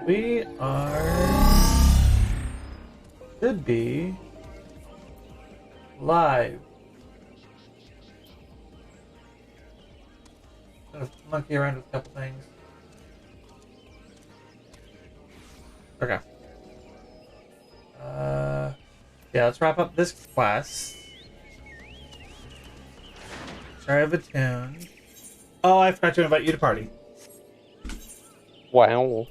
We should be live. Gonna monkey around with a couple things. Okay. Yeah, let's wrap up this quest. Sorry, I have a tune. Oh, I forgot to invite you to party. Wow.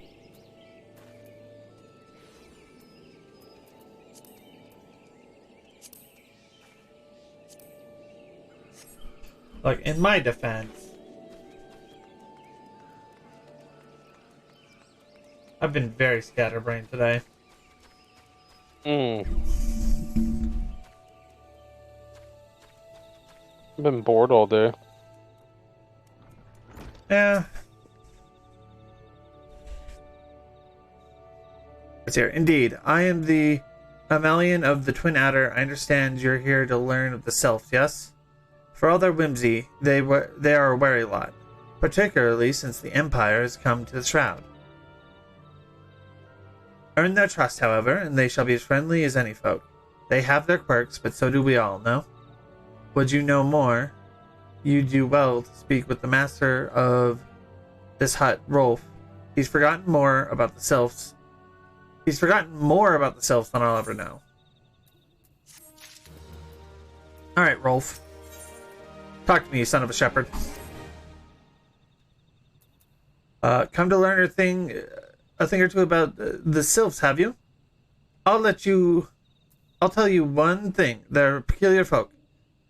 Like, in my defense, I've been very scatterbrained today. I've been bored all day. Yeah. It's here. Indeed, I am the Amalian of the Twin Adder. I understand you're here to learn of the Self, yes? For all their whimsy, they are a wary lot, particularly since the Empire has come to the Shroud. Earn their trust, however, and they shall be as friendly as any folk. They have their quirks, but so do we all, no? Would you know more? You do well to speak with the master of this hut, Rolf. He's forgotten more about the Selves. He's forgotten more about the Selves than I'll ever know. Alright, Rolf. Talk to me, you son of a shepherd. Come to learn a thing or two about the Sylphs, have you? I'll tell you one thing. They're peculiar folk.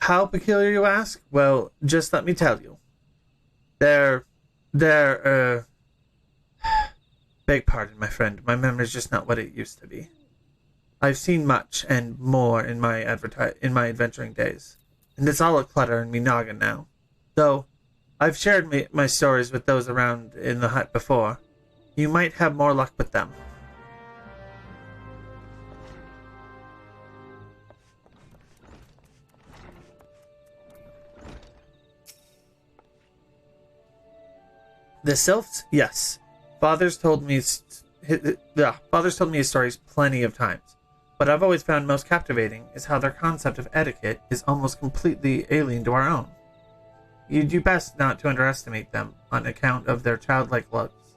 How peculiar, you ask? Well, just let me tell you. They're Beg pardon, my friend. My memory's just not what it used to be. I've seen much and more in my adventuring days, and it's all a clutter in me noggin now. Though I've shared my stories with those around in the hut before. You might have more luck with them. The sylphs? Yes. Father's told me his stories plenty of times. What I've always found most captivating is how their concept of etiquette is almost completely alien to our own. You do best not to underestimate them on account of their childlike looks,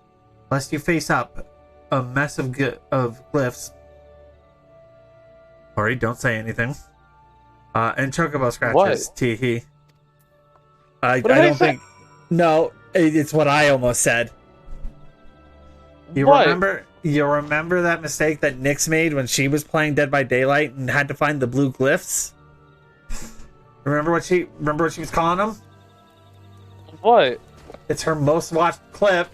lest you face up a mess of glyphs. Ori, don't say anything. And chocobo scratches. Teehee. I don't think. No, it's what I almost said. You remember that mistake that Nyx made when she was playing Dead by Daylight and had to find the blue glyphs? Remember what she was calling them? What? It's her most watched clip.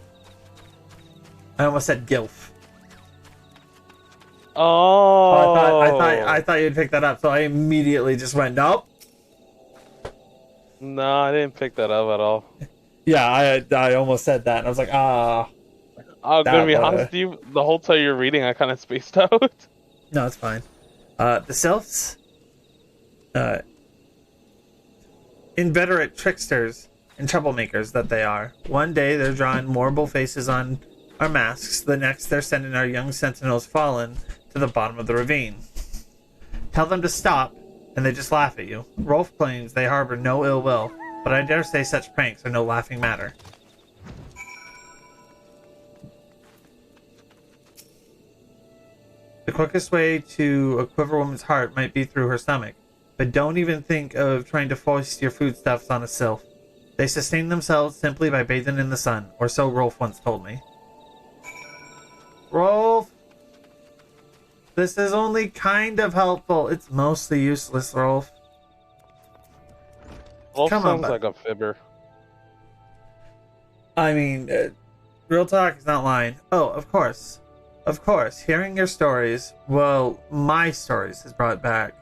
I almost said gilf. Oh. I thought you'd pick that up, so I immediately just went, nope. No, I didn't pick that up at all. Yeah, I almost said that, and I was like, ah. I'm gonna be honest with you, the whole time you're reading, I kind of spaced out. No, it's fine. The sylphs, inveterate tricksters and troublemakers that they are. One day they're drawing mournful faces on our masks. The next they're sending our young sentinels fallen to the bottom of the ravine. Tell them to stop, and they just laugh at you. Rolf claims they harbor no ill will, but I dare say such pranks are no laughing matter. The quickest way to a quiver woman's heart might be through her stomach, but don't even think of trying to foist your foodstuffs on a sylph. They sustain themselves simply by bathing in the sun, or so Rolf once told me. Rolf! This is only kind of helpful. It's mostly useless, Rolf. Rolf sounds like a fibber. I mean, real talk is not lying. Oh, of course. Of course, hearing your stories, well, my stories, has brought back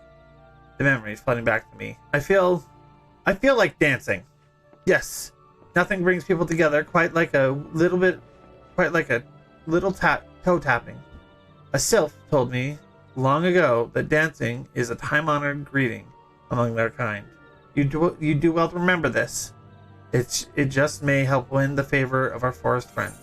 the memories flooding back to me. I feel like dancing. Yes, nothing brings people together quite like a little toe tapping. A sylph told me long ago that dancing is a time-honored greeting among their kind. You do well to remember this. It just may help win the favor of our forest friends.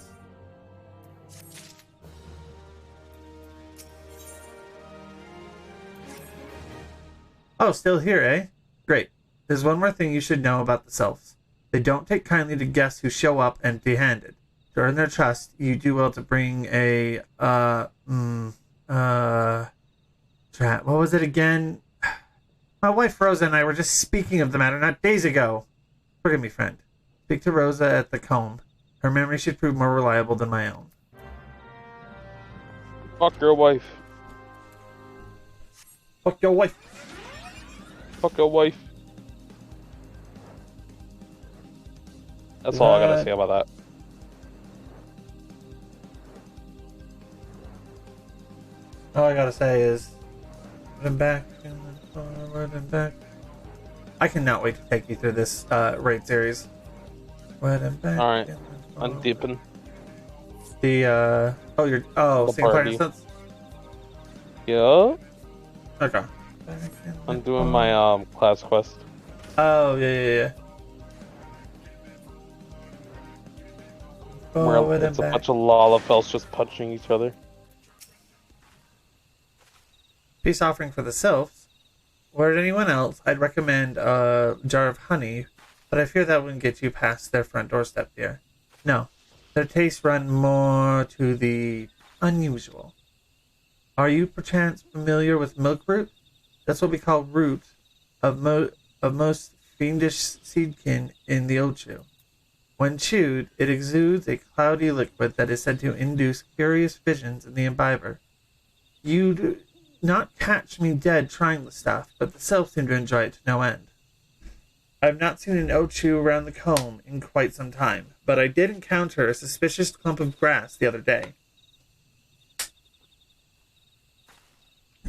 Oh, still here, eh? Great. There's one more thing you should know about the sylphs. They don't take kindly to guests who show up empty-handed. To earn their trust, you do well to bring a, what was it again? My wife Rosa and I were just speaking of the matter not days ago. Forgive me, friend. Speak to Rosa at the comb. Her memory should prove more reliable than my own. Fuck your wife. Fuck your wife. Fuck your wife. That's all I gotta say about that. All I gotta say is, and back and forward and back. I cannot wait to take you through this raid series. Forward and back. All right, I'm deeping. The The single player party. instance. Yeah. Okay. I'm doing my class quest. Oh yeah. Where it's a bunch of Lalafels just punching each other. Peace offering for the sylphs. Were it anyone else, I'd recommend a jar of honey, but I fear that wouldn't get you past their front doorstep, dear. No, their tastes run more to the unusual. Are you perchance familiar with milk root? That's what we call root of most fiendish seedkin in the Ochu. When chewed, it exudes a cloudy liquid that is said to induce curious visions in the imbiber. You do not catch me dead trying the stuff, but the sylphs seem to enjoy it to no end. I have not seen an Ochu around the comb in quite some time, but I did encounter a suspicious clump of grass the other day.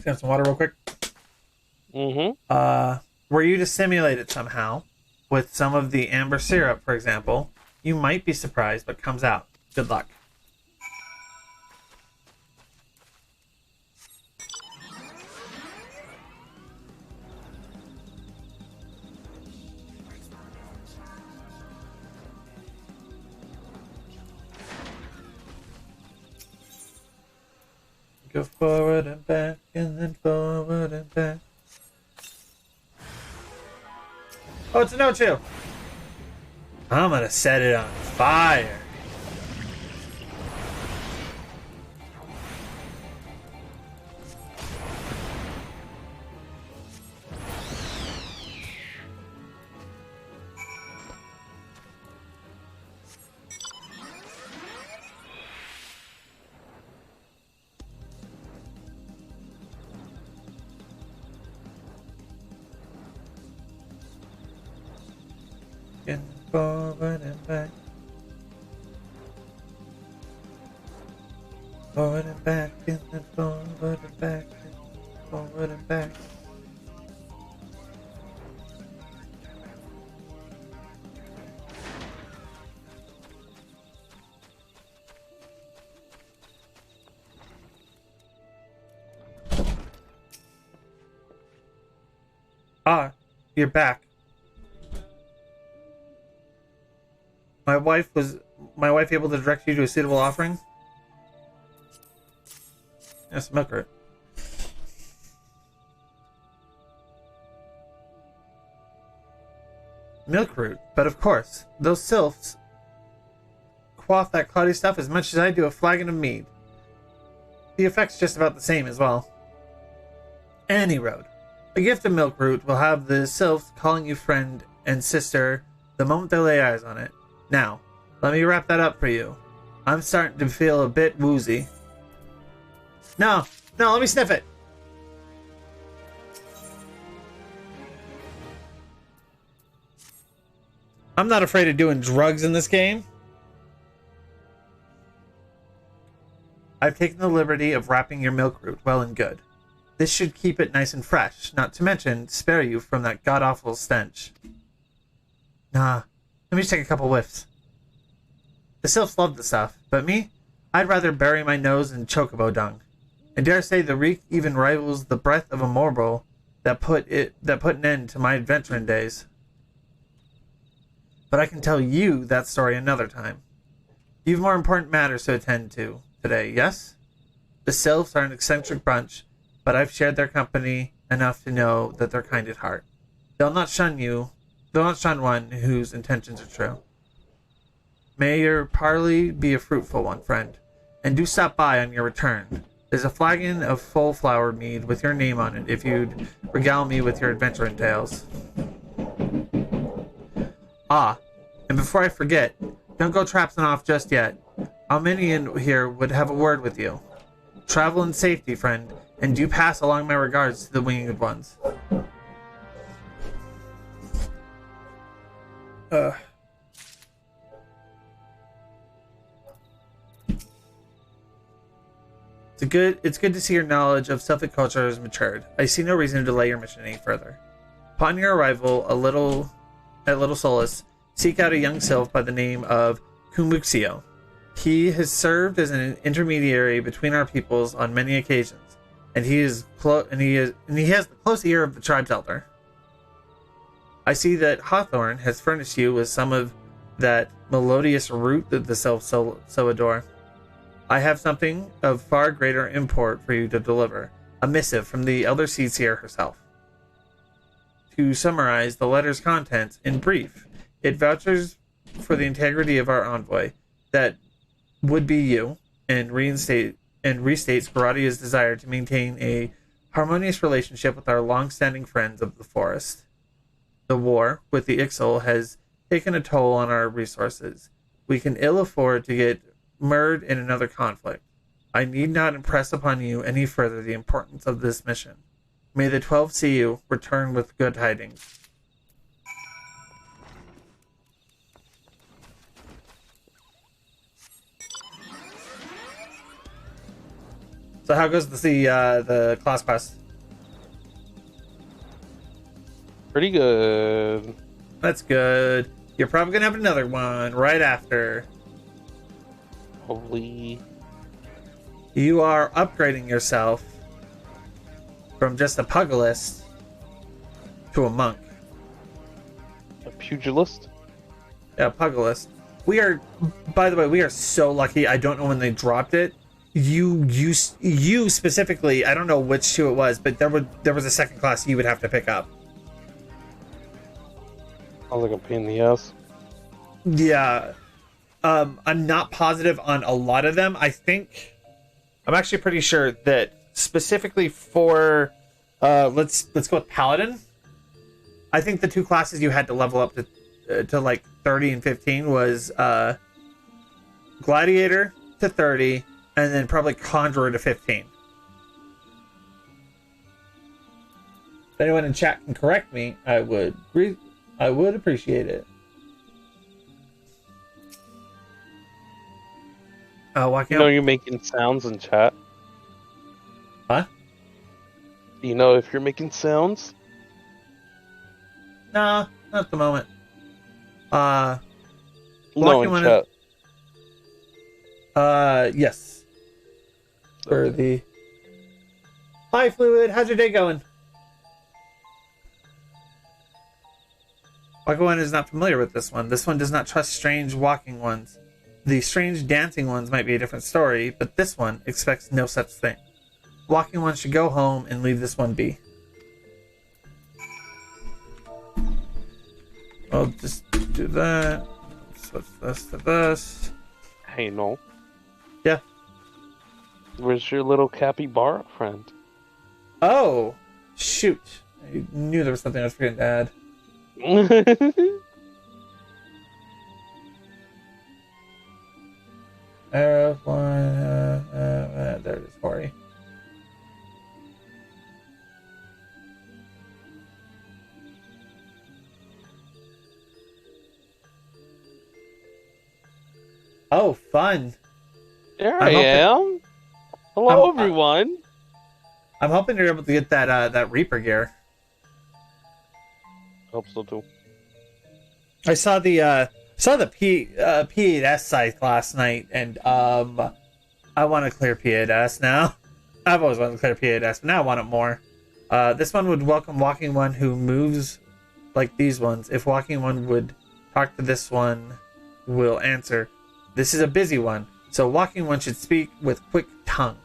Have some water real quick. Were you to simulate it somehow, with some of the amber syrup, for example, you might be surprised what comes out. Good luck. Go forward and back, and then forward and back. Oh, it's a no-chill. I'm gonna set it on fire. And forward and back. Forward and back, and then forward and back, and forward and back. Ah, you're back. My wife able to direct you to a suitable offering? Yes, milk root. Milk root, but of course, those sylphs quaff that cloudy stuff as much as I do a flagon of mead. The effect's just about the same as well. Any road. A gift of milk root will have the sylphs calling you friend and sister the moment they lay eyes on it. Now, let me wrap that up for you. I'm starting to feel a bit woozy. No, let me sniff it. I'm not afraid of doing drugs in this game. I've taken the liberty of wrapping your milk root well and good. This should keep it nice and fresh, not to mention spare you from that god-awful stench. Nah, let me just take a couple whiffs. The sylphs love the stuff, but me? I'd rather bury my nose in chocobo dung. I dare say the reek even rivals the breath of a mortal that put an end to my adventuring days. But I can tell you that story another time. You've more important matters to attend to today, yes? The sylphs are an eccentric bunch, but I've shared their company enough to know that they're kind at heart. They'll not shun one whose intentions are true. May your parley be a fruitful one, friend, and do stop by on your return. There's a flagon of full flower mead with your name on it if you'd regale me with your adventuring tales. Ah, and before I forget, don't go trapsing off just yet. How many in here would have a word with you? Travel in safety, friend, and do pass along my regards to the winged ones. It's good to see your knowledge of Sylphic culture has matured. I see no reason to delay your mission any further. Upon your arrival at Little Solace, seek out a young sylph by the name of Kumuxio. He has served as an intermediary between our peoples on many occasions, and he has the close ear of the tribe's elder. I see that Hawthorne has furnished you with some of that melodious root that the sylphs so adore. I have something of far greater import for you to deliver, a missive from the Elder Seer herself. To summarize the letter's contents in brief, it vouches for the integrity of our envoy, that would be you, and restates Baradia's desire to maintain a harmonious relationship with our long-standing friends of the forest. The war with the Ixal has taken a toll on our resources. We can ill afford to get mired in another conflict. I need not impress upon you any further the importance of this mission. May the 12 see you return with good tidings. So how goes the class quest? Pretty good. That's good. You're probably gonna have another one right after. Holy. You are upgrading yourself from just a pugilist to a monk. A pugilist? Yeah, pugilist. We are, by the way, we are so lucky. I don't know when they dropped it. You specifically, I don't know which two it was, but there was a second class you would have to pick up. Sounds like a pain in the ass. Yeah. I'm not positive on a lot of them. I'm actually pretty sure that specifically for let's go with Paladin. I think the two classes you had to level up to like 30 and 15 was Gladiator to 30 and then probably Conjurer to 15. If anyone in chat can correct me, I would appreciate it. You know you're making sounds in chat. Huh? Do you know if you're making sounds? Nah, not at the moment. No, in chat. Yes. For the... Hi, Fluid. How's your day going? Walking One is not familiar with this one. This one does not trust strange walking ones. The strange dancing ones might be a different story, but this one expects no such thing. Walking One should go home and leave this one be. I'll just do that. Switch this to this. Hey, Null. Yeah. Where's your little capybara friend? Oh, shoot. I knew there was something I was forgetting to add. Arrow one. There it is, Hori. Oh, fun. There I am. Hello, everyone. I'm hoping you're able to get that Reaper gear. Hope so too. I saw the P8S scythe last night, and I want to clear P8S now. I've always wanted to clear P8S, but now I want it more. This one would welcome Walking One who moves like these ones. If Walking One would talk to this one, will answer. This is a busy one, so Walking One should speak with quick tongue.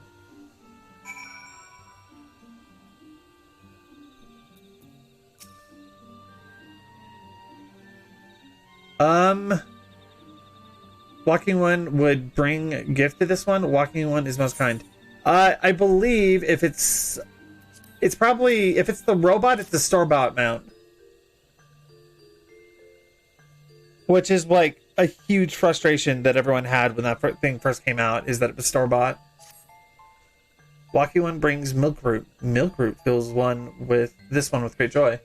Walking One would bring a gift to this one. Walking One is most kind. I believe if it's probably, if it's the robot, it's the store-bought mount. Which is like a huge frustration that everyone had when that thing first came out, is that it was store-bought. Walking One brings milk root. Milk root fills this one with great joy.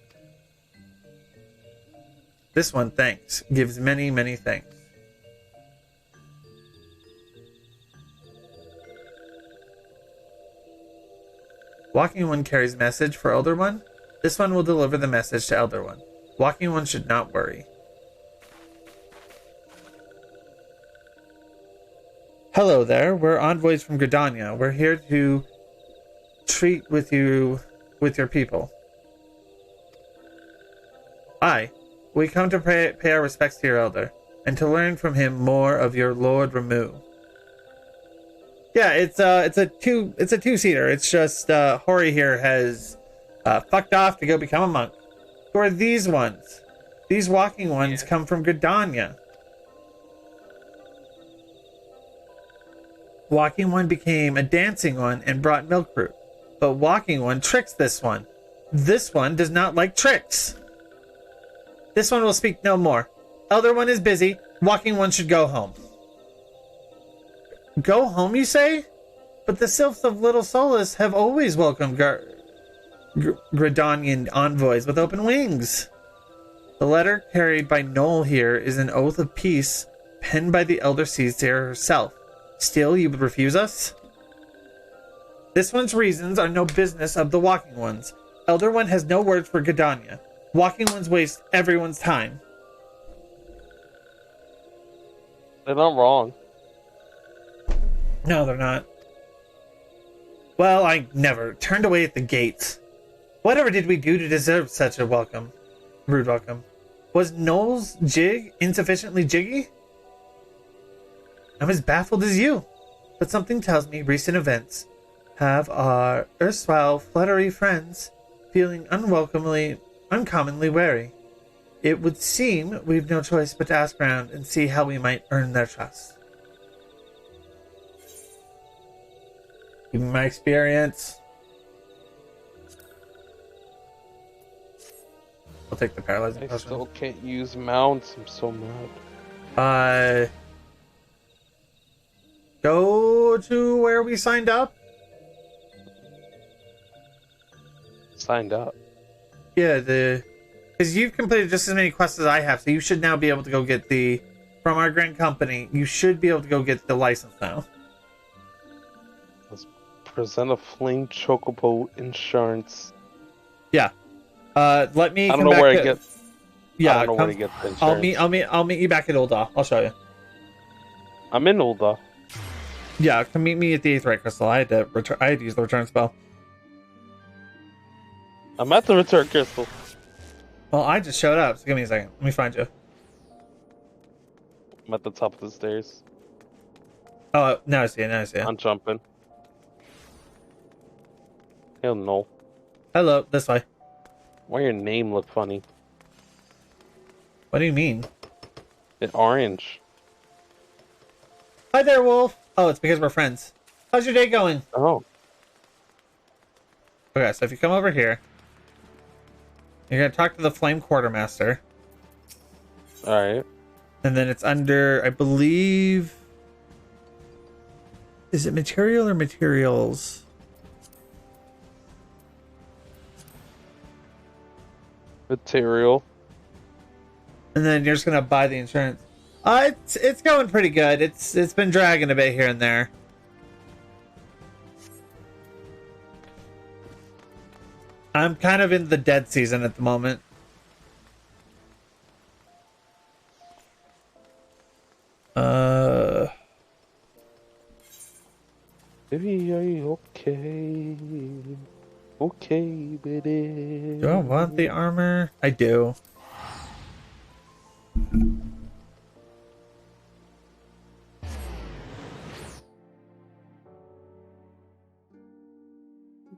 This one, thanks. Gives many, many thanks. Walking One carries message for Elder One. This one will deliver the message to Elder One. Walking One should not worry. Hello there. We're envoys from Gridania. We're here to treat with your people. Aye. We come to pay our respects to your elder, and to learn from him more of your Lord Ramu. Yeah, it's a two-seater. It's just Hori here has fucked off to go become a monk. Who are these ones? These walking ones come from Gridania. Walking One became a dancing one and brought milk root, but Walking One tricks this one. This one does not like tricks. This one will speak no more. Elder One is busy. Walking One should go home. Go home, you say? But the Sylphs of Little Solace have always welcomed Gridanian envoys with open wings. The letter carried by Null here is an oath of peace penned by the Elder Seer herself. Still, you would refuse us? This one's reasons are no business of the Walking Ones. Elder One has no words for Gadania. Walking Ones waste everyone's time. They're not wrong. No, they're not. Well, I never turned away at the gates. Whatever did we do to deserve such a rude welcome? Was Null's jig insufficiently jiggy? I'm as baffled as you, but something tells me recent events have our erstwhile fluttery friends feeling uncommonly wary. It would seem we've no choice but to ask around and see how we might earn their trust. Given my experience, I'll take the paralyzing I potion. still can't use mounts. I'm so mad. Go to where we signed up. Signed up. Yeah, because you've completed just as many quests as I have, so you should now be able to go get from our grand company. You should be able to go get the license now. Let's present a flame chocobo insurance. Yeah. Let me. I don't know where I get. Yeah, I don't know where to get the insurance. I'll meet you back at Ulda. I'll show you. I'm in Ulda. Yeah, come meet me at the Aetheryte Crystal. I had to use the return spell. I'm at the return crystal. Well, I just showed up, so give me a second. Let me find you. I'm at the top of the stairs. Oh, now I see it. I'm jumping. Hell no. Hello, this way. Why your name look funny? What do you mean? It's orange. Hi there, Wolf. Oh, it's because we're friends. How's your day going? Oh. Okay, so if you come over here, you're gonna talk to the Flame Quartermaster. Alright. And then it's under, I believe... Is it material or materials? Material. And then you're just gonna buy the insurance. It's going pretty good. It's been dragging a bit here and there. I'm kind of in the dead season at the moment. Baby, are you okay? Okay, baby. Do I want the armor? I do.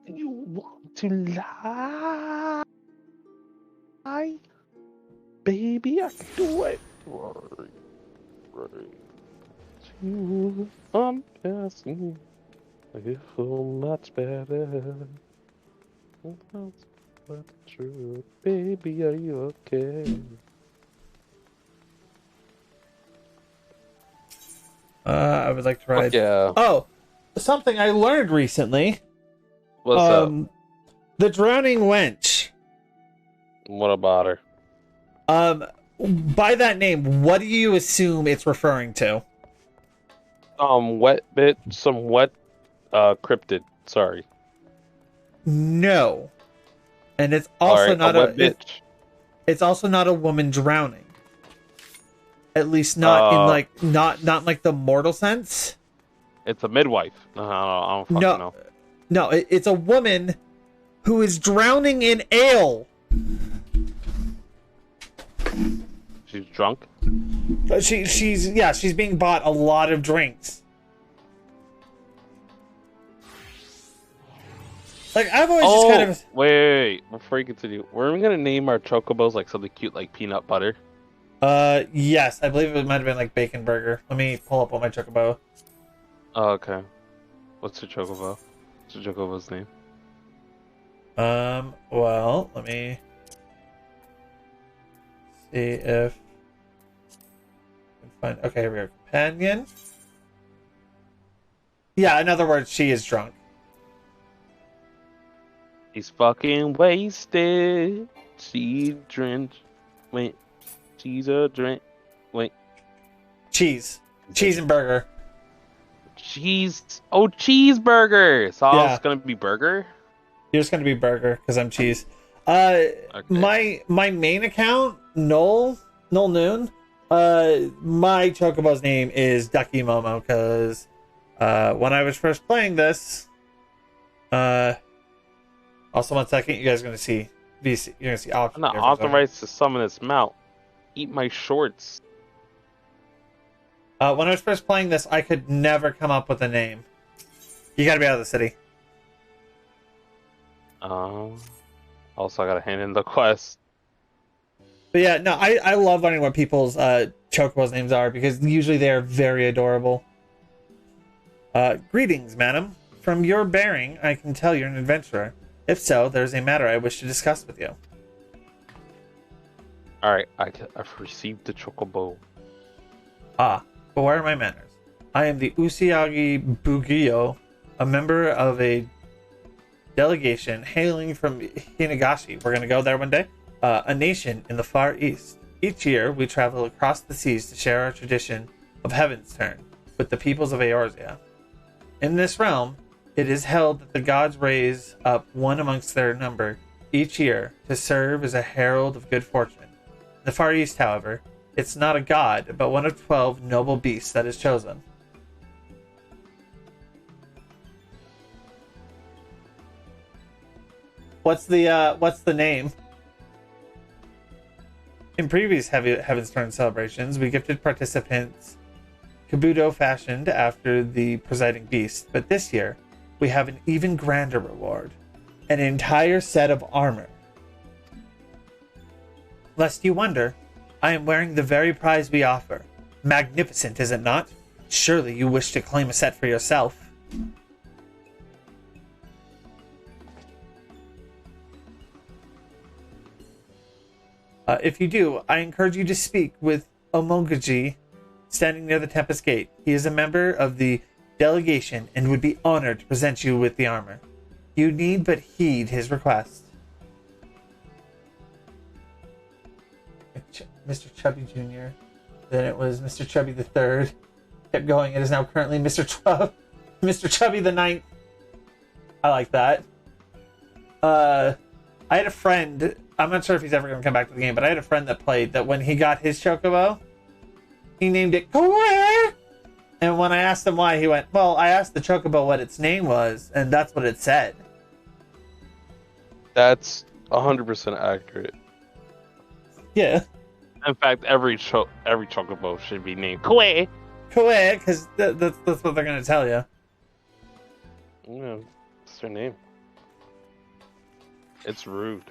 You want to lie? Baby, I can do it. Right. You undress me. I feel much better. That's but true. Baby, are you okay? I would like to ride. Yeah. Oh, something I learned recently. What's up? The Drowning Wench. What about her? By that name, what do you assume it's referring to? Wet bit, some wet, cryptid. Sorry. No, and it's also right, not a wet bitch. It's also not a woman drowning. At least not in not in like the mortal sense. It's a midwife. I don't fucking know. No, it's a woman who is drowning in ale. She's drunk. She's being bought a lot of drinks. Like I've always just kind of wait. Before you continue, were we gonna name our chocobos like something cute like peanut butter? Yes, I believe it might have been like bacon burger. Let me pull up on my chocobo. Oh, okay. What's your chocobo? What's your chocobo's name? Well, let me see if I can find. Okay, here we go. Companion. Yeah, in other words, she is drunk. He's fucking wasted. She's drenched. Wait. She's a drink. Wait. Cheese and burger. cheese. Oh, cheeseburger. So I Yeah. was gonna be burger. You're just gonna be burger because I'm cheese. Okay. My main account, Null Noon. My Chocobo's name is Ducky Momo because when I was first playing this, also 1 second, you guys are gonna see VC. You're gonna see options. I'm not authorized to summon this mount. Eat my shorts. When I was first playing this, I could never come up with a name. You gotta be out of the city. Also, I gotta hand in the quest. But yeah, no, I love learning what people's Chocobo's names are because usually they are very adorable. Greetings, madam. From your bearing, I can tell you're an adventurer. If so, there's a matter I wish to discuss with you. Alright, I've received the Chocobo. Ah, but where are my manners? I am the Usiagi Bugio, a member of a delegation hailing from Hinagashi. We're going to go there one day. A nation in the Far East. Each year, we travel across the seas to share our tradition of Heaven's Turn with the peoples of Eorzea. In this realm, it is held that the gods raise up one amongst their number each year to serve as a herald of good fortune. In the Far East, however, it's not a god, but one of 12 noble beasts that is chosen. What's the name? In previous Heaven's Turn celebrations, we gifted participants kabuto fashioned after the presiding beast, but this year we have an even grander reward: an entire set of armor. Lest you wonder, I am wearing the very prize we offer. Magnificent, is it not? Surely you wish to claim a set for yourself. If you do, I encourage you to speak with Omongaji, standing near the Tempest Gate. He is a member of the delegation and would be honored to present you with the armor. You need but heed his request. Mr. Chubby Jr. Then it was Mr. Chubby the Third. Kept going. It is now currently Mr. Chubby the Ninth. I like that. I had a friend. I'm not sure if he's ever going to come back to the game, but I had a friend that played that when he got his Chocobo, he named it Kawhi. And when I asked him why, he went, well, I asked the Chocobo what its name was, and that's what it said. That's 100% accurate. Yeah. In fact, every Chocobo should be named Kawhi. Kawhi, because that's what they're going to tell you. Yeah, it's their name. It's rude.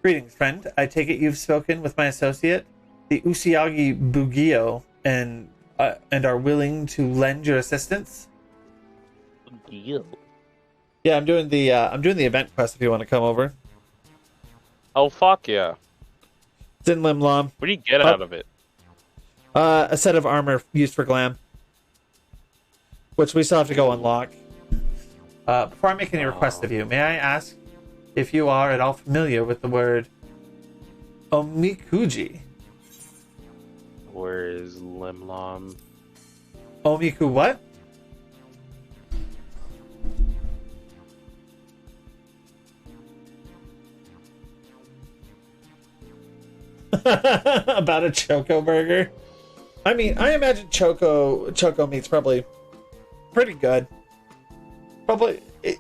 Greetings, friend. I take it you've spoken with my associate, the Usiagi Bugio, and are willing to lend your assistance. Bugio. Yeah, I'm doing the event quest if you want to come over. Oh fuck yeah! It's in Limlam. What do you get out of it? A set of armor used for glam, which we still have to go unlock. Before I make any requests of you, may I ask if you are at all familiar with the word omikuji? Where is Limlam? Omiku what? About a Choco burger? I mean, I imagine Choco meat's probably pretty good.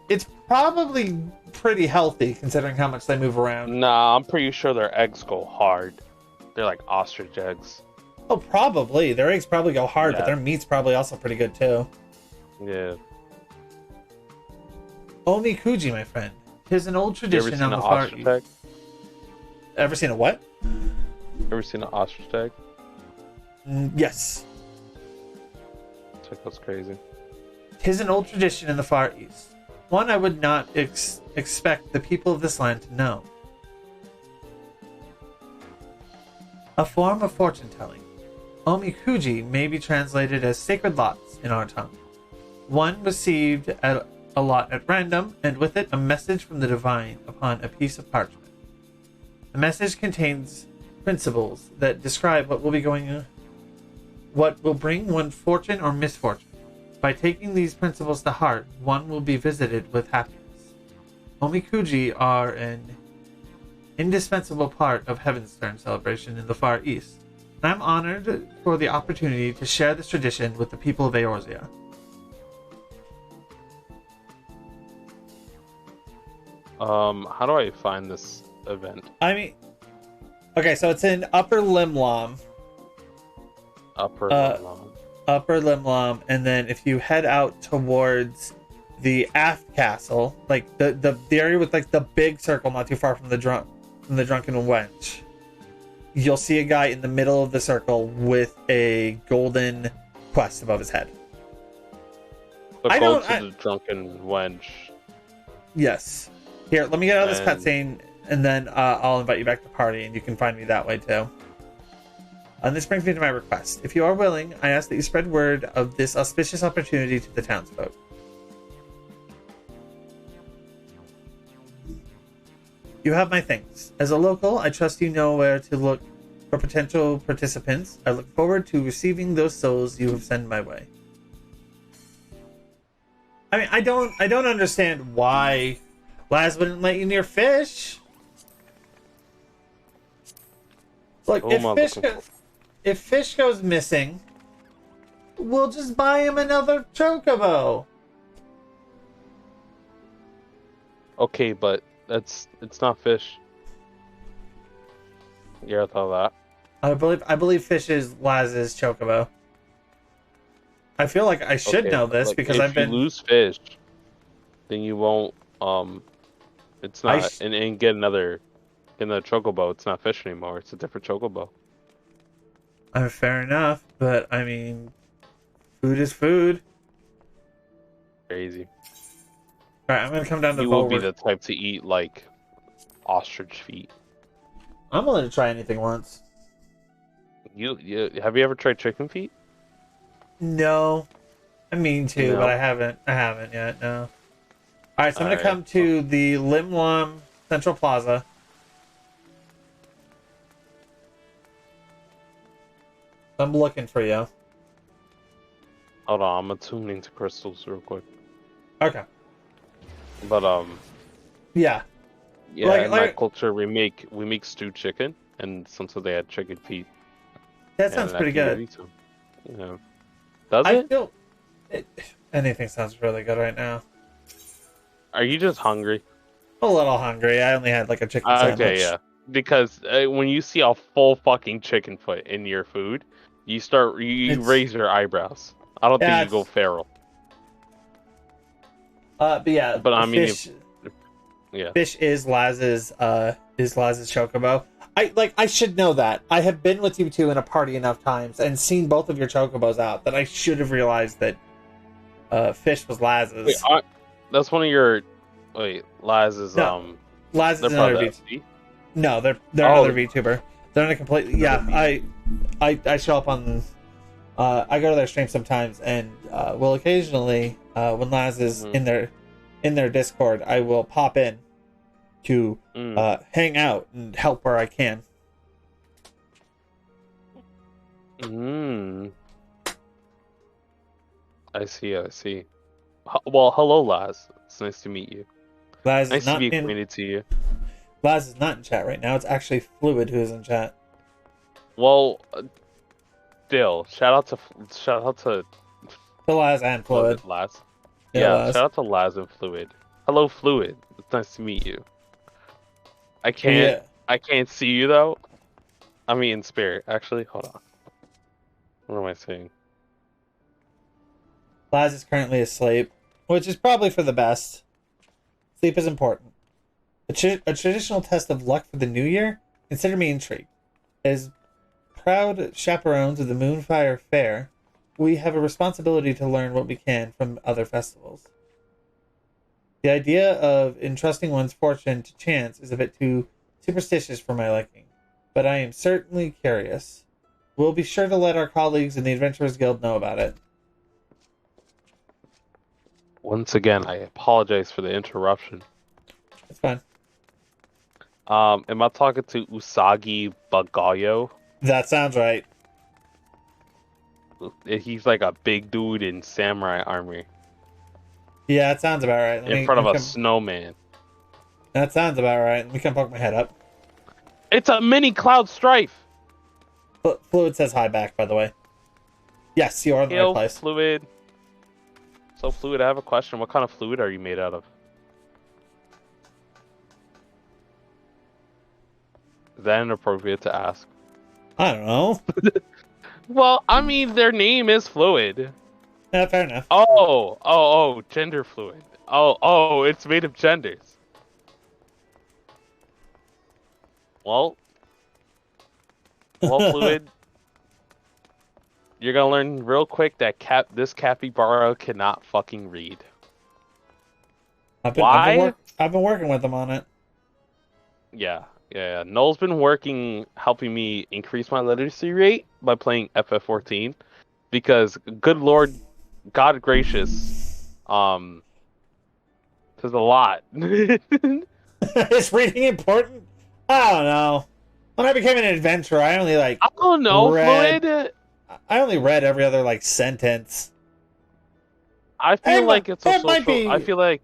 It's probably pretty healthy considering how much they move around. Nah, I'm pretty sure their eggs go hard. They're like ostrich eggs. Oh, probably. Their eggs probably go hard, Yeah. but their meat's probably also pretty good too. Yeah. Omikuji, my friend. Tis an old You ever tradition seen on an the Far ostrich East. egg? Ever seen a what? Ever seen an ostrich egg? Yes. It's like that's crazy. Tis an old tradition in the Far East. One I would not expect the people of this land to know. A form of fortune-telling. Omikuji may be translated as sacred lots in our tongue. One received a lot at random, and with it a message from the divine upon a piece of parchment. The message contains principles that describe what will be going what will bring one fortune or misfortune. By taking these principles to heart, one will be visited with happiness. Omikuji are an indispensable part of Heaven's Turn celebration in the Far East, and I'm honored for the opportunity to share this tradition with the people of Eorzea. How do I find this event? I mean, okay, so it's in Upper Limlam. Upper Limlam. Upper Limlam, and then if you head out towards the Aft Castle, like the area with like the big circle not too far from the drunken wench, you'll see a guy in the middle of the circle with a golden quest above his head. The drunken wench. Yes. Here, let me get out of this cutscene, and then I'll invite you back to party, and you can find me that way too. And this brings me to my request. If you are willing, I ask that you spread word of this auspicious opportunity to the townsfolk. You have my thanks. As a local, I trust you know where to look for potential participants. I look forward to receiving those souls you have sent my way. I mean, I don't understand why Laz wouldn't let you near fish. Look, if fish goes missing, we'll just buy him another chocobo. Okay, but it's not fish. You ever thought that? I believe fish is Laz's chocobo. I feel like I should know this because I've been. If you lose fish, then you won't. It's not and get another chocobo. It's not fish anymore. It's a different chocobo. Fair enough, but I mean, food is food. Crazy. All right, I'm gonna come down to. You will be the type to eat like ostrich feet. I'm willing to try anything once. You have you ever tried chicken feet? No, I mean to, but I haven't yet. No. All right, so I'm gonna come to the Limlam Central Plaza. I'm looking for you. Hold on, I'm attuning to crystals real quick. Okay. But yeah. Yeah, in my culture we make stewed chicken, and sometimes they add chicken feet. That sounds pretty good. Yeah. Does it? Feel anything sounds really good right now. Are you just hungry? A little hungry. I only had like a chicken sandwich. Okay, yeah. Because when you see a full fucking chicken foot in your food, you raise your eyebrows. I don't think you go feral. But yeah. But I mean, fish, fish is Laz's chocobo. I should know that. I have been with you two in a party enough times and seen both of your chocobos out that I should have realized that fish was Laz's. Wait, that's one of your Laz's. No, Laz is another VTuber. No, they're another VTuber. They're in a completely I show up on. I go to their stream sometimes, and will occasionally when Laz is in their Discord, I will pop in to hang out and help where I can. I see. Well, hello, Laz. It's nice to meet you. Laz nice is not to be acquainted to you. Laz is not in chat right now. It's actually Fluid who is in chat. Well, still, shout out to Laz and Fluid. Laz. Yeah, Laz. Shout out to Laz and Fluid. Hello, Fluid. It's nice to meet you. I can't see you though. I mean, in spirit. Actually, hold on. What am I saying? Laz is currently asleep, which is probably for the best. Sleep is important. A traditional test of luck for the new year? Consider me intrigued. As proud chaperones of the Moonfire Fair, we have a responsibility to learn what we can from other festivals. The idea of entrusting one's fortune to chance is a bit too superstitious for my liking, but I am certainly curious. We'll be sure to let our colleagues in the Adventurers Guild know about it. Once again, I apologize for the interruption. It's fine. Am I talking to Usagi Bagayo? That sounds right. He's like a big dude in samurai armor Yeah, that sounds about right. in front of a snowman. That sounds about right. Let me come poke my head up. It's a mini Cloud Strife. Fluid says hi back, by the way. Yes, you are in the right place. Fluid. So, Fluid, I have a question. What kind of fluid are you made out of? Is that inappropriate to ask? I don't know. Well, I mean, their name is Fluid. Yeah, fair enough. Oh, gender fluid. Oh, it's made of genders. Well, Fluid, you're gonna learn real quick that this capybara cannot fucking read. Why? I've been working with them on it. Yeah. Null's been helping me increase my literacy rate by playing FF14, because good lord, God gracious, there's a lot. Is reading important? I don't know. When I became an adventurer, I only I don't know, Fluid. I only read every other sentence. I feel like it's a social. I feel like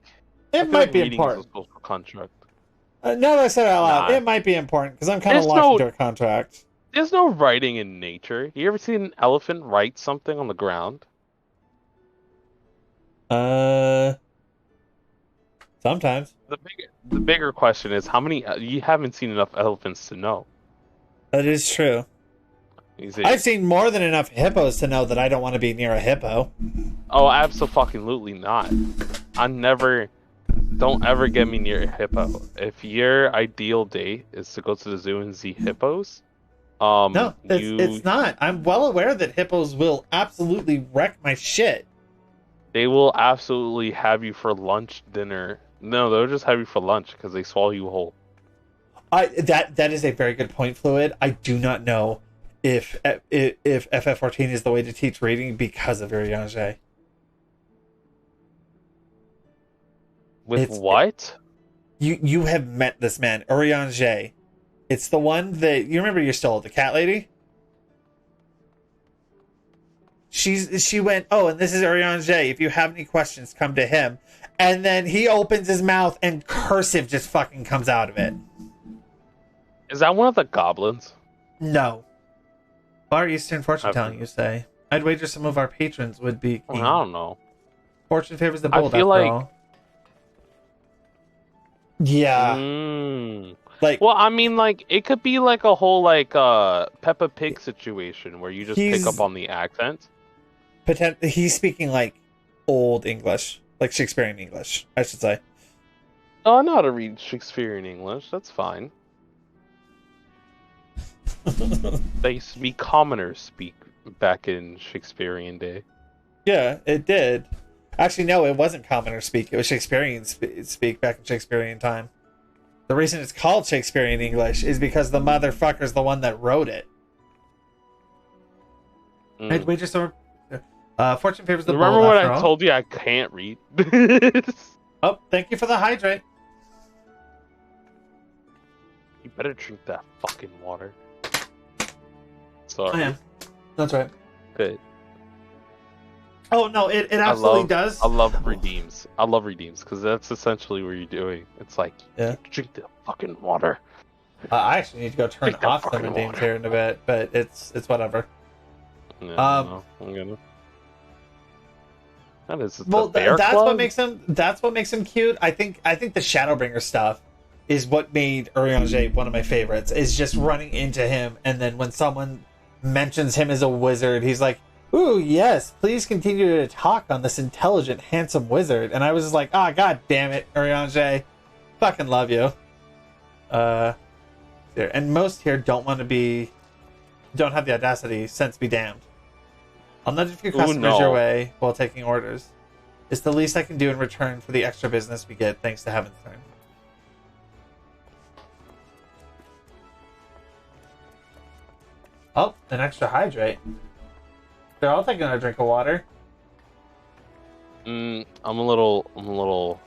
it might be important. Is a social contract. No, that I said it out loud. It might be important because I'm kind of locked into a contract. There's no writing in nature. You ever seen an elephant write something on the ground? Sometimes. The bigger question is how many. You haven't seen enough elephants to know. That is true. I've seen more than enough hippos to know that I don't want to be near a hippo. Oh, absolutely not. Don't ever get me near a hippo. If your ideal date is to go to the zoo and see hippos, no, it's not. I'm well aware that hippos will absolutely wreck my shit. They will absolutely have you for lunch, dinner. No, they'll just have you for lunch because they swallow you whole. That is a very good point, Fluid. I do not know if FF14 is the way to teach reading because of Urianger. What? You have met this man, Urianger. It's the one that you remember. You stole the cat lady. She went, oh, and this is Urianger. If you have any questions, come to him. And then he opens his mouth and cursive just fucking comes out of it. Is that one of the goblins? No. Far Eastern fortune telling, you say. I'd wager some of our patrons would be king. I don't know. Fortune favors the bold, after all. Yeah. Well, I mean, it could be like a whole Peppa Pig situation where you just pick up on the accent. He's speaking old English, like Shakespearean English, I should say. Oh, I know how to read Shakespearean English. That's fine. They used to be commoners speak back in Shakespearean day. Yeah, it did. Actually, no, it wasn't commoner speak. It was Shakespearean speak back in Shakespearean time. The reason it's called Shakespearean English is because the motherfucker's the one that wrote it. We just fortune favors the bold. Remember when I told you I can't read? Oh, thank you for the hydrate. You better drink that fucking water. Sorry. I am. That's right. Good. Oh no, it absolutely does. I love redeems. I love redeems because that's essentially what you're doing. It's like, drink the fucking water. I actually need to go turn off the redeems here in a bit, but it's whatever. Yeah, I'm gonna. That is that's what makes him cute. I think the Shadowbringer stuff is what made Urianger one of my favorites. Is just running into him, and then when someone mentions him as a wizard, he's like, "Ooh, yes, please continue to talk on this intelligent, handsome wizard." And I was just like, "Ah, god damn it, Urianger, fucking love you." And most here don't have the audacity. Sense be damned. I'll nudge a few customers your way while taking orders. It's the least I can do in return for the extra business we get thanks to Heaven's Turn. Oh, an extra hydrate. They're all taking a drink of water. I'm a little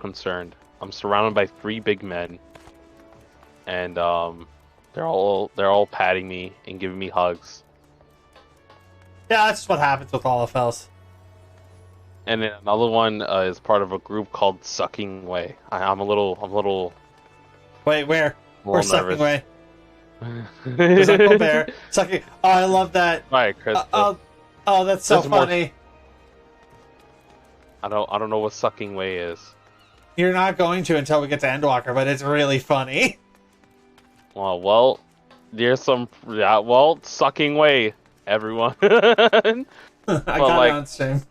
concerned. I'm surrounded by 3 big men, and they're all patting me and giving me hugs. Yeah, that's what happens with all of else. And then another one is part of a group called Sucking Way. I'm a little Wait, where? We're sucking nervous. away. There's Uncle Bear sucking. Oh, I love that. All right, Chris. Oh, that's so funny. I don't know what Sucking Way is. You're not going to until we get to Endwalker, but it's really funny. Well, there's some Sucking Way, everyone. I got it on stream.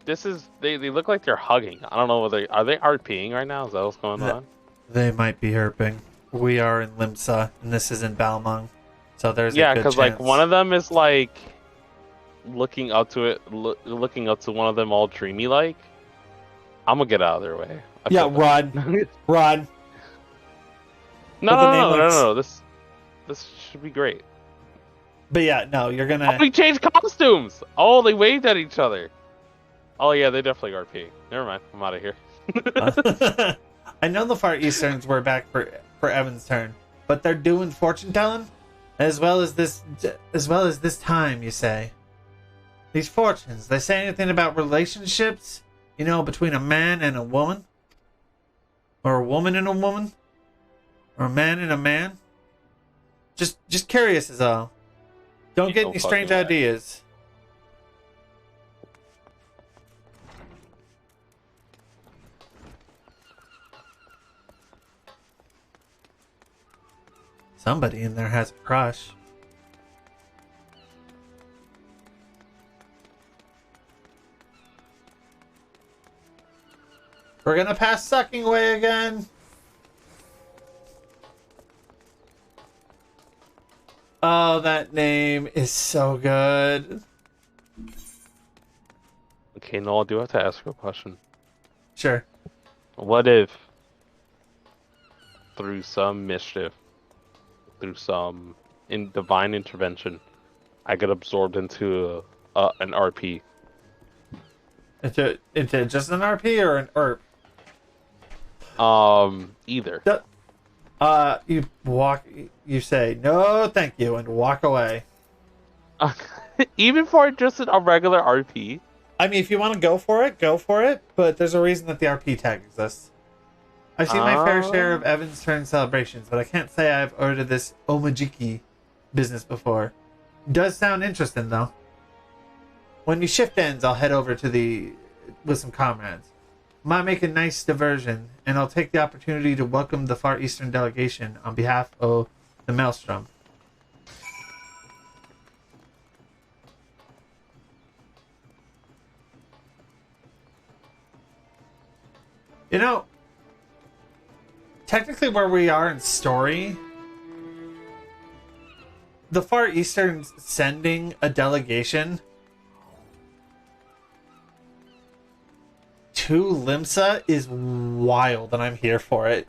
This is they look like they're hugging. I don't know whether are they RPing right now? Is that what's going on? They might be herping. We are in Limsa, and this is in Balmung, so there's a good because like one of them is like looking up to it, looking up to one of them all dreamy like. I'm gonna get out of their way. Run, run. No. This should be great. But yeah, no, you're gonna. Oh, we changed costumes. Oh, they waved at each other. Oh yeah, they definitely RP. Never mind, I'm out of here. I know the Far Easterns were back for Evan's turn, but they're doing fortune telling, as well as this time. You say these fortunes. They say anything about relationships? You know, between a man and a woman, or a woman and a woman, or a man and a man. Just curious as all. Don't get any strange ideas. Somebody in there has a crush. We're gonna pass Sucking Way again. Oh, that name is so good. Okay, no, I do have to ask you a question. Sure. What if, through some mischief, through some divine intervention, I get absorbed into an RP? Into just an RP or an ERP? Either. You say, no, thank you, and walk away. Even for just a regular RP? I mean, if you want to go for it, but there's a reason that the RP tag exists. I've seen my fair share of Evan's turn celebrations, but I can't say I've ordered this Omajiki business before. Does sound interesting, though. When your shift ends, I'll head over with some comrades. Might make a nice diversion, and I'll take the opportunity to welcome the Far Eastern delegation on behalf of the Maelstrom. You know, technically where we are in story, the Far Eastern sending a delegation to Limsa is wild, and I'm here for it.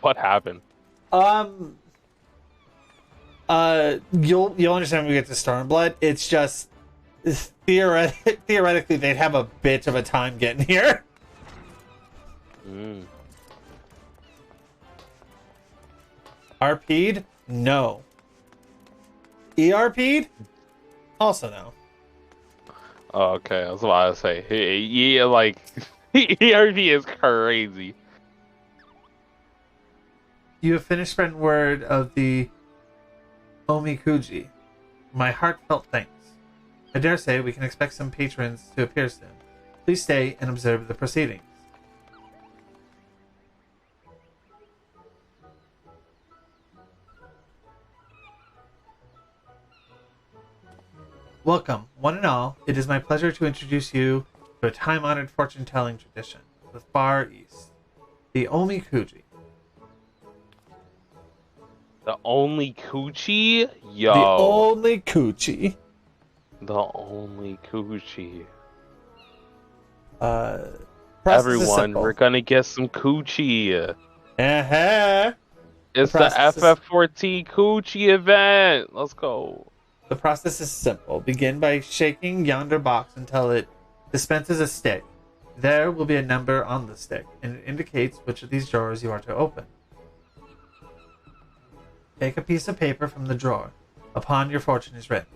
What happened? You'll understand when we get to Stormblood. It's just theoretically they'd have a bit of a time getting here. RP'd? No. ERP'd? Also no. Oh, okay, I was about to say, yeah, like, ERP is crazy. You have finished spreading word of the Omikuji. My heartfelt thanks. I dare say we can expect some patrons to appear soon. Please stay and observe the proceedings. Welcome, one and all. It is my pleasure to introduce you to a time-honored fortune-telling tradition, the Far East, the Omikuji. The only coochie? Yo. The only coochie. The only coochie. Everyone, we're gonna get some coochie. Uh-huh. It's the FF14 coochie event. Let's go. The process is simple. Begin by shaking yonder box until it dispenses a stick. There will be a number on the stick, and it indicates which of these drawers you are to open. Take a piece of paper from the drawer. Upon your fortune is written.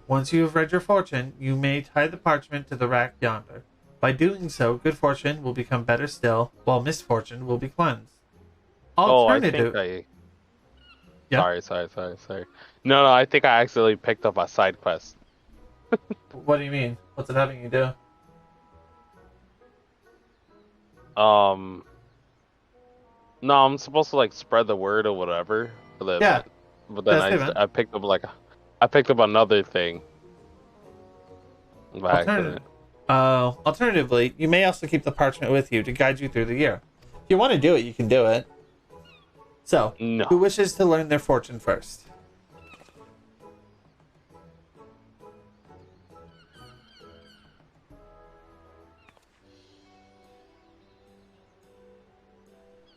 Once you have read your fortune, you may tie the parchment to the rack yonder. By doing so, good fortune will become better still, while misfortune will be cleansed. Oh, I think Alternative. I. Yeah? Sorry. No, I think I accidentally picked up a side quest. What do you mean? What's it having you do? No, I'm supposed to like spread the word or whatever for the Yeah, event, but then that's the event. I picked up another thing by Alternative. accident. Alternatively, you may also keep the parchment with you to guide you through the year. If you want to do it, you can do it. So, No. who wishes to learn their fortune first?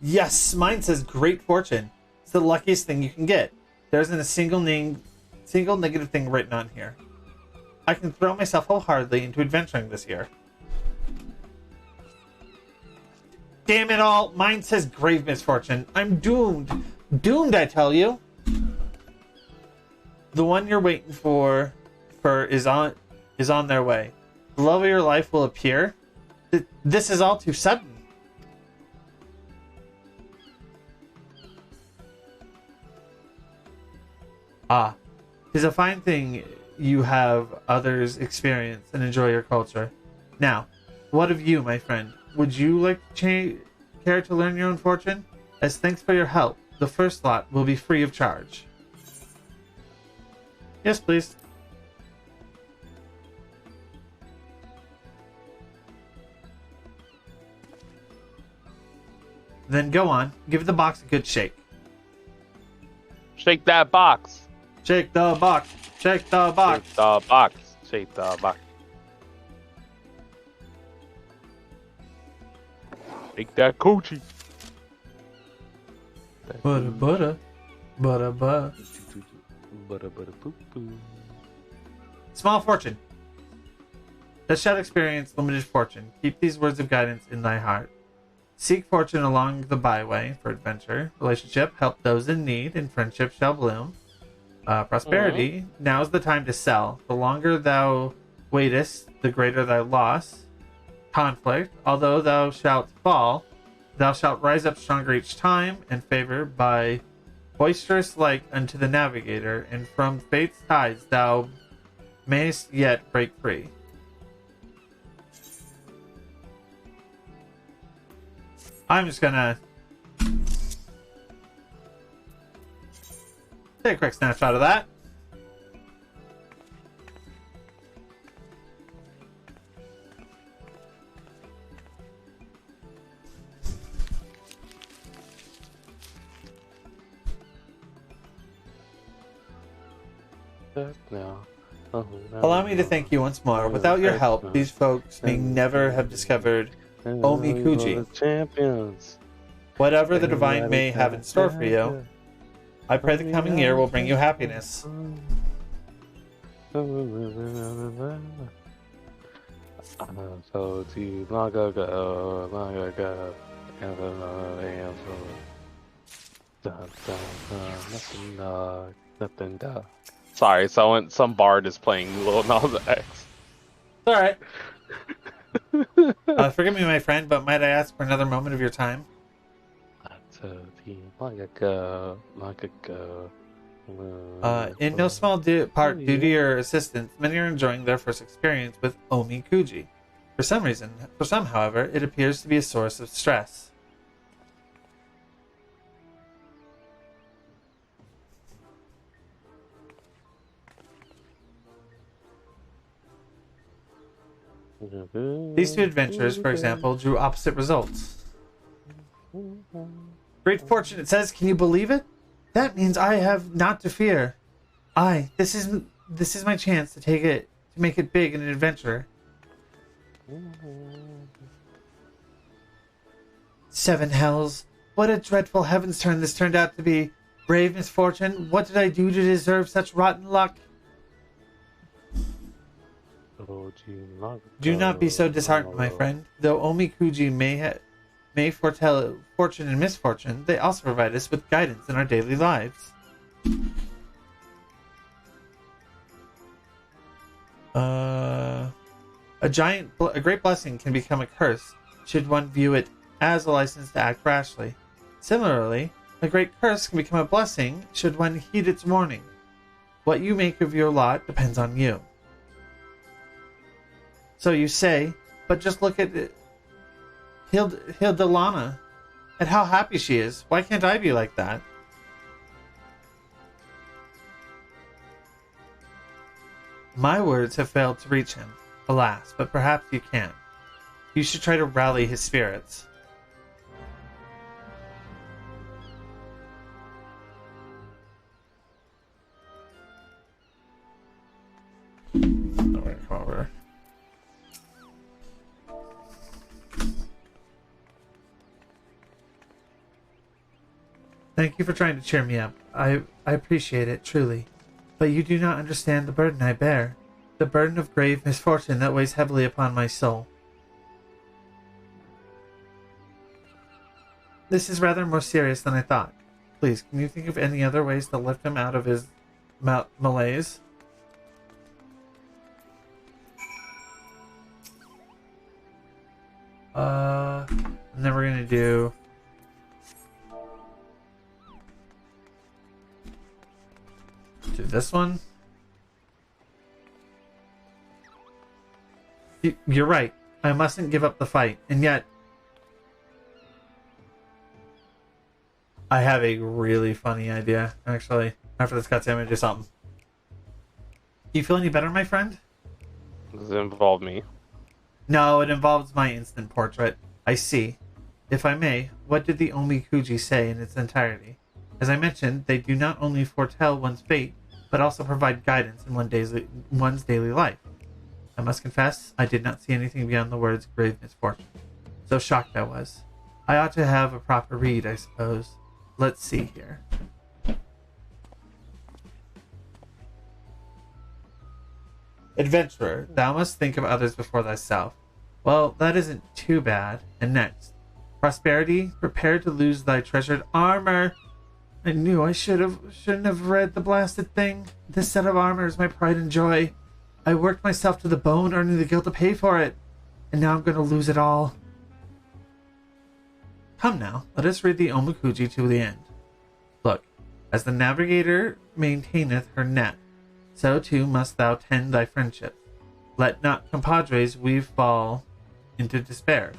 Yes, mine says great fortune. It's the luckiest thing you can get. There isn't a single negative thing written on here. I can throw myself wholeheartedly into adventuring this year. Damn it all! Mine says grave misfortune. I'm doomed. Doomed, I tell you. The one you're waiting for is on their way. The love of your life will appear. This is all too sudden. Ah, 'tis a fine thing you have others experience and enjoy your culture. Now, what of you, my friend? Would you like to care to learn your own fortune? As thanks for your help, the first lot will be free of charge. Yes, please. Then go on, give the box a good shake. Shake that box. Shake the box. Shake the box. Shake the box. Shake the box. Shake that coochie. Butter, butter. Butter, butter. Butter, poo, poo. Small fortune. Thou shalt experience limited fortune. Keep these words of guidance in thy heart. Seek fortune along the byway for adventure. Relationship, help those in need, and friendship shall bloom. Prosperity, now is the time to sell. The longer thou waitest, the greater thy loss. Conflict, although thou shalt fall, thou shalt rise up stronger each time, and favor by boisterous like unto the navigator, and from fate's tides thou mayest yet break free. I'm just gonna take a quick snapshot of that. Allow me to thank you once more. Without your help, these folks may never have discovered Omikuji. Champions. Whatever the divine may have in store for you, I pray the coming year will bring you happiness. So too long ago, nothing. Sorry, some bard is playing Lil Nas X. It's alright. Forgive me, my friend, but might I ask for another moment of your time? In no small part due to your assistance, many are enjoying their first experience with Omikuji. For some, however, it appears to be a source of stress. These two adventures, for example, drew opposite results. Great fortune, it says. Can you believe it? That means I have not to fear. This is my chance to make it big in an adventure. 7 hells! What a dreadful heaven's turn this turned out to be. Brave misfortune, what did I do to deserve such rotten luck? Do not be so disheartened, my friend. Though Omikuji may foretell fortune and misfortune, they also provide us with guidance in our daily lives. A great blessing can become a curse should one view it as a license to act rashly. Similarly, a great curse can become a blessing should one heed its warning. What you make of your lot depends on you. So you say, but just look at Hildalana, at how happy she is. Why can't I be like that? My words have failed to reach him, alas, but perhaps you can. You should try to rally his spirits. I'm gonna come over. Thank you for trying to cheer me up. I appreciate it, truly. But you do not understand the burden I bear. The burden of grave misfortune that weighs heavily upon my soul. This is rather more serious than I thought. Please, can you think of any other ways to lift him out of his malaise? And then we're gonna do... this one. You're right. I mustn't give up the fight. And yet, I have a really funny idea, actually. After this cutscene, I'm gonna do something. Do you feel any better, my friend? Does it involve me? No, it involves my instant portrait. I see. If I may, what did the Omikuji say in its entirety? As I mentioned, they do not only foretell one's fate, but also provide guidance in one's daily life. I must confess, I did not see anything beyond the words grave misfortune. So shocked I was. I ought to have a proper read, I suppose. Let's see here. Adventurer, thou must think of others before thyself. Well, that isn't too bad. And next, prosperity, prepare to lose thy treasured armor. I knew I shouldn't have read the blasted thing. This set of armor is my pride and joy. I worked myself to the bone, earning the guilt to pay for it. And now I'm going to lose it all. Come now, let us read the Omikuji to the end. Look, as the navigator maintaineth her net, so too must thou tend thy friendship. Let not compadres weave fall into despair.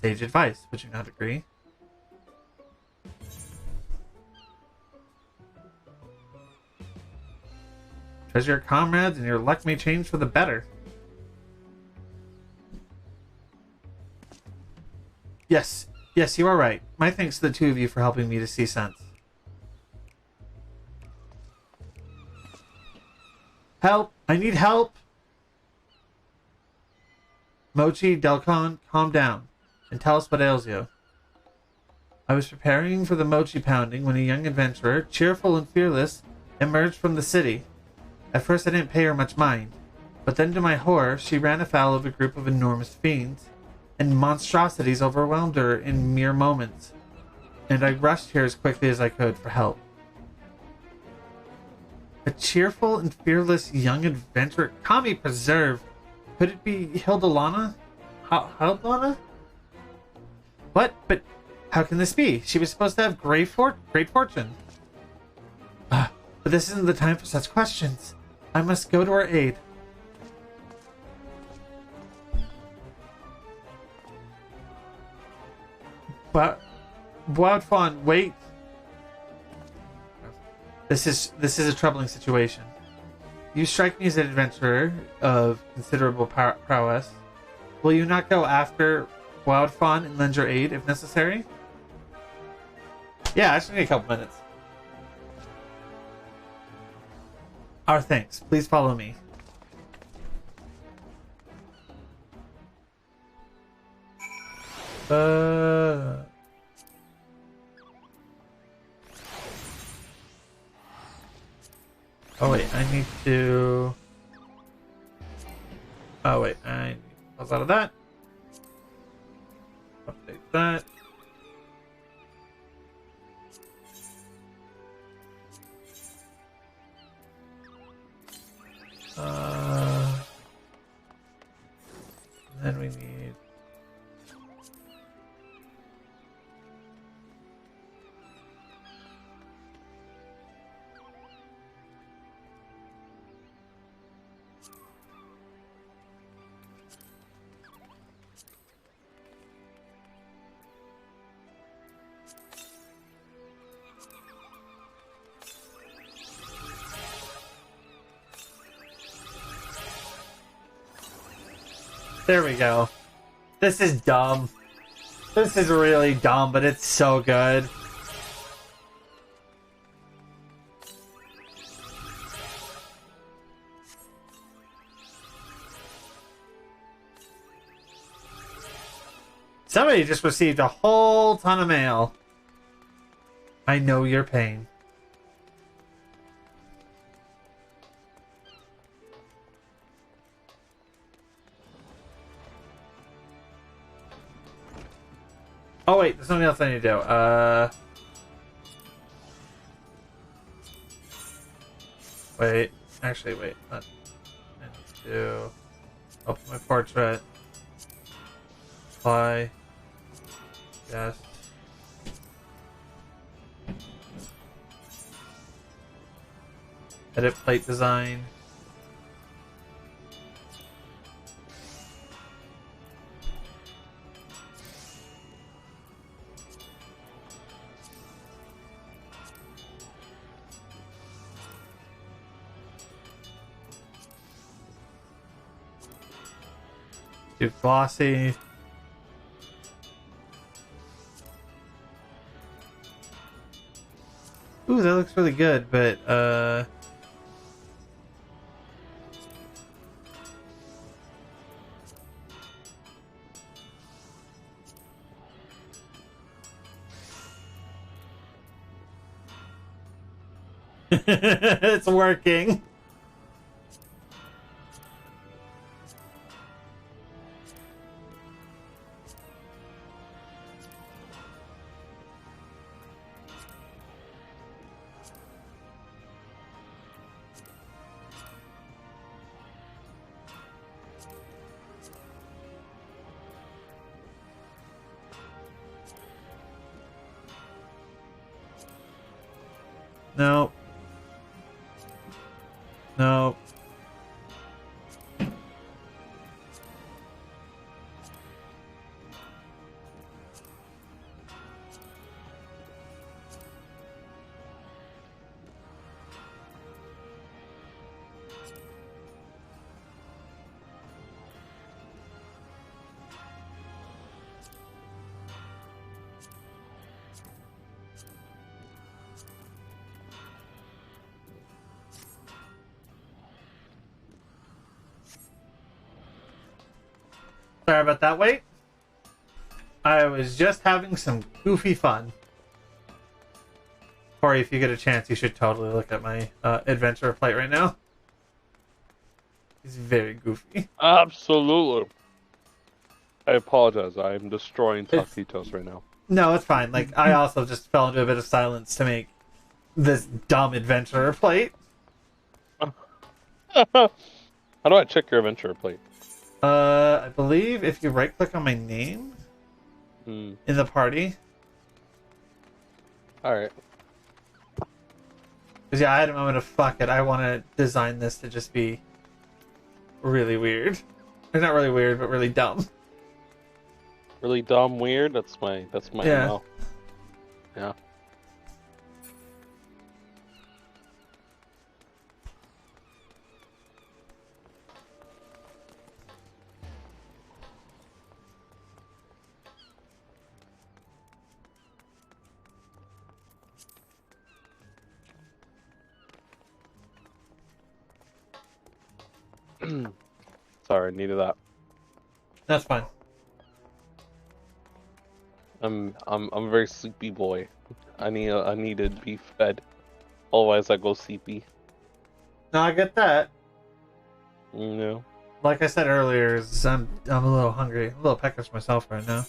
Sage advice, would you not agree? Treasure your comrades, and your luck may change for the better. Yes, you are right. My thanks to the two of you for helping me to see sense. Help! I need help! Mochi, Delcon, calm down, and tell us what ails you. I was preparing for the mochi pounding when a young adventurer, cheerful and fearless, emerged from the city. At first I didn't pay her much mind, but then to my horror, she ran afoul of a group of enormous fiends, and monstrosities overwhelmed her in mere moments, and I rushed here as quickly as I could for help. A cheerful and fearless young adventurer? Kami preserve! Could it be Hildalana? Hildalana? What? But how can this be? She was supposed to have great fortune. But this isn't the time for such questions. I must go to her aid. But Wild Fawn, wait. This is a troubling situation. You strike me as an adventurer of considerable prowess. Will you not go after Wild Fawn and lend your aid if necessary? Yeah, I just need a couple minutes. Our thanks. Please follow me. Oh wait, I need to... Oh wait, I need to close out of that. Update that. There we go. This is dumb. This is really dumb, but it's so good. Somebody just received a whole ton of mail. I know your pain. Oh wait, there's something else I need to do. Wait. Actually, wait. I need to open my portrait. Apply. Yes. Edit plate design. Do glossy. Ooh, that looks really good, but it's working. No. No. Sorry about that. Wait. I was just having some goofy fun. Corey, if you get a chance, you should totally look at my adventure plate right now. He's very goofy. Absolutely. I apologize. I'm destroying Taquitos right now. No, it's fine. Like, I also just fell into a bit of silence to make this dumb adventurer plate. How do I check your adventurer plate? I believe if you right-click on my name in the party. Alright. Because, yeah, I had a moment of fuck it. I want to design this to just be really weird. Or not really weird, but really dumb. Really dumb, weird? That's my Yeah. MO. Yeah. Sorry, I needed that. That's fine. I'm a very sleepy boy. I need to be fed. Otherwise I go sleepy. No, I get that. No. Like I said earlier, I'm a little hungry. I'm a little peckish myself right now.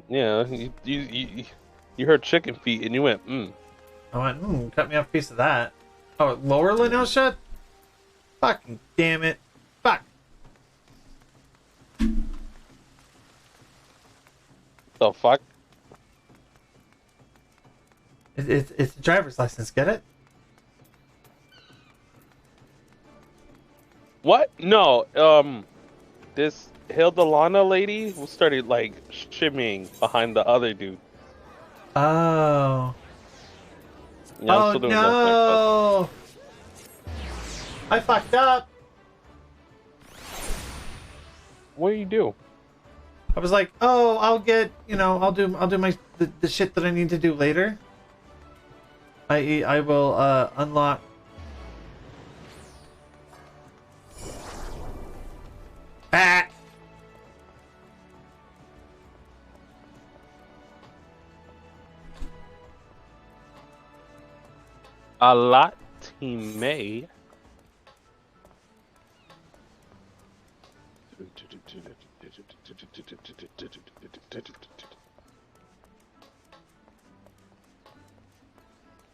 Yeah, you heard chicken feet and you went, I went, cut me off a piece of that. Oh, lower Linnell shut? Fucking damn it. Fuck. The fuck? It's a driver's license, get it? What? No, this Hildalana lady started like shimmying behind the other dude. Oh. Yeah, I'm Oh still doing no! I fucked up! What do you do? I was like, oh, I'll get, I'll do the shit that I need to do later. I will unlock. Ah! A lot teammate.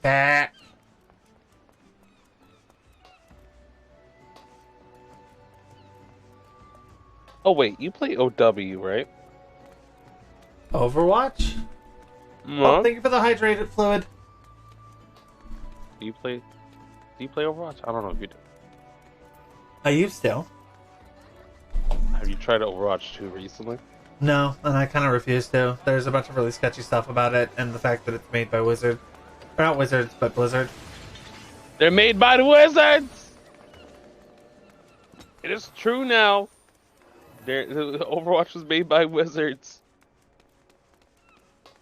Ah! Oh wait, you play OW, right? Overwatch? No. Oh, thank you for the hydrated fluid. Do you play Overwatch? I don't know if you do. I used to. Have you tried Overwatch 2 recently? No, and I kind of refuse to. There's a bunch of really sketchy stuff about it, and the fact that it's made by Wizard. Or not Wizards, but Blizzard. They're made by the Wizards! It is true now. Overwatch was made by Wizards.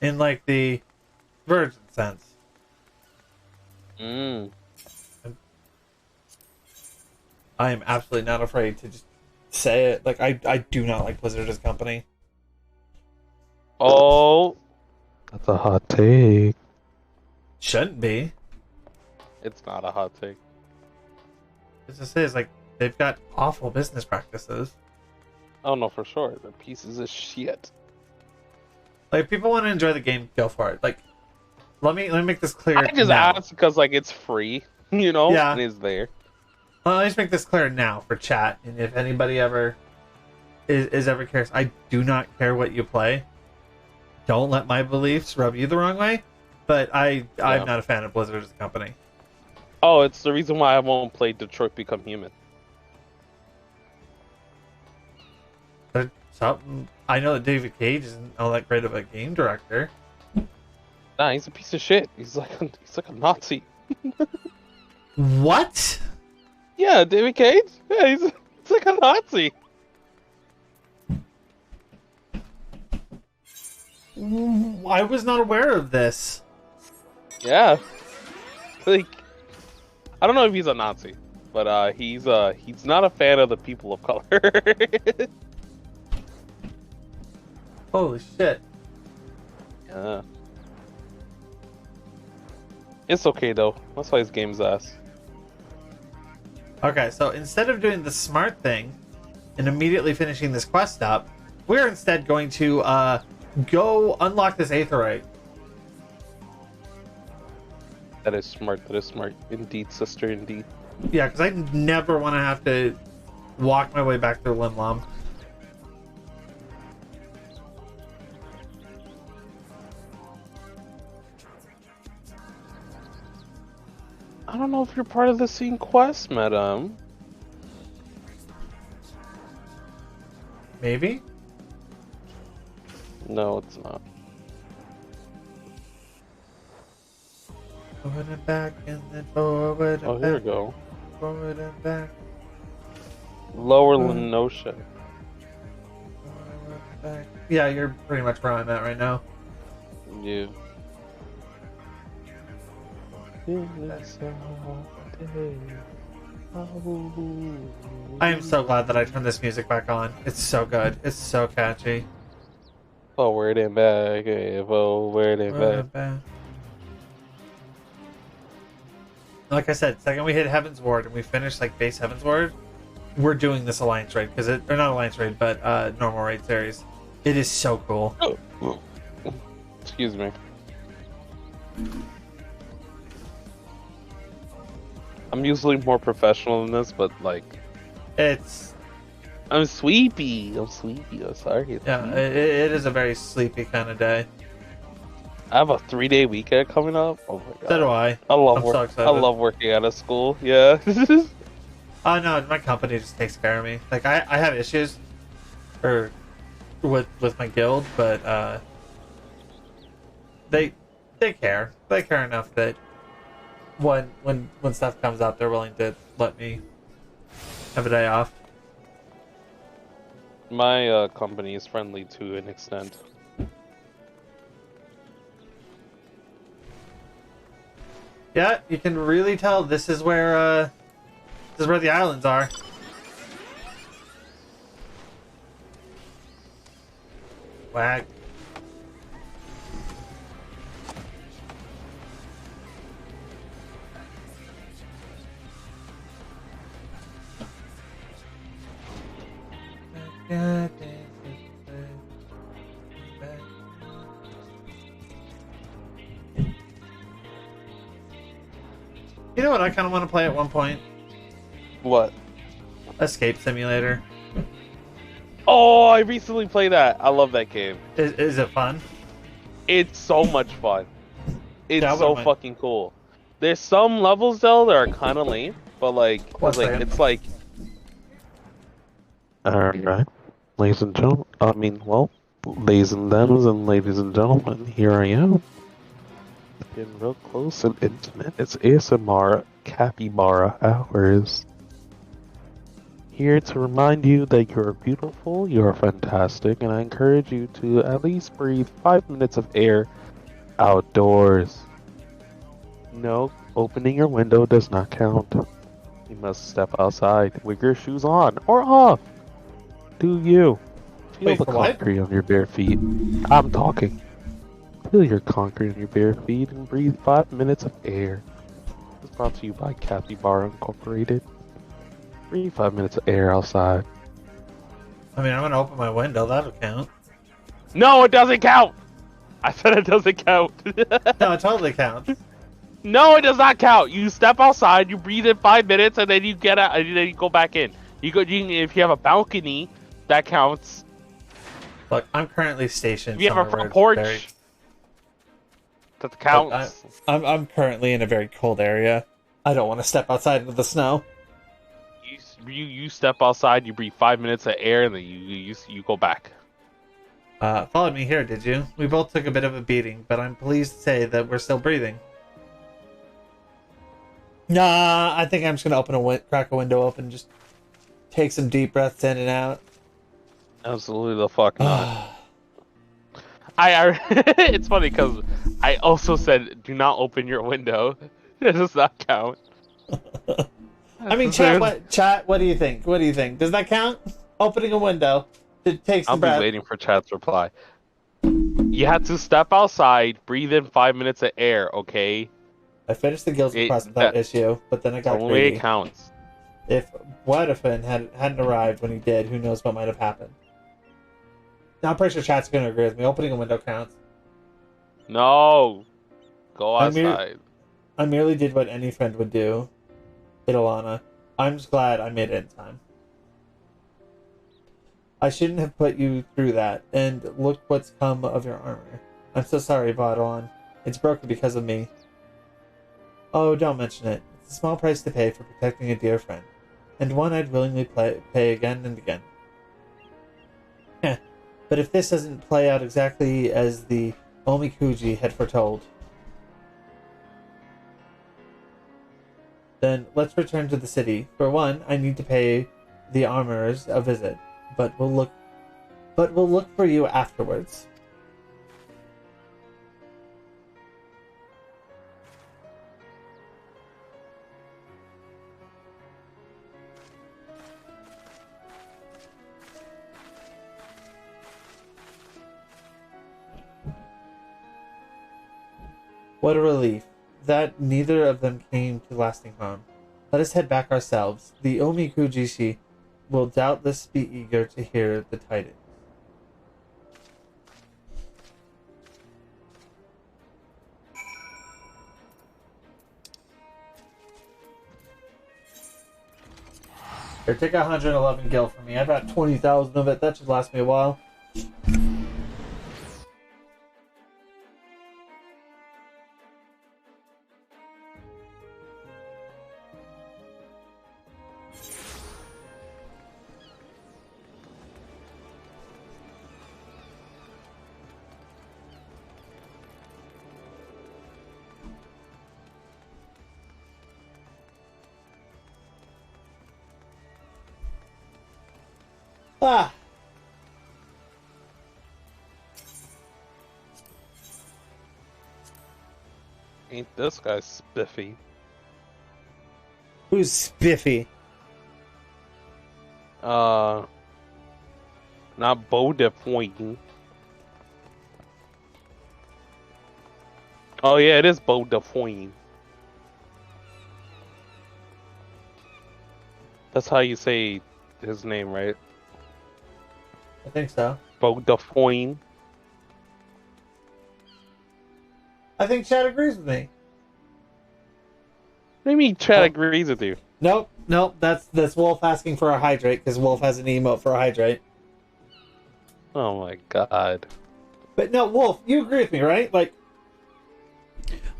In, like, the Virgin sense. Mm. I am absolutely not afraid to just say it. Like, I do not like Blizzard as a company. Oh. That's a hot take. Shouldn't be. It's not a hot take. It just is, like, they've got awful business practices. Oh no, for sure. They're pieces of shit. Like, if people want to enjoy the game, go for it. Like, let me make this clear. I just now. asked because like it's free, you know, Yeah. and it's there. Well, let me just make this clear now for chat, and if anybody ever is ever curious, I do not care what you play. Don't let my beliefs rub you the wrong way. But I'm not a fan of Blizzard as a company. Oh, it's the reason why I won't play Detroit Become Human. I know that David Cage isn't all that great of a game director. Nah, he's a piece of shit. He's like a Nazi. What? Yeah, David Cage. Yeah, he's like a Nazi. I was not aware of this. Yeah, like I don't know if he's a Nazi, but he's not a fan of the people of color. Holy shit. Yeah. It's okay though. That's why his game's ass. Okay, so instead of doing the smart thing and immediately finishing this quest up, we're instead going to go unlock this aetherite. That is smart. That is smart. Indeed, sister. Indeed. Yeah, because I never want to have to walk my way back through Limlom. I don't know if you're part of the scene quest, madam. Maybe? No, it's not. Forward and back and then forward and Oh, back. here we go. Forward and back. Lower Lenosha. Forward and back. Yeah, you're pretty much where I'm at right now. Yeah. I am so glad that I turned this music back on. It's so good. It's so catchy. Forward and back, forward and back. Like I said, second we hit Heaven's Ward and we finish like base Heaven's Ward, we're doing this Alliance raid because or not Alliance raid, but normal raid series. It is so cool. Oh. Excuse me. I'm usually more professional than this, but like, It's I'm sleepy. I'm sorry. yeah, it is a very sleepy kind of day. I have a 3-day weekend coming up. Oh my god. So do I. I love I'm work. so excited. I love working out of school. Yeah. Oh no, my company just takes care of me. Like I have issues, or with my guild, but they care. They care enough that when stuff comes up, they're willing to let me have a day off. My company is friendly to an extent. Yeah, you can really tell this is where the islands are. Whack. You know what I kind of want to play at one point? What? Escape Simulator. Oh, I recently played that. I love that game. Is it fun? It's so much fun. It's Yeah, so fucking cool. There's some levels though that are kind of lame, but like, it's like. Alright, ladies and gentlemen. Ladies and dames and ladies and gentlemen, here I am. Getting real close and intimate. It's ASMR Capybara Hours. Here to remind you that you're beautiful, you're fantastic, and I encourage you to at least breathe 5 minutes of air outdoors. No, opening your window does not count. You must step outside with your shoes on or off. Do you? Feel the concrete on your bare feet. I'm talking. Feel your concrete on your bare feet and breathe 5 minutes of air. This is brought to you by Capybara Incorporated. Breathe 5 minutes of air outside. I mean, I'm gonna open my window. That'll count. No, it doesn't count. I said it doesn't count. No, it totally counts. No, it does not count. You step outside, you breathe in 5 minutes, and then you get out, and then you go back in. If you have a balcony, that counts. Look, I'm currently stationed. If you have a front porch, that counts. Look, I'm currently in a very cold area. I don't want to step outside into the snow. You step outside, you breathe 5 minutes of air, and then you go back. Followed me here, did you? We both took a bit of a beating, but I'm pleased to say that we're still breathing. Nah, I think I'm just gonna crack a window open, just take some deep breaths in and out. Absolutely the fuck not. I it's funny because I also said do not open your window. It does not count. I mean, chat. What do you think? What do you think? Does that count? Opening a window to take some breath. I'll be waiting for chat's reply. You have to step outside, breathe in 5 minutes of air. Okay. I finished the guilty quest without issue, but then I got greedy. Only it counts. If Wadafin hadn't arrived when he did, who knows what might have happened. Now I'm pretty sure chat's going to agree with me. Opening a window counts. No. Go outside. I merely did what any friend would do. Ilana. I'm just glad I made it in time. I shouldn't have put you through that, and look what's come of your armor. I'm so sorry, Baudouin. It's broken because of me. Oh, don't mention it. It's a small price to pay for protecting a dear friend, and one I'd willingly pay again and again. Heh. But if this doesn't play out exactly as the Omikuji had foretold, then let's return to the city. For one, I need to pay the armorers a visit, but we'll look for you afterwards. What a relief that neither of them came to lasting harm. Let us head back ourselves. The Omikujishi will doubtless be eager to hear the tidings. Here, take 111 gil from me. I've got 20,000 of it. That should last me a while. Ain't this guy spiffy? Who's spiffy? Not Bodefoin. Oh yeah, it is Bodefoin. That's how you say his name, right? I think so. Bodefoin. I think Chad agrees with me. What do you mean Chad agrees with you? Nope. That's Wolf asking for a hydrate because Wolf has an emote for a hydrate. Oh my god. But no, Wolf, you agree with me, right? Like,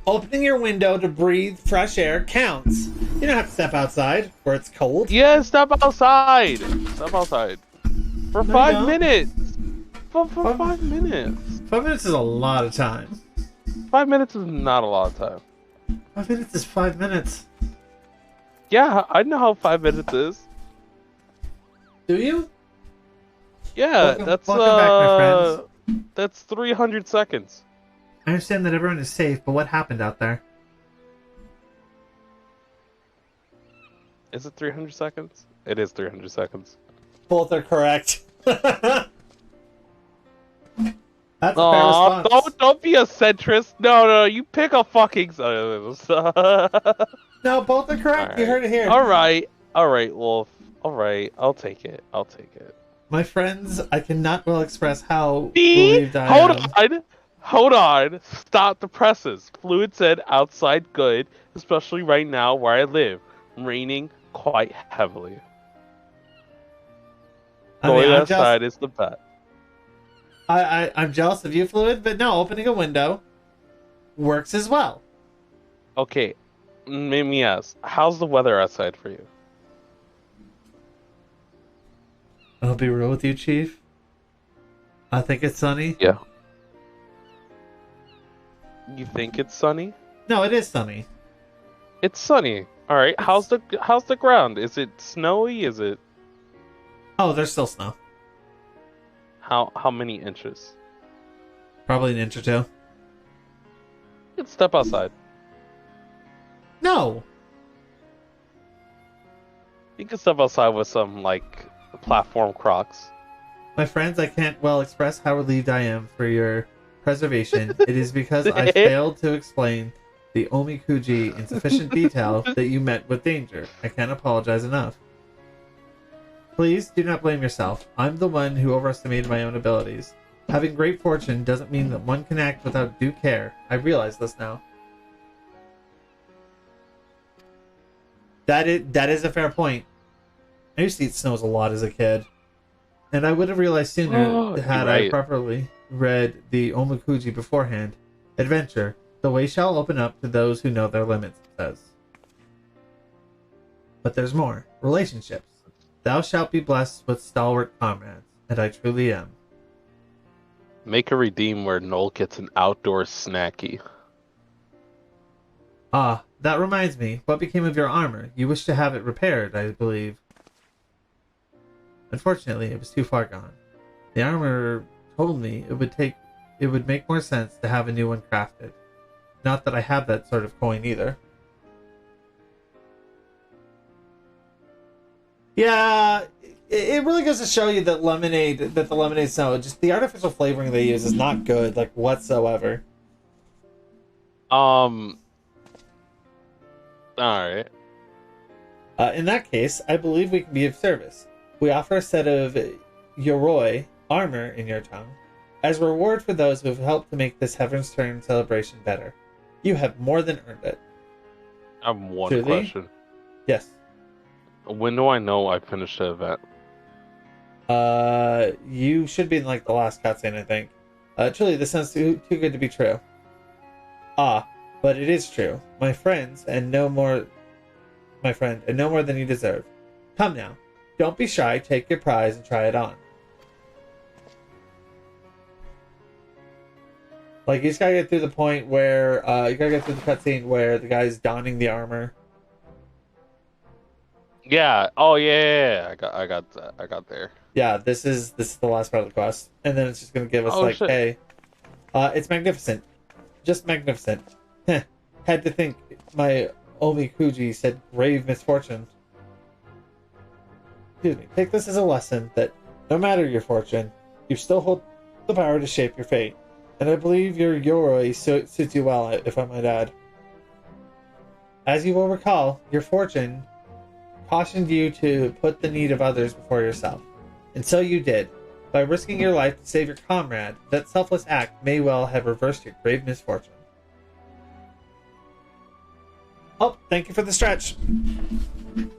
opening your window to breathe fresh air counts. You don't have to step outside where it's cold. Yeah, step outside. Step outside. For No, 5 you don't. minutes. For 5 minutes. 5 minutes is a lot of time. 5 minutes is not a lot of time. 5 minutes is 5 minutes. Yeah, I know how 5 minutes is. Do you? Yeah, Welcome back, my friends. That's 300 seconds. I understand that everyone is safe, but what happened out there? Is it 300 seconds? It is 300 seconds. Both are correct. That's a fair response. Don't be a centrist. No, you pick a fucking. No, both are correct. Right. You heard it here. All right, Wolf. All right, I'll take it. My friends, I cannot well express how relieved I am. Hold on. Stop the presses. Fluid said outside good, especially right now where I live. Raining quite heavily. Going outside is the best. I'm jealous of you, Fluid, but no, opening a window works as well. Okay, let me ask. How's the weather outside for you? I'll be real with you, Chief. I think it's sunny. Yeah. You think it's sunny? No, it is sunny. It's sunny. All right. How's the ground? Is it snowy? Is it? Oh, there's still snow. How many inches? Probably an inch or two. You can step outside. No. You can step outside with some like platform Crocs. My friends, I can't well express how relieved I am for your preservation. It is because I failed to explain the Omikuji in sufficient detail that you met with danger. I can't apologize enough. Please do not blame yourself. I'm the one who overestimated my own abilities. Having great fortune doesn't mean that one can act without due care. I realize this now. That is a fair point. I used to eat snows a lot as a kid. And I would have realized sooner had I properly read the Omikuji beforehand. Adventure. The way shall open up to those who know their limits, it says. But there's more. Relationships. Thou shalt be blessed with stalwart comrades, and I truly am. Make a redeem where Null gets an outdoor snacky. Ah, that reminds me. What became of your armor? You wish to have it repaired, I believe. Unfortunately, it was too far gone. The armor told me it would make more sense to have a new one crafted. Not that I have that sort of coin either. Yeah, it really goes to show you that the lemonade snow, just the artificial flavoring they use is not good, like, whatsoever. Alright. In that case, I believe we can be of service. We offer a set of yoroi, armor in your tongue, as a reward for those who have helped to make this Heaven's Turn celebration better. You have more than earned it. I have one Truly? question. Yes. When do I know I finished the event? You should be in, like, the last cutscene, I think. Truly, this sounds too good to be true. Ah, but it is true. My friends, and no more than you deserve. Come now. Don't be shy, take your prize and try it on. Like, you just gotta get through the point where, you gotta get through the cutscene where the guy's donning the armor. Yeah. Oh yeah. I got there. Yeah, this is the last part of the quest, and then it's just gonna give us shit. hey, it's magnificent, just magnificent. Heh. had to think my Omikuji said grave misfortune. Excuse me. Take this as a lesson that no matter your fortune, you still hold the power to shape your fate. And I believe your Yoroi suits you well, if I might add. As you will recall, your fortune cautioned you to put the need of others before yourself. And so you did. By risking your life to save your comrade, that selfless act may well have reversed your grave misfortune. Oh, thank you for the stretch. You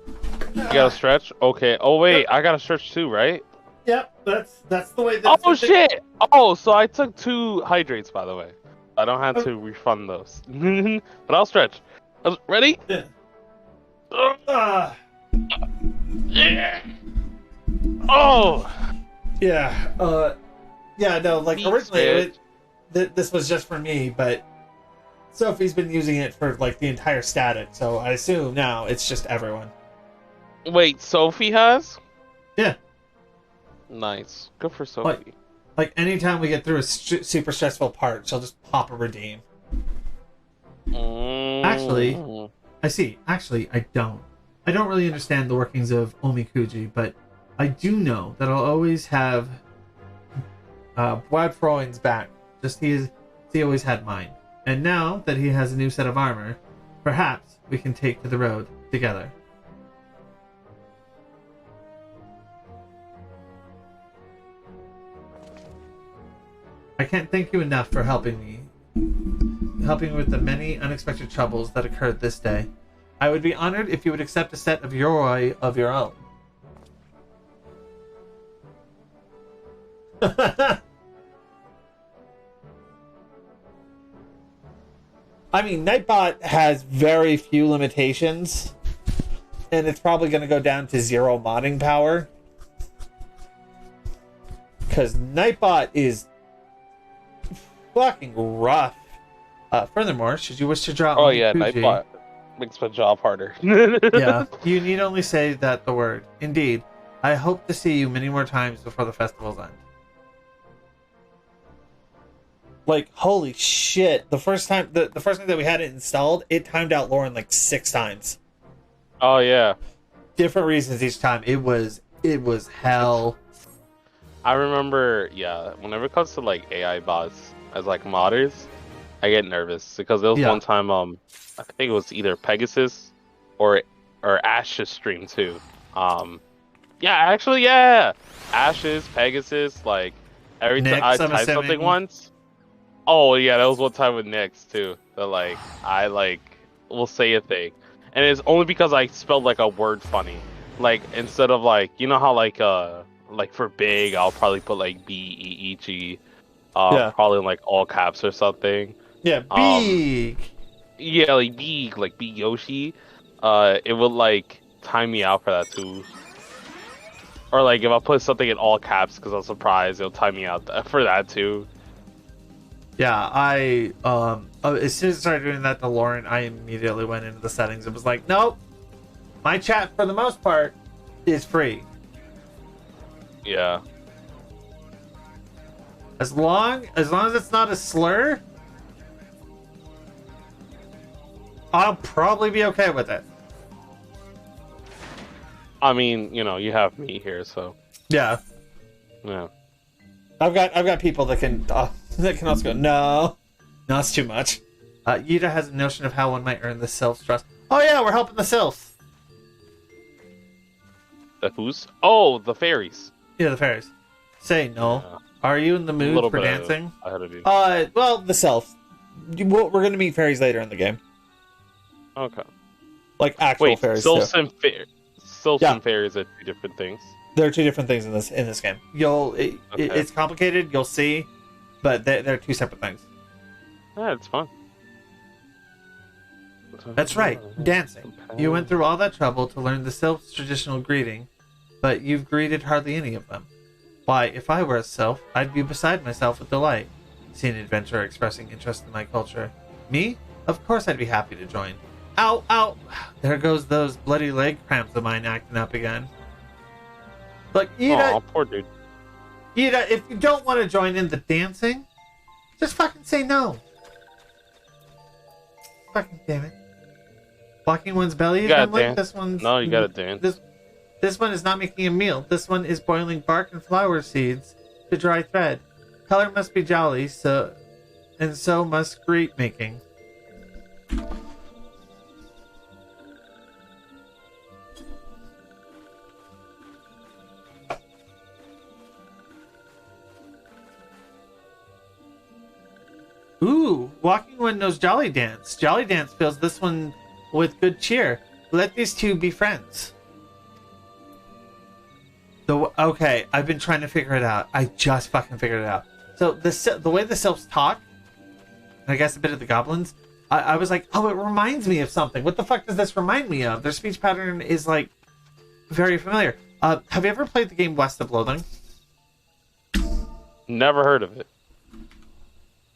got to stretch? Okay. Oh, wait. Yep. I got to stretch too, right? Yep, that's the way that Oh, shit! Oh, so I took 2 hydrates, by the way. I don't have to refund those. But I'll stretch. Ready? Yeah. Yeah. Oh! Yeah, yeah, no, like, originally, this was just for me, but Sophie's been using it for, like, the entire static, so I assume now it's just everyone. Wait, Sophie has? Yeah. Nice. Good for Sophie. Like anytime we get through a super stressful part, she'll just pop a redeem. Actually, I don't. I don't really understand the workings of Omikuji, but I do know that I'll always have Brad Freund's back. Just he always had mine. And now that he has a new set of armor, perhaps we can take to the road together. I can't thank you enough for helping me with the many unexpected troubles that occurred this day. I would be honored if you would accept a set of Yoroi of your own. I mean, Nightbot has very few limitations, and it's probably going to go down to 0 modding power. Because Nightbot is fucking rough. Furthermore, should you wish to draw... Oh yeah, Nightbot makes my job harder. Yeah, you need only say that the word. Indeed, I hope to see you many more times before the festival's end. Like, holy shit. The first time that we had it installed, it timed out Lauren like 6 times. Oh yeah. Different reasons each time. It was hell. I remember, yeah, whenever it comes to like AI bots as like modders, I get nervous because there was one time I think it was either Pegasus or Ash's stream too. Ash's, Pegasus, like every time I typed something once. Oh yeah, that was one time with Nyx too. That like I like will say a thing, and it's only because I spelled like a word funny. Like instead of like, you know how like for big I'll probably put like BEEG, probably in like all caps or something. Yeah, big. Yeah, like big Yoshi. It would like time me out for that too. Or like if I put something in all caps because I'm surprised, it'll time me out for that too. Yeah, as soon as I started doing that to Lauren, I immediately went into the settings. It was like, nope, my chat for the most part is free. Yeah. As long as it's not a slur, I'll probably be okay with it. I mean, you know, you have me here, so. Yeah. Yeah. I've got people that can also go, no, it's too much. Yida has a notion of how one might earn the Sylph's trust. Oh yeah, we're helping the Sylphs. The who's? Oh, the fairies. Yeah, the fairies. Say, Null, are you in the mood for dancing? Ahead of you. Well, the Sylphs. We're going to meet fairies later in the game. Okay. Like actual fairies. Sylphs and fairies are 2 different things. There are 2 different things in this game. It's complicated. You'll see, but they're 2 separate things. Yeah, it's fun. That's right, dancing. You went through all that trouble to learn the Sylph's traditional greeting, but you've greeted hardly any of them. Why, if I were a Sylph, I'd be beside myself with delight, seeing an adventurer expressing interest in my culture. Me? Of course I'd be happy to join. Ow, ow! There goes those bloody leg cramps of mine acting up again. Look, Ida, poor dude. Ida, if you don't want to join in the dancing, just fucking say no. Fucking damn it. Walking one's belly You is gotta rumbling. dance. This one's... No, you gotta dance. This one is not making a meal. This one is boiling bark and flower seeds to dry thread. Color must be jolly, so must greet making. Ooh, walking one knows Jolly Dance. Jolly Dance fills this one with good cheer. Let these two be friends. Okay, I've been trying to figure it out. I just fucking figured it out. So the way the sylphs talk, I guess a bit of the goblins, I was like, oh, it reminds me of something. What the fuck does this remind me of? Their speech pattern is like very familiar. Have you ever played the game West of Loathing? Never heard of it.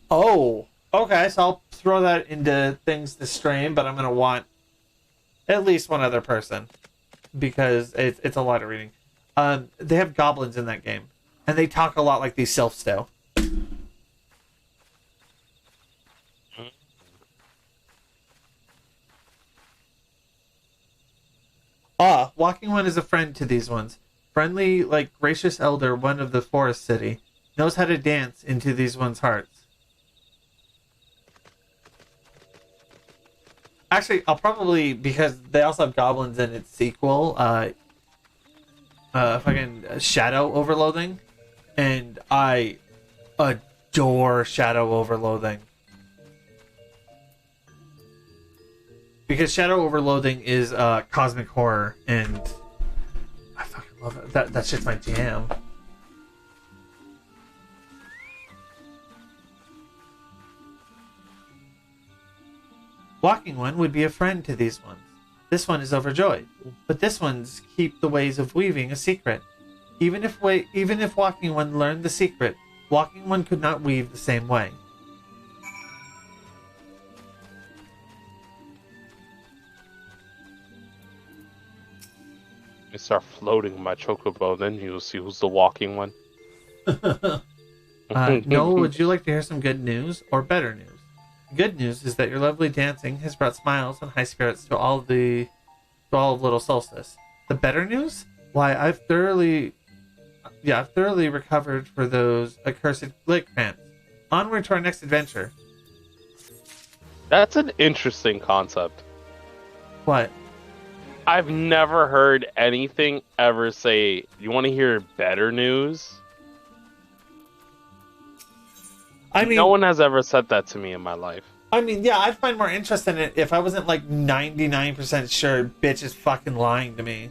Oh, okay. So I'll throw that into things to stream, but I'm gonna want at least one other person because it's a lot of reading. They have goblins in that game, and they talk a lot like these sylphs do. Walking one is a friend to these ones. Friendly, like gracious elder, one of the forest city, knows how to dance into these ones' hearts. Actually, I'll probably, because they also have goblins in its sequel, fucking Shadow Overloathing, and I adore Shadow Overloathing. Because Shadow Overloathing is cosmic horror, and I fucking love it. That shit's my jam. Walking one would be a friend to these ones. This one is overjoyed, but this one's keep the ways of weaving a secret. Even if walking one learned the secret, walking one could not weave the same way. You start floating my chocobo, then you'll see who's the walking one. Noel, would you like to hear some good news or better news? Good news is that your lovely dancing has brought smiles and high spirits to all of Little Solstice. The better news? Why, I've thoroughly recovered for those accursed leg cramps. Onward to our next adventure. That's an interesting concept. What? I've never heard anything ever say, you want to hear better news? I mean, no one has ever said that to me in my life. I mean, yeah, I'd find more interest in it if I wasn't like 99% sure bitch is fucking lying to me.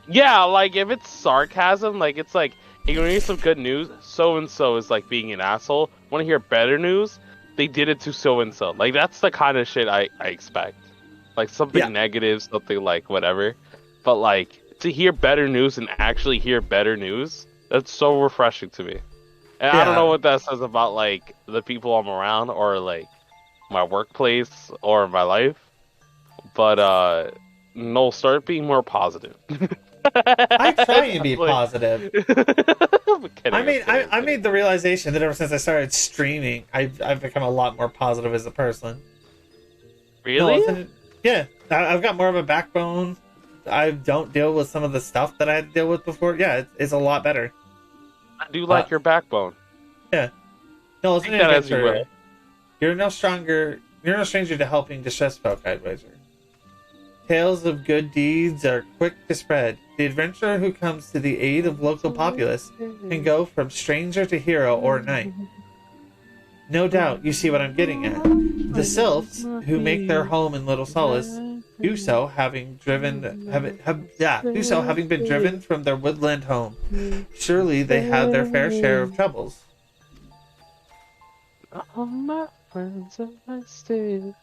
Yeah, like if it's sarcasm, like it's like, hey, you want to hear some good news? So-and-so is like being an asshole. Want to hear better news? They did it to so-and-so. Like that's the kind of shit I expect. Like something negative, something like whatever. But like to hear better news and actually hear better news, that's so refreshing to me. And I don't know what that says about like the people I'm around or like my workplace or my life. But no, start being more positive. I try and be positive. I made the realization that ever since I started streaming, I've become a lot more positive as a person. Really? No, yeah, I've got more of a backbone. I don't deal with some of the stuff that I had to deal with before. Yeah, it's a lot better. I do like your backbone. Yeah. No, it's an adventure. You're no stranger to helping distressed folk, Advisor. Tales of good deeds are quick to spread. The adventurer who comes to the aid of local populace can go from stranger to hero overnight. No doubt you see what I'm getting at. The sylphs who make their home in Little Solace do so having been driven from their woodland home. Surely they have their fair share of troubles. All my friends are my state.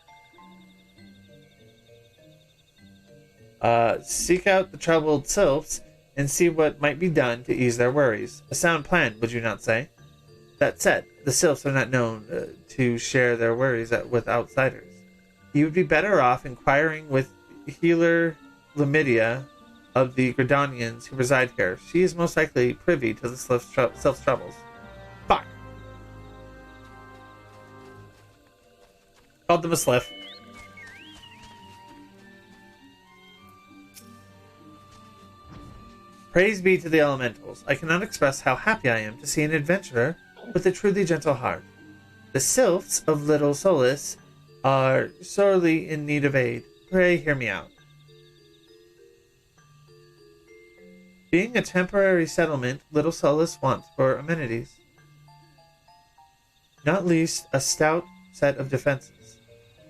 Seek out the troubled sylphs and see what might be done to ease their worries. A sound plan, would you not say? That said, the sylphs are not known to share their worries with outsiders. You would be better off inquiring with healer Lamidia of the Gridonians who reside here. She is most likely privy to the sylphs' troubles. Fuck. Called them a sliff. Praise be to the elementals. I cannot express how happy I am to see an adventurer with a truly gentle heart. The sylphs of Little Solace are sorely in need of aid. Pray hear me out. Being a temporary settlement, Little Solace wants for amenities. Not least a stout set of defenses.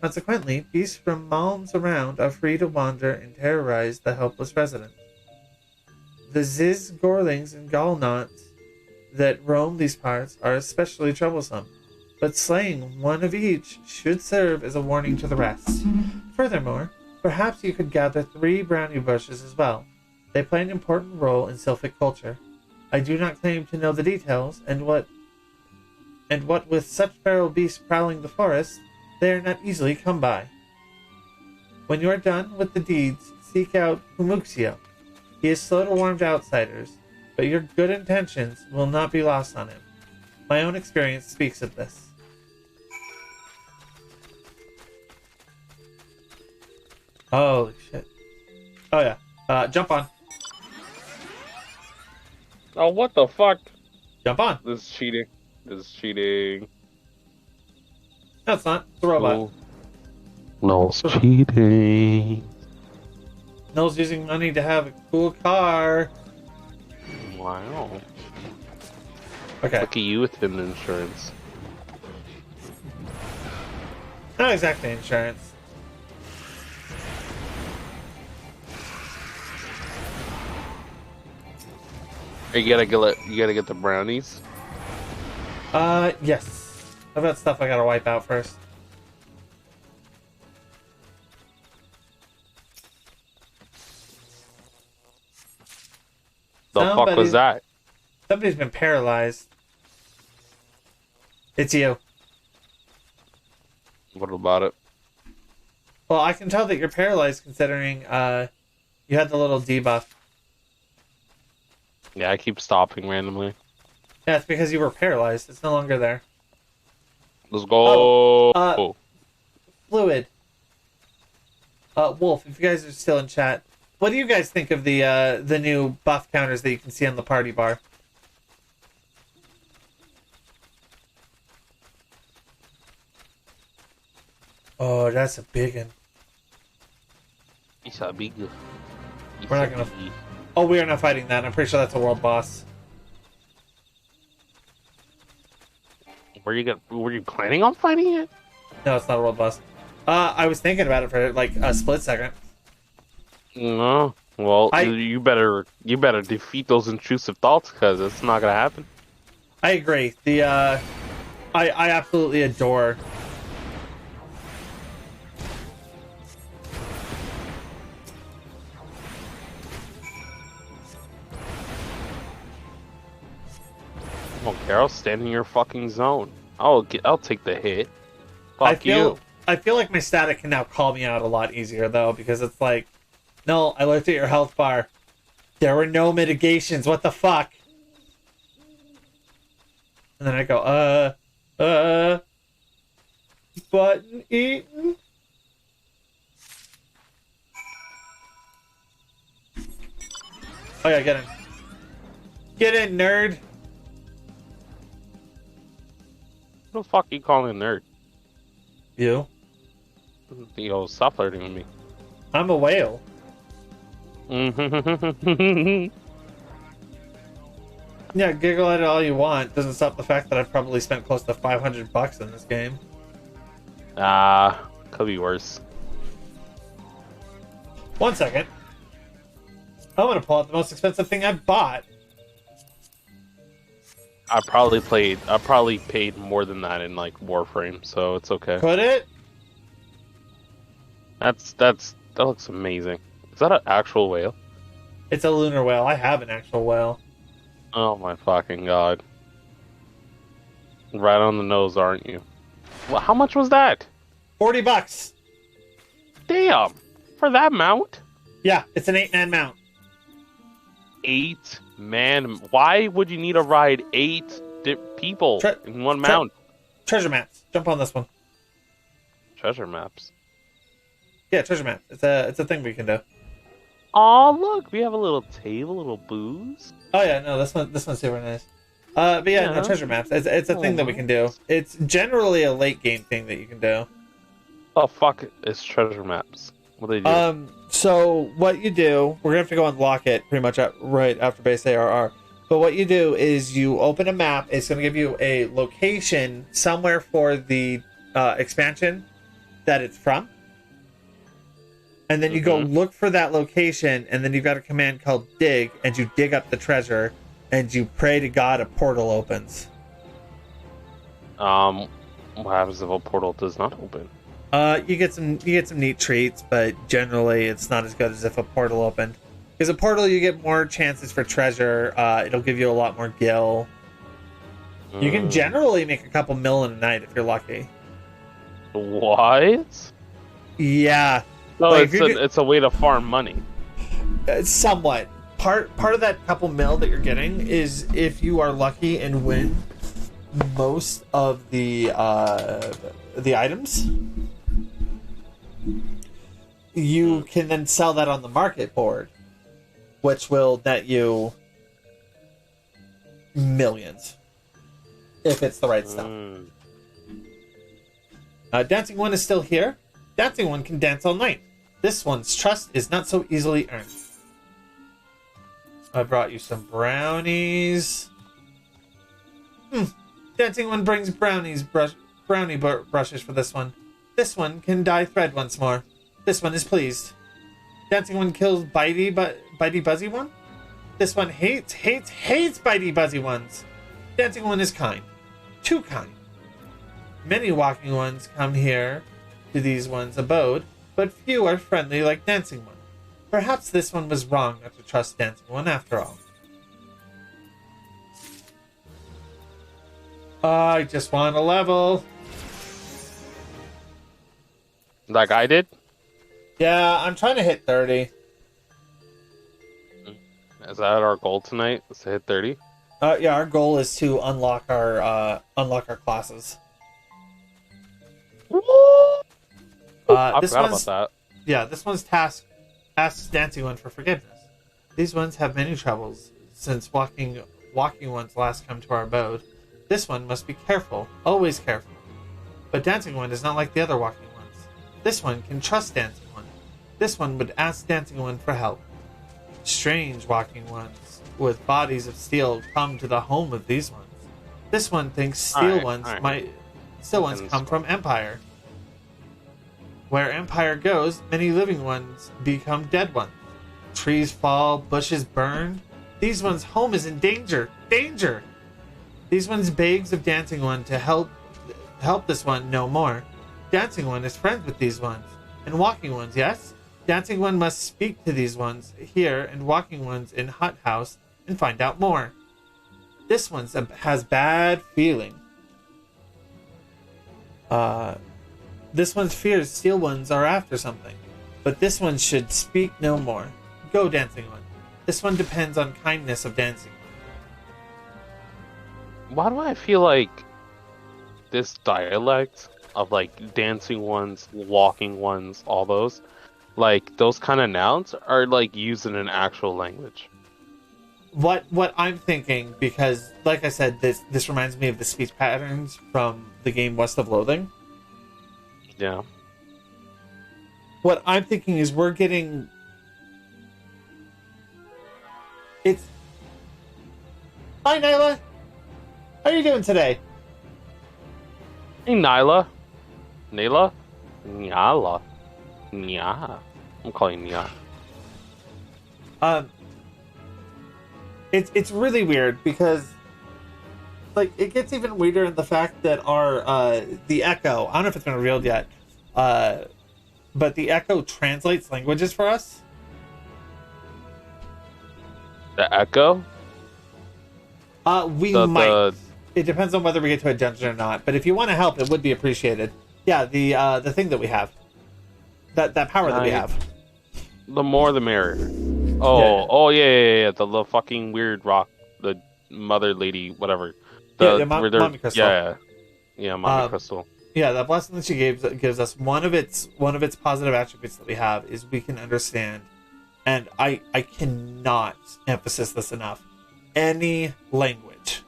Consequently, beasts from malms around are free to wander and terrorize the helpless residents. The Ziz Gorlings and Gallnots that roam these parts are especially troublesome, but slaying one of each should serve as a warning to the rest. Furthermore, perhaps you could gather 3 brownie bushes as well. They play an important role in sylphic culture. I do not claim to know the details, and what with such feral beasts prowling the forest, they are not easily come by. When you are done with the deeds, seek out Humuxio. He is slow to warm to outsiders, but your good intentions will not be lost on him. My own experience speaks of this. Holy shit. Oh yeah. Jump on. Oh, what the fuck? Jump on. This is cheating. This is cheating. No, it's not. It's a robot. No, it's cheating. Null's using money to have a cool car. Wow. Okay. Look at you with hidden insurance. Not exactly insurance. You gotta get the brownies. Yes. How about stuff I gotta wipe out first? The fuck was that? Somebody's been paralyzed. It's you. What about it? Well, I can tell that you're paralyzed considering, you had the little debuff. Yeah, I keep stopping randomly. Yeah, it's because you were paralyzed. It's no longer there. Let's go. Fluid. Wolf, if you guys are still in chat, what do you guys think of the new buff counters that you can see on the party bar? Oh, that's a big one. It's a big. We're not gonna. Oh, we are not fighting that. I'm pretty sure that's a world boss. Were you planning on fighting it? No, it's not a world boss. I was thinking about it for like a split second. No. Well, you better defeat those intrusive thoughts because it's not gonna happen. I agree. I absolutely adore. I don't care. I'll stand in your fucking zone. I'll take the hit. Fuck you. I feel like my static can now call me out a lot easier though, because it's like, no, I looked at your health bar. There were no mitigations. What the fuck? And then I go, button eaten. Oh yeah, get in. Get in, nerd. Who the fuck are you calling a nerd? You? Yo, stop flirting with me. I'm a whale. Yeah, giggle at it all you want. Doesn't stop the fact that I've probably spent close to $500 in this game. Could be worse. 1 second. I'm gonna pull out the most expensive thing I've bought. I probably paid more than that in like Warframe, so it's okay. Could it? That looks amazing. Is that an actual whale? It's a lunar whale. I have an actual whale. Oh my fucking god. Right on the nose, aren't you? Well, how much was that? $40. Damn! For that mount? Yeah, it's an 8-man mount. 8-man? Why would you need to ride 8 people in one mount? Treasure maps. Jump on this one. Treasure maps? Yeah, treasure map. It's a thing we can do. Oh, look, we have a little table, a little booze. Oh yeah, no, this one's super nice. But yeah, no Yeah. treasure maps. It's a Oh thing that we my. can do. It's generally a late game thing that you can do. Oh fuck! It's treasure maps. What do they do? So what you do, we're gonna have to go unlock it pretty much right after base ARR. But what you do is you open a map. It's gonna give you a location somewhere for the expansion that it's from, and then you go look for that location, and then you've got a command called dig, and you dig up the treasure, and you pray to God a portal opens. What happens if a portal does not open? You get some neat treats, but generally it's not as good as if a portal opened. Because a portal, you get more chances for treasure. It'll give you a lot more gil. You can generally make a couple mil in a night if you're lucky. What? Yeah. No, Like, it's a way to farm money. Somewhat. Part of that couple mil that you're getting is if you are lucky and win most of the items, you can then sell that on the market board, which will net you millions if it's the right stuff. Dancing One is still here. Dancing One can dance all night. This one's trust is not so easily earned. I brought you some brownies. Dancing One brings brownie brushes for this one. This one can dye thread once more. This one is pleased. Dancing One kills bitey buzzy one. This one hates bitey buzzy ones. Dancing One is kind. Too kind. Many walking ones come here to these ones' abode, but few are friendly like Dancing One. Perhaps this one was wrong not to trust Dancing One after all. I just want a level. Like I did? Yeah, I'm trying to hit 30. Is that our goal tonight? Is to hit 30? Yeah, our goal is to unlock our classes. I This forgot about one's that. Yeah, this one's task asks Dancing One for forgiveness. These ones have many troubles since walking ones last come to our abode. This one must be careful, always careful. But Dancing One is not like the other walking ones. This one can trust Dancing One. This one would ask Dancing One for help. Strange walking ones with bodies of steel come to the home of these ones. This one thinks steel ones come from Empire. Where Empire goes, many living ones become dead ones. Trees fall, bushes burn. These ones' home is in danger. Danger! These ones begs of Dancing One to help this one no more. Dancing One is friends with these ones. And walking ones, yes? Dancing One must speak to these ones here and walking ones in Hut House and find out more. This one has bad feeling. This one's fears steel ones are after something. But this one should speak no more. Go, Dancing One. This one depends on kindness of Dancing One. Why do I feel like this dialect of like dancing ones, walking ones, all those, like those kind of nouns are like used in an actual language? What I'm thinking, because like I said, this reminds me of the speech patterns from the game West of Loathing. Yeah. What I'm thinking is we're getting... It's... Hi, Nyla! How are you doing today? Hey, Nyla. Nyla? Nyala. Nya. I'm calling Nya. It's really weird because, like, it gets even weirder in the fact that our the Echo, I don't know if it's been revealed yet, but the Echo translates languages for us. The Echo? We might. It depends on whether we get to a dungeon or not. But if you want to help, it would be appreciated. Yeah, the thing that we have, that power that we have. The more, the merrier. Yeah. The fucking weird rock, the mother lady, whatever. Mommy Crystal. Yeah, Mommy Crystal. Yeah, that blessing that she gives us, one of its positive attributes that we have is we can understand And I cannot emphasize this enough. Any language.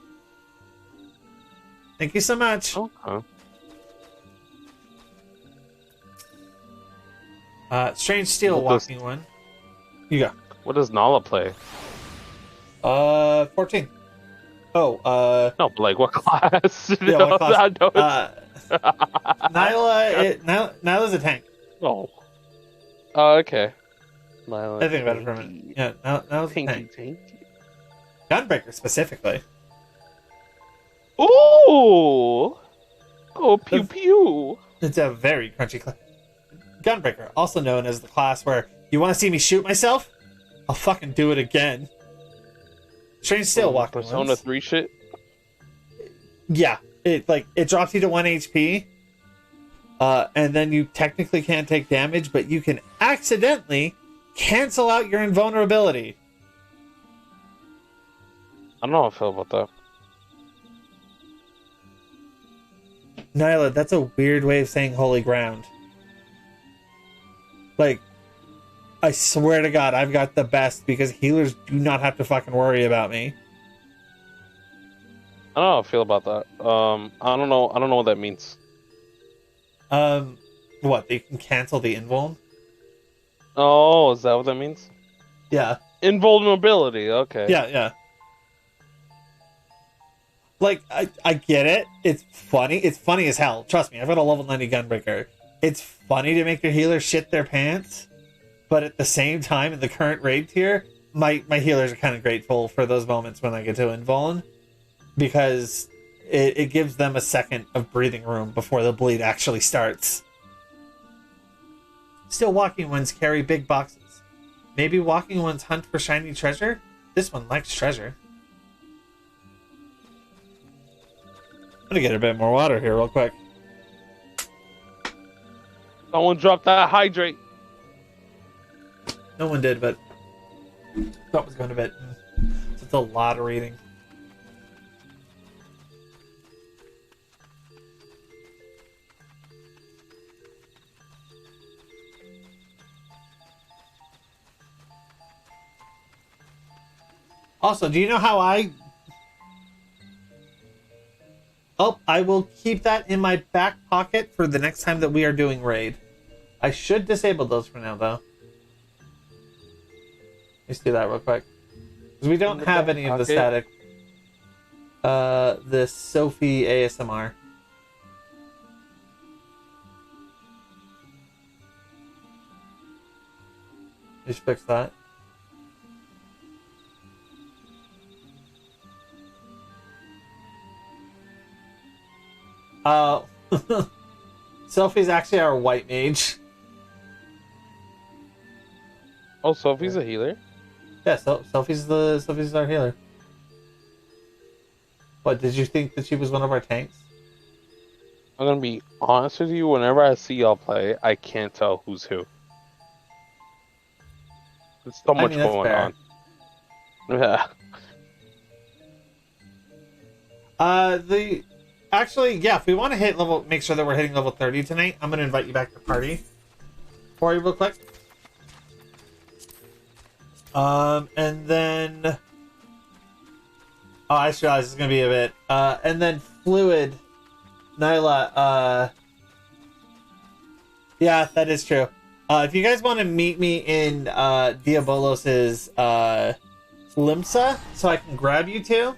Thank you so much. Okay. Strange Steel walking one. You go. What does Nala play? 14. Oh, No, but like what class? yeah, what class? Nyla, Nyla's a tank. Oh. Oh, okay. I think about it for a minute. Yeah, Nyla's a tank. Tanky. Gunbreaker specifically. Ooh! Oh, pew pew! It's a very crunchy class. Gunbreaker, also known as the class where you want to see me shoot myself? I'll fucking do it again. Strange Steel walking Persona 3 shit? Yeah. It drops you to 1 HP. And then you technically can't take damage, but you can accidentally cancel out your invulnerability. I don't know how I feel about that. Nyla, that's a weird way of saying holy ground. Like, I swear to God, I've got the best because healers do not have to fucking worry about me. I don't know how I feel about that. I don't know what that means. What? They can cancel the invuln? Oh, is that what that means? Yeah. Invulnerability, okay. Yeah. Like, I get it. It's funny. It's funny as hell. Trust me, I've got a level 90 Gunbreaker. It's funny to make your healers shit their pants, but at the same time, in the current raid tier, my healers are kind of grateful for those moments when I get to invuln, because it gives them a second of breathing room before the bleed actually starts. Still walking ones carry big boxes. Maybe walking ones hunt for shiny treasure? This one likes treasure. I'm gonna get a bit more water here real quick. Someone dropped that hydrate. No one did, but thought was going to bed. It's a lot of reading. Also, do you know how I will keep that in my back pocket for the next time that we are doing raid. I should disable those for now, though. Let's do that real quick. Because we don't have any of the static. The Sophie ASMR. Just fix that. Sophie's actually our white mage. Oh, Sophie's a healer? Yeah, Sophie's our healer. What, did you think that she was one of our tanks? I'm gonna be honest with you, whenever I see y'all play, I can't tell who's who. There's so much going on. Yeah. Actually, yeah, if we want to make sure that we're hitting level 30 tonight, I'm going to invite you back to party for you real quick. And then... Oh, I just realized it's going to be a bit. And then Fluid, Nyla, yeah, that is true. If you guys want to meet me in Diabolos's Limsa, so I can grab you two.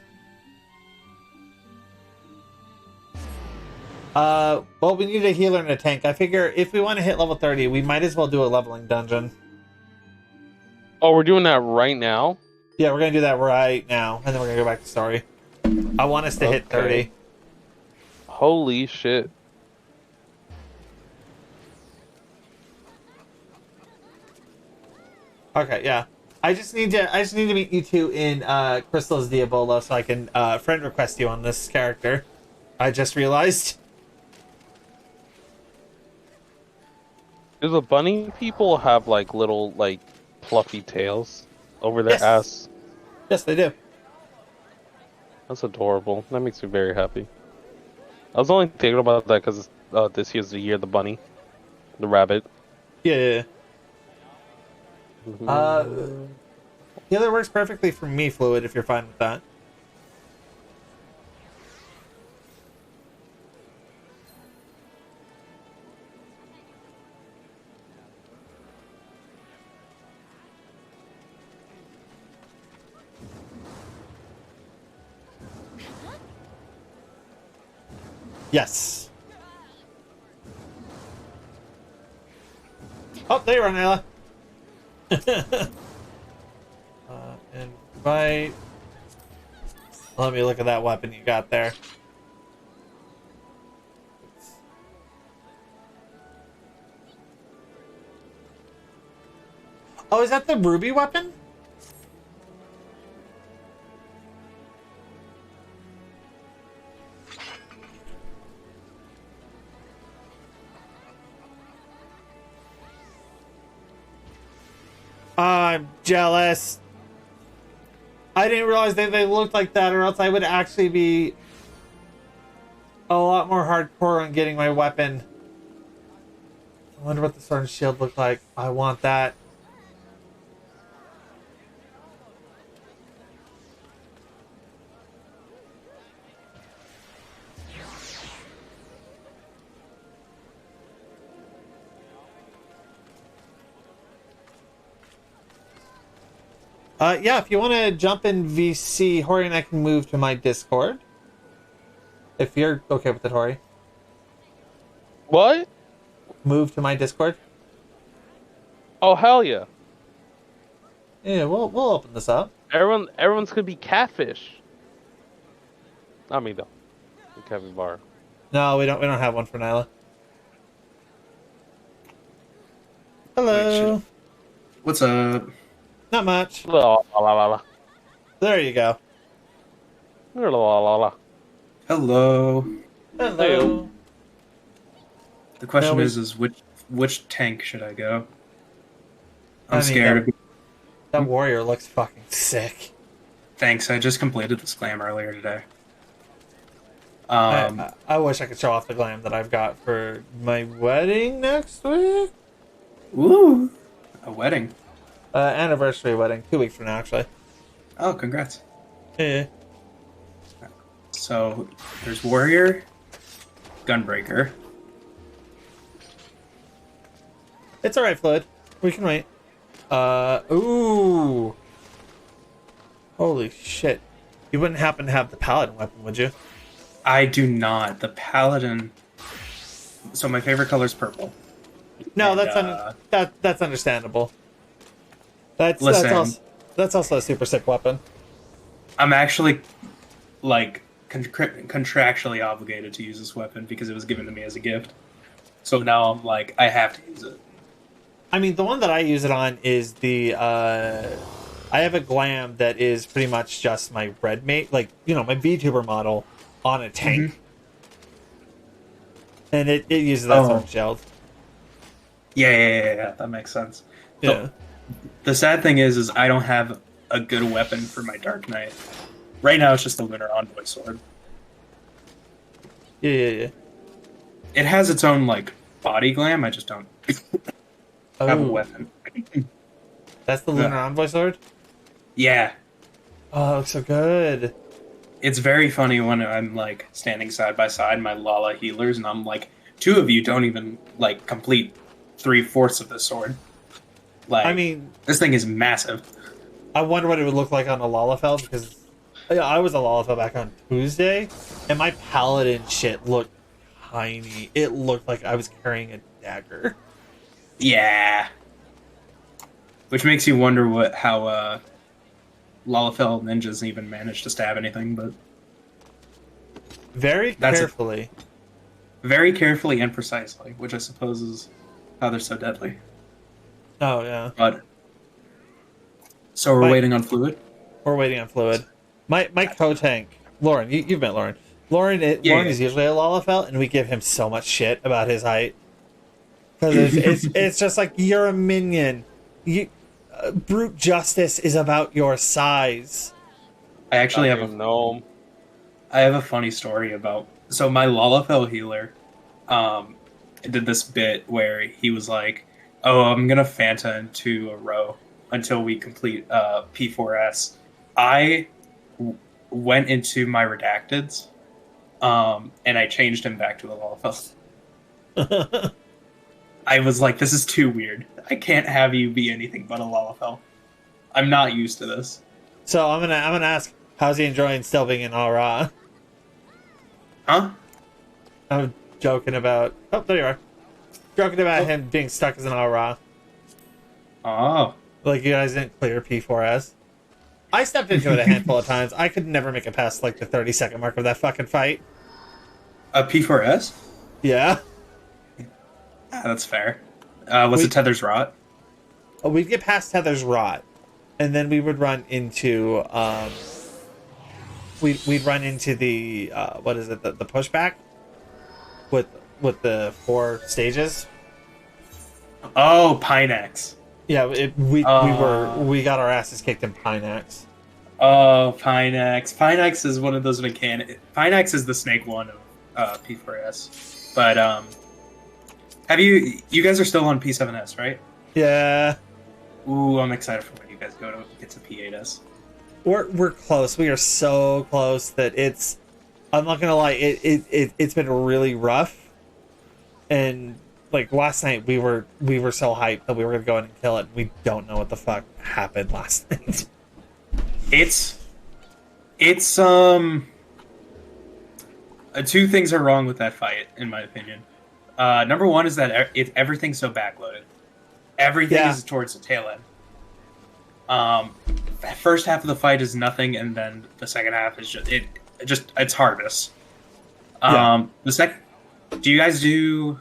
Well, we need a healer and a tank. I figure if we want to hit level 30, we might as well do a leveling dungeon. Oh, we're doing that right now? Yeah, we're going to do that right now, and then we're going to go back to story. I want us to hit 30. Holy shit. Okay, yeah. I just need to meet you two in Crystal's Diabolo so I can friend request you on this character. I just realized. Do the bunny people have like little like fluffy tails over their ass? Yes, they do. That's adorable. That makes me very happy. I was only thinking about that because this year's the year of the bunny, the rabbit. Yeah. Healer works perfectly for me, Fluid, if you're fine with that. Yes. Oh, there you are, Nyla. Invite. Let me look at that weapon you got there. Oh, is that the ruby weapon? I'm jealous. I didn't realize they looked like that, or else I would actually be a lot more hardcore on getting my weapon. I wonder what the sword and shield look like. I want that. Yeah, if you want to jump in VC, Hori and I can move to my Discord. If you're okay with it, Hori. What? Move to my Discord. Oh, hell yeah. Yeah, we'll open this up. Everyone's gonna be catfish. Not me though. Kevin Barr. No, we don't have one for Nyla. Hello. What's up? Not much. La la la la. There you go. La la la la. Hello. Hello. The question No, is which tank should I go? I I'm mean, scared. That warrior looks fucking sick. Thanks. I just completed this glam earlier today. I wish I could show off the glam that I've got for my wedding next week. Woo! A wedding. Anniversary wedding, 2 weeks from now, actually. Oh, congrats. Yeah. So there's warrior, gunbreaker. It's alright, Fluid. We can wait. Ooh. Holy shit. You wouldn't happen to have the paladin weapon, would you? I do not. The paladin. So my favorite color is purple. No, And, that's understandable. Listen. That's also a super sick weapon. I'm actually like contractually obligated to use this weapon because it was given to me as a gift. So now I'm like, I have to use it. I mean, the one that I use it on is the, I have a glam that is pretty much just my red mate, like, you know, my VTuber model on a tank. Mm-hmm. And it uses that sort of shield. Yeah, that makes sense. Yeah. So, the sad thing is I don't have a good weapon for my Dark Knight. Right now it's just a Lunar Envoy sword. Yeah. It has its own, like, body glam, I just don't have a weapon. That's the Lunar Envoy sword? Yeah. Oh, it looks so good. It's very funny when I'm, like, standing side by side, my Lala healers, and I'm like, two of you don't even, like, complete 3/4 of this sword. Like, I mean, this thing is massive. I wonder what it would look like on a Lalafell, because I was a Lalafell back on Tuesday, and my paladin shit looked tiny. It looked like I was carrying a dagger. Yeah. Which makes you wonder how Lalafell ninjas even managed to stab anything, but Very carefully. Very carefully and precisely, which I suppose is how they're so deadly. Oh, yeah. But so we're waiting on fluid? We're waiting on fluid. My co-tank, Lauren, you've met Lauren. Lauren is usually a Lalafell, and we give him so much shit about his height. Because it's just like, you're a minion. Brute justice is about your size. I actually have a gnome. I have a funny story about... So my Lalafell healer did this bit where he was like, oh, I'm going to Fanta into a row. until we complete P4S. I went into my redacteds, and I changed him back to a Lalafell. I was like, this is too weird. I can't have you be anything but a Lalafell. I'm not used to this. So I'm gonna ask, how's he enjoying still being in Aura? Huh? I'm joking about. Oh, there you are. Joking about him being stuck as an Aura. Oh. Like you guys didn't clear P4S. I stepped into it a handful of times. I could never make it past like the 30-second mark of that fucking fight. A P4S? Yeah. That's fair. Was it Tether's Rot? We'd get past Tether's Rot, and then we would run into we'd run into the what is it, the pushback with the 4 stages. Oh, Pinex. Yeah, we got our asses kicked in Pinex. Oh, Pinex. Pinex is one of those mechanics. Pinex is the snake one of P4S. But have you guys are still on P7S, right? Yeah. Ooh, I'm excited for when you guys go to get to P8S. We're close. We are so close that I'm not gonna lie, it's been really rough. And like last night we were so hyped that we were gonna go in and kill it. We don't know what the fuck happened last night. It's two things are wrong with that fight, in my opinion. Number one is that everything's so backloaded. Everything is towards the tail end. First half of the fight is nothing, and then the second half is it's harvest. The second, do you guys do?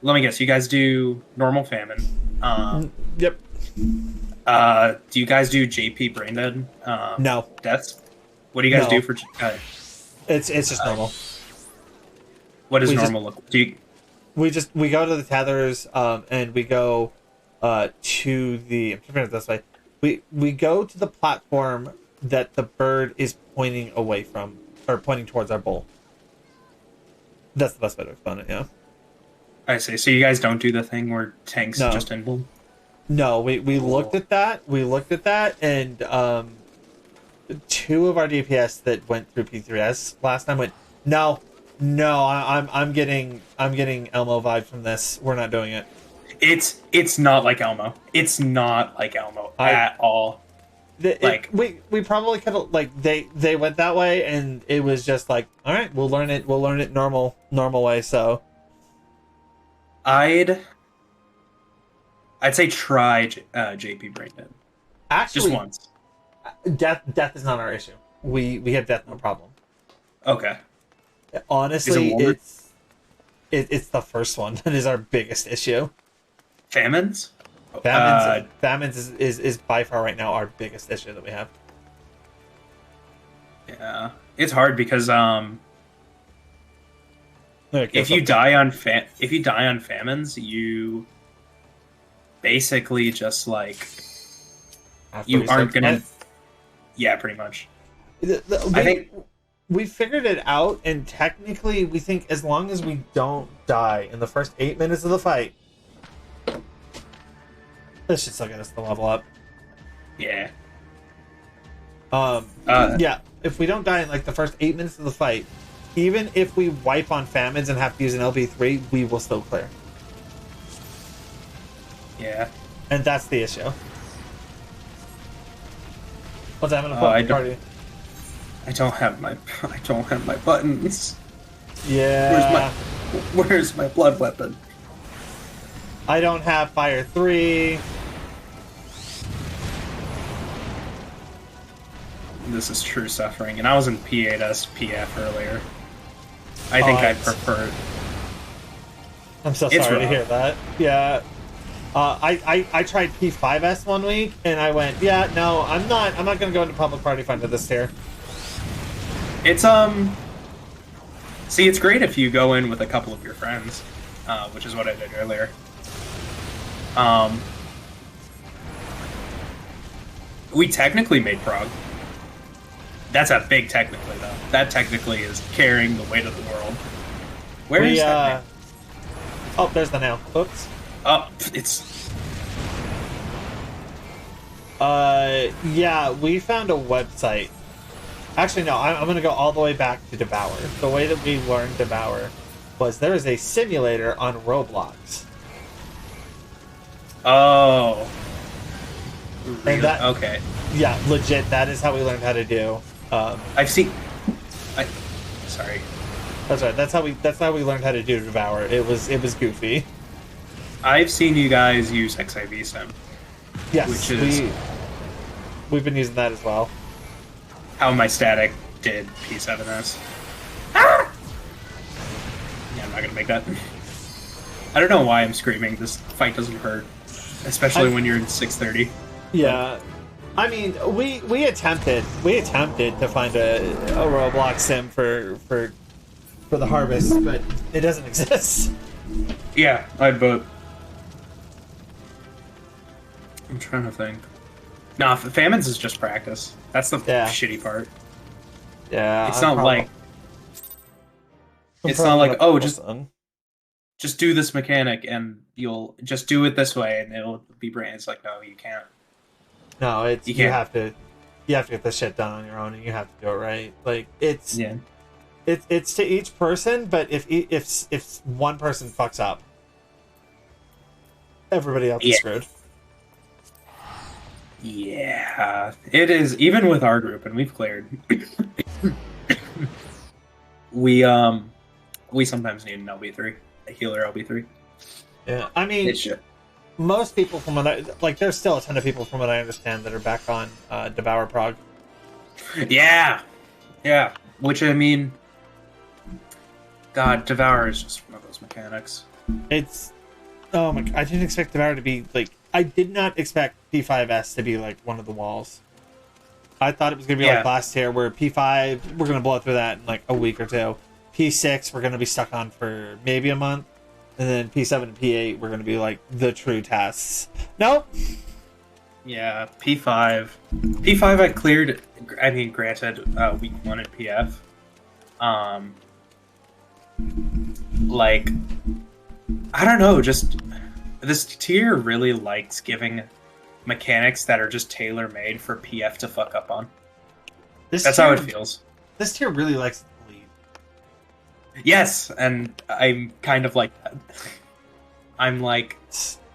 Let me guess. You guys do normal famine. Yep. Do you guys do JP brain dead? No. Deaths. What do you guys do for? It's just normal. What does normal look? We go to the tethers, and we go to the. I'm trying to put it this way. We go to the platform that the bird is pointing away from, or pointing towards our bull. That's the best way to explain it. Yeah. I see. So you guys don't do the thing where tanks just invul? No, we looked at that. We looked at that, and 2 of our DPS that went through P3S last time went, no, I'm getting Elmo vibe from this. We're not doing it. It's not like Elmo. It's not like Elmo at all. We probably could have, like, they went that way, and it was just like, all right, we'll learn it normal way. So I'd say try JP Braindead. Actually, just once. Death is not our issue. We have death no problem. Okay. Honestly, it's the first one that is our biggest issue. Famines? Famines is by far right now our biggest issue that we have. Yeah, it's hard because if you die on famines, you basically just like you aren't gonna. Yeah, pretty much. I think we figured it out, and technically, we think as long as we don't die in the first 8 minutes of the fight, this should still get us the level up. Yeah. Yeah. If we don't die in like the first 8 minutes of the fight, even if we wipe on famines and have to use an LB3, we will still clear. Yeah. And that's the issue. What's happening to party? I don't have my buttons. Yeah. Where's my blood weapon? I don't have fire 3. This is true suffering, and I was in P8S PF earlier. I think I prefer it. I'm so sorry to hear that. Yeah. I tried P5S one week, and I went, yeah, no, I'm not gonna go into public party find with this tier. It's see, it's great if you go in with a couple of your friends, which is what I did earlier. We technically made prog. That's a big technically, though. That technically is carrying the weight of the world. Where is that nail? Oh, there's the nail. Oops. Oh, it's... Yeah, we found a website. Actually, no, I'm going to go all the way back to Devour. The way that we learned Devour was there is a simulator on Roblox. Oh. Really? And that, okay. Yeah, legit, that is how we learned how to do. I've seen... Sorry. That's right, that's how we learned how to do Devour. It was goofy. I've seen you guys use XIV Sim. Yes, which is we've been using that as well. how my static did P7S. Ah! Yeah, I'm not gonna make that. I don't know why I'm screaming. This fight doesn't hurt, especially when you're in 630. Yeah, I mean, we attempted to find a Roblox sim for the harvest, but it doesn't exist. Yeah, I'd vote. I'm trying to think. Nah, famines is just practice. That's the shitty part. Yeah, it's not like oh, just do this mechanic and you'll just do it this way and it'll be brand. It's like, no, you can't. No, you have to get this shit done on your own and you have to do it right. Like it's to each person, but if one person fucks up, everybody else is screwed. Yeah, it is. Even with our group, and we've cleared, we sometimes need an LB3, a healer LB3. Yeah, I mean, most people from there's still a ton of people from what I understand that are back on Devour Prog. Yeah. Which I mean, God, Devour is just one of those mechanics. It's oh my! I didn't expect Devour to be like. I did not expect P5S to be like one of the walls. I thought it was going to be like last year, where P5 we're going to blow through that in like a week or two. P6 we're going to be stuck on for maybe a month, and then P7 and P8 we're going to be like the true tests. Nope. Yeah, P5 I cleared. I mean, granted, week 1 at PF. Like, I don't know, just. This tier really likes giving mechanics that are just tailor-made for PF to fuck up on. That's how it feels. This tier really likes the lead. Yes, and I'm kind of like that. I'm like,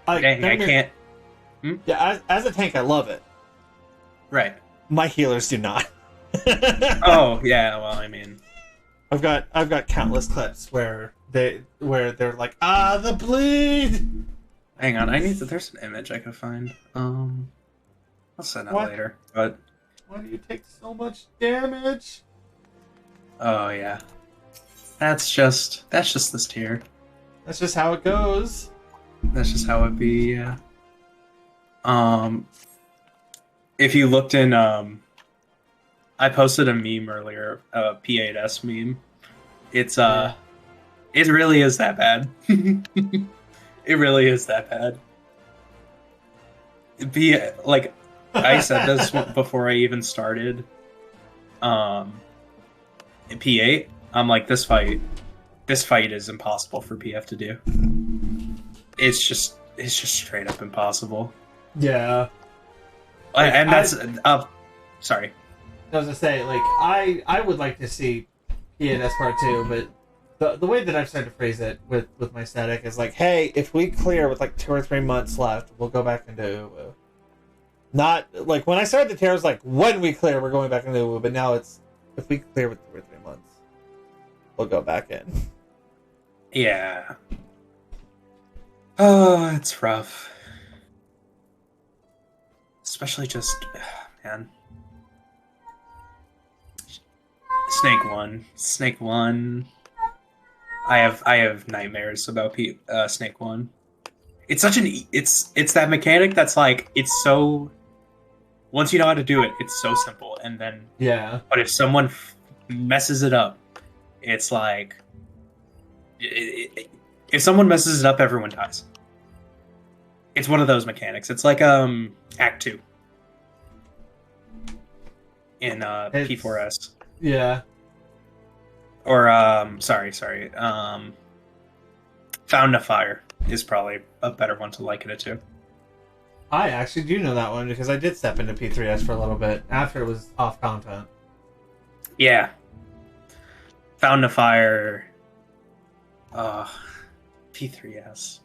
dang, I can't... Yeah, as a tank, I love it. Right. My healers do not. Oh, yeah, well, I mean... I've got countless clips where they're like, the bleed! Hang on, there's an image I can find. I'll send that later. But why do you take so much damage? Oh yeah, that's just this tier. That's just how it goes. That's just how it be. Yeah. If you looked in, I posted a meme earlier, a P8S meme. It's it really is that bad. It really is that bad. Like, I said this before I even started. In P8, I'm like, this fight is impossible for PF to do. It's just straight up impossible. Yeah. And that's sorry. I was gonna say, like, I would like to see P8S Part 2, but the way that I've started to phrase it with my static is like, hey, if we clear with like 2 or 3 months left, we'll go back into Uwu. Not like when I started the tier, I was like, when we clear, we're going back into Uwu, but now it's if we clear with 2 or 3 months, we'll go back in. Yeah. Oh, it's rough. Especially just, man. Snake 1. I have nightmares about Snake 1. It's such it's that mechanic that's like, it's so, once you know how to do it, it's so simple, and then but if someone messes it up, it's like if someone messes it up, everyone dies. It's one of those mechanics. It's like Act 2 in P4S. Yeah. Or sorry. Fountain of Fire is probably a better one to liken it to. I actually do know that one because I did step into P3S for a little bit after it was off content. Yeah. Fountain of Fire. P3S.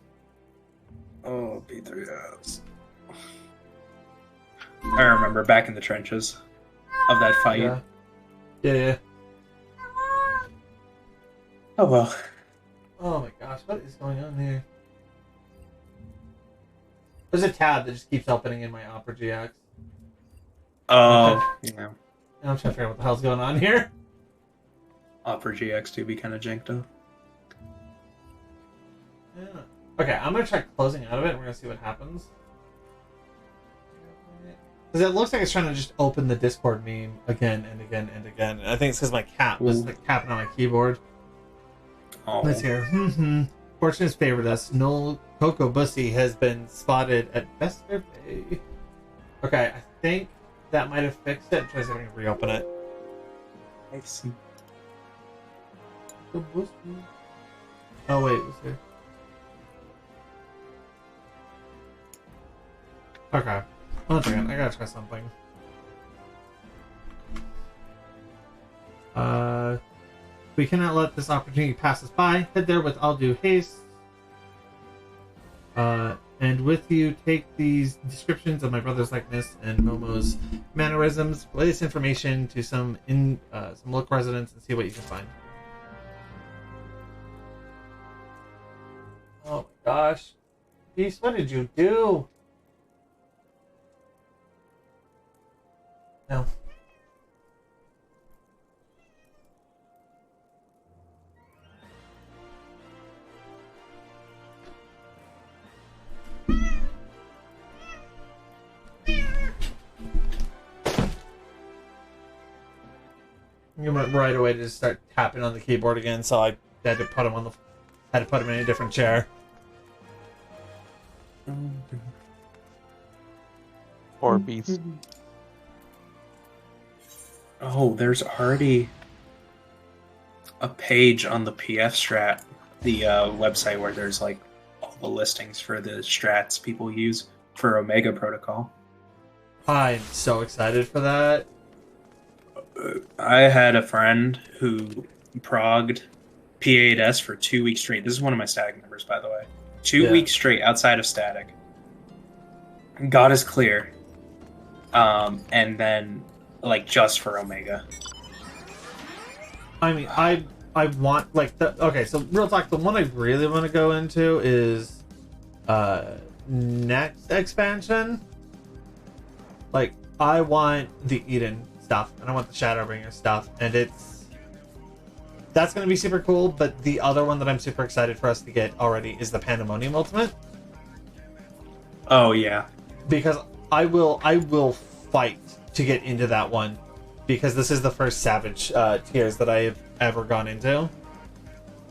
Oh, P3S. I remember back in the trenches of that fight. Yeah. Yeah. Oh well. Oh my gosh, what is going on here? There's a tab that just keeps opening in my Opera GX. Oh, yeah. I'm trying to figure out what the hell's going on here. Opera GX do be kind of janked up. Yeah. Okay, I'm gonna try closing out of it and we're gonna see what happens. Because it looks like it's trying to just open the Discord meme again and again and again. And I think it's because my cat was like tapping on my keyboard. Oh. Let's hear. Fortune has favored us. Null Coco Bussy has been spotted at Bester Bay. Okay, I think that might have fixed it. Try to see if I can reopen it. I see. Oh wait, it was here. Okay. One second, I gotta try something. We cannot let this opportunity pass us by. Head there with all due haste. And with you, take these descriptions of my brother's likeness and Momo's mannerisms, relay this information to some local residents and see what you can find. Oh my gosh. Peace, what did you do? No. You went right away to just start tapping on the keyboard again, so I had to put him in a different chair. Or beast. Oh, there's already a page on the PF Strat, the website where there's like all the listings for the strats people use for Omega Protocol. I'm so excited for that. I had a friend who progged P8S for 2 weeks straight. This is one of my static members, by the way. 2 weeks straight outside of static. God is clear. And then, like, just for Omega. I mean, I want, like, okay, so real talk, the one I really want to go into is next expansion. Like, I want the Eden stuff, and I want the Shadowbringer stuff, and that's going to be super cool, but the other one that I'm super excited for us to get already is the Pandemonium Ultimate. Oh, yeah. Because I will fight to get into that one, because this is the first Savage tiers that I have ever gone into.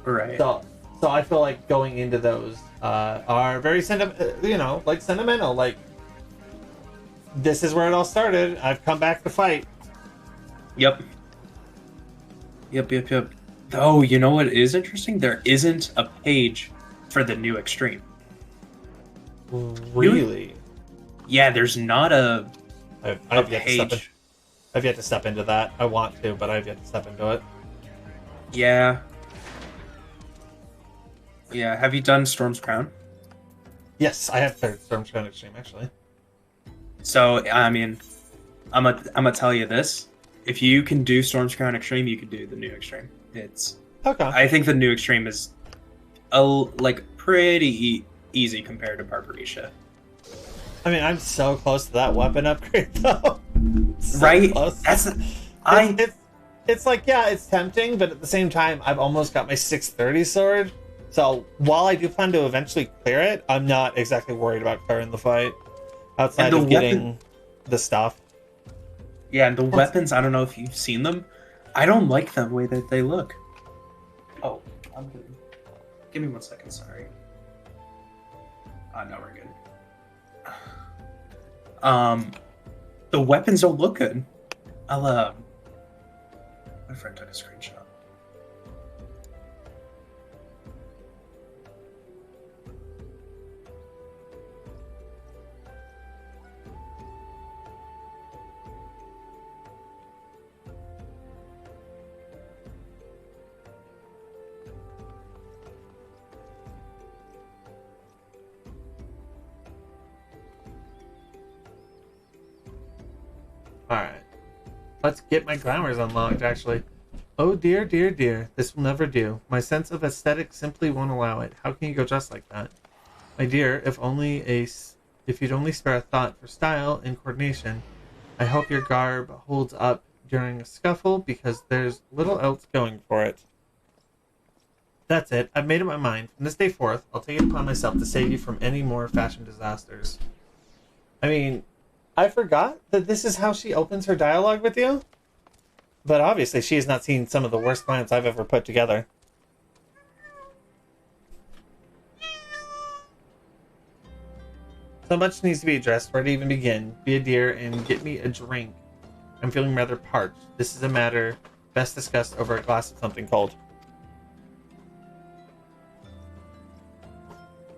Right. So I feel like going into those are very sentimental. Like, this is where it all started. I've come back to fight. Yep. Oh, you know what is interesting? There isn't a page for the new Extreme. Really? Yeah, there's not a page. I've yet to step into that. I want to, but I've yet to step into it. Yeah. Yeah, have you done Storm's Crown? Yes, I have played Storm's Crown Extreme, actually. So, I mean, I'm gonna tell you this. If you can do Storm's Crown Extreme, you can do the new Extreme. It's okay. I think the new Extreme is pretty easy compared to Barbarisha. I mean, I'm so close to that weapon upgrade, though. So right? Close. It's like, yeah, it's tempting, but at the same time, I've almost got my 630 sword. So while I do plan to eventually clear it, I'm not exactly worried about clearing the fight. Outside of getting the stuff. Yeah, and the weapons, I don't know if you've seen them. I don't like the way that they look. Oh, I'm good. Give me 1 second, sorry. No, we're good. The weapons don't look good. My friend took a screenshot. Alright. Let's get my glamours unlocked, actually. Oh dear, dear, dear. This will never do. My sense of aesthetic simply won't allow it. How can you go dressed like that? My dear, if you'd only spare a thought for style and coordination, I hope your garb holds up during a scuffle, because there's little else going for it. That's it. I've made up my mind. From this day forth, I'll take it upon myself to save you from any more fashion disasters. I mean, I forgot that this is how she opens her dialogue with you. But obviously she has not seen some of the worst plans I've ever put together. So much needs to be addressed. Where to even begin? Be a dear and get me a drink. I'm feeling rather parched. This is a matter best discussed over a glass of something cold.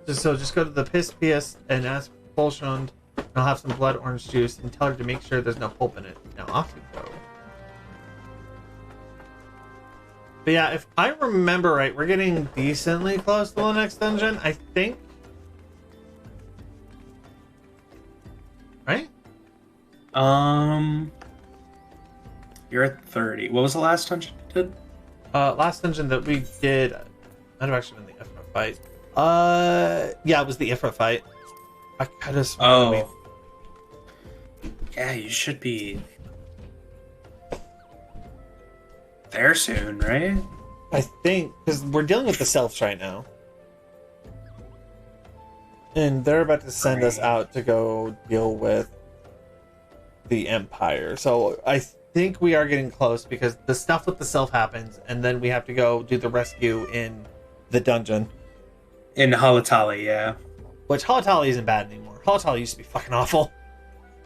So just go to the Piss PS and ask Bolshund, and I'll have some blood orange juice, and tell her to make sure there's no pulp in it. Now off you go. But yeah, if I remember right, we're getting decently close to the next dungeon, I think. Right? You're at 30. What was the last dungeon you did? Last dungeon that we did might have actually been the Ifra fight. Yeah, it was the Ifra fight. I could have sworn Yeah, you should be there soon, right? I think, because we're dealing with the Selfs right now. And they're about to send us out to go deal with the Empire. So I think we are getting close, because the stuff with the Self happens, and then we have to go do the rescue in the dungeon. In Halatali, yeah. Which Halatali isn't bad anymore. Halatali used to be fucking awful.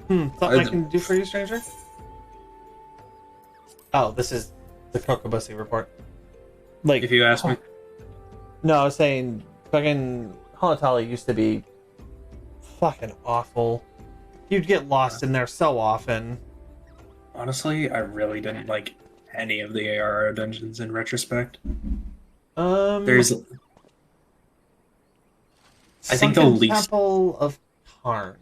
Something I can do for you, stranger? Oh, this is the Kokobusi report. Like, if you ask me. No, I was saying fucking Halatali used to be fucking awful. You'd get lost in there so often. Honestly, I really didn't like any of the ARR dungeons in retrospect. There's I think the least Temple of Tarn.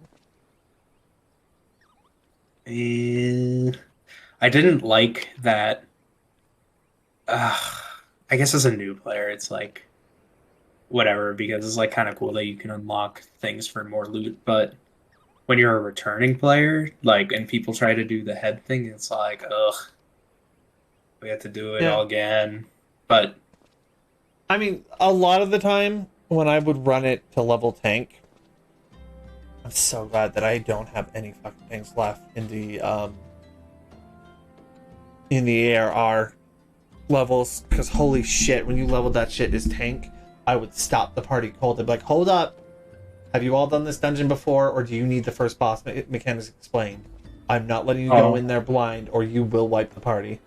I didn't like that. I guess as a new player, it's like whatever, because it's like kind of cool that you can unlock things for more loot. But when you're a returning player, like, and people try to do the head thing, it's like, ugh, we have to do it all again. But I mean, a lot of the time when I would run it to level tank, I'm so glad that I don't have any fucking tanks left in the ARR levels, because holy shit, when you leveled that shit as tank, I would stop the party cold and be like, hold up, have you all done this dungeon before, or do you need the first boss mechanics explained? I'm not letting you go in there blind, or you will wipe the party.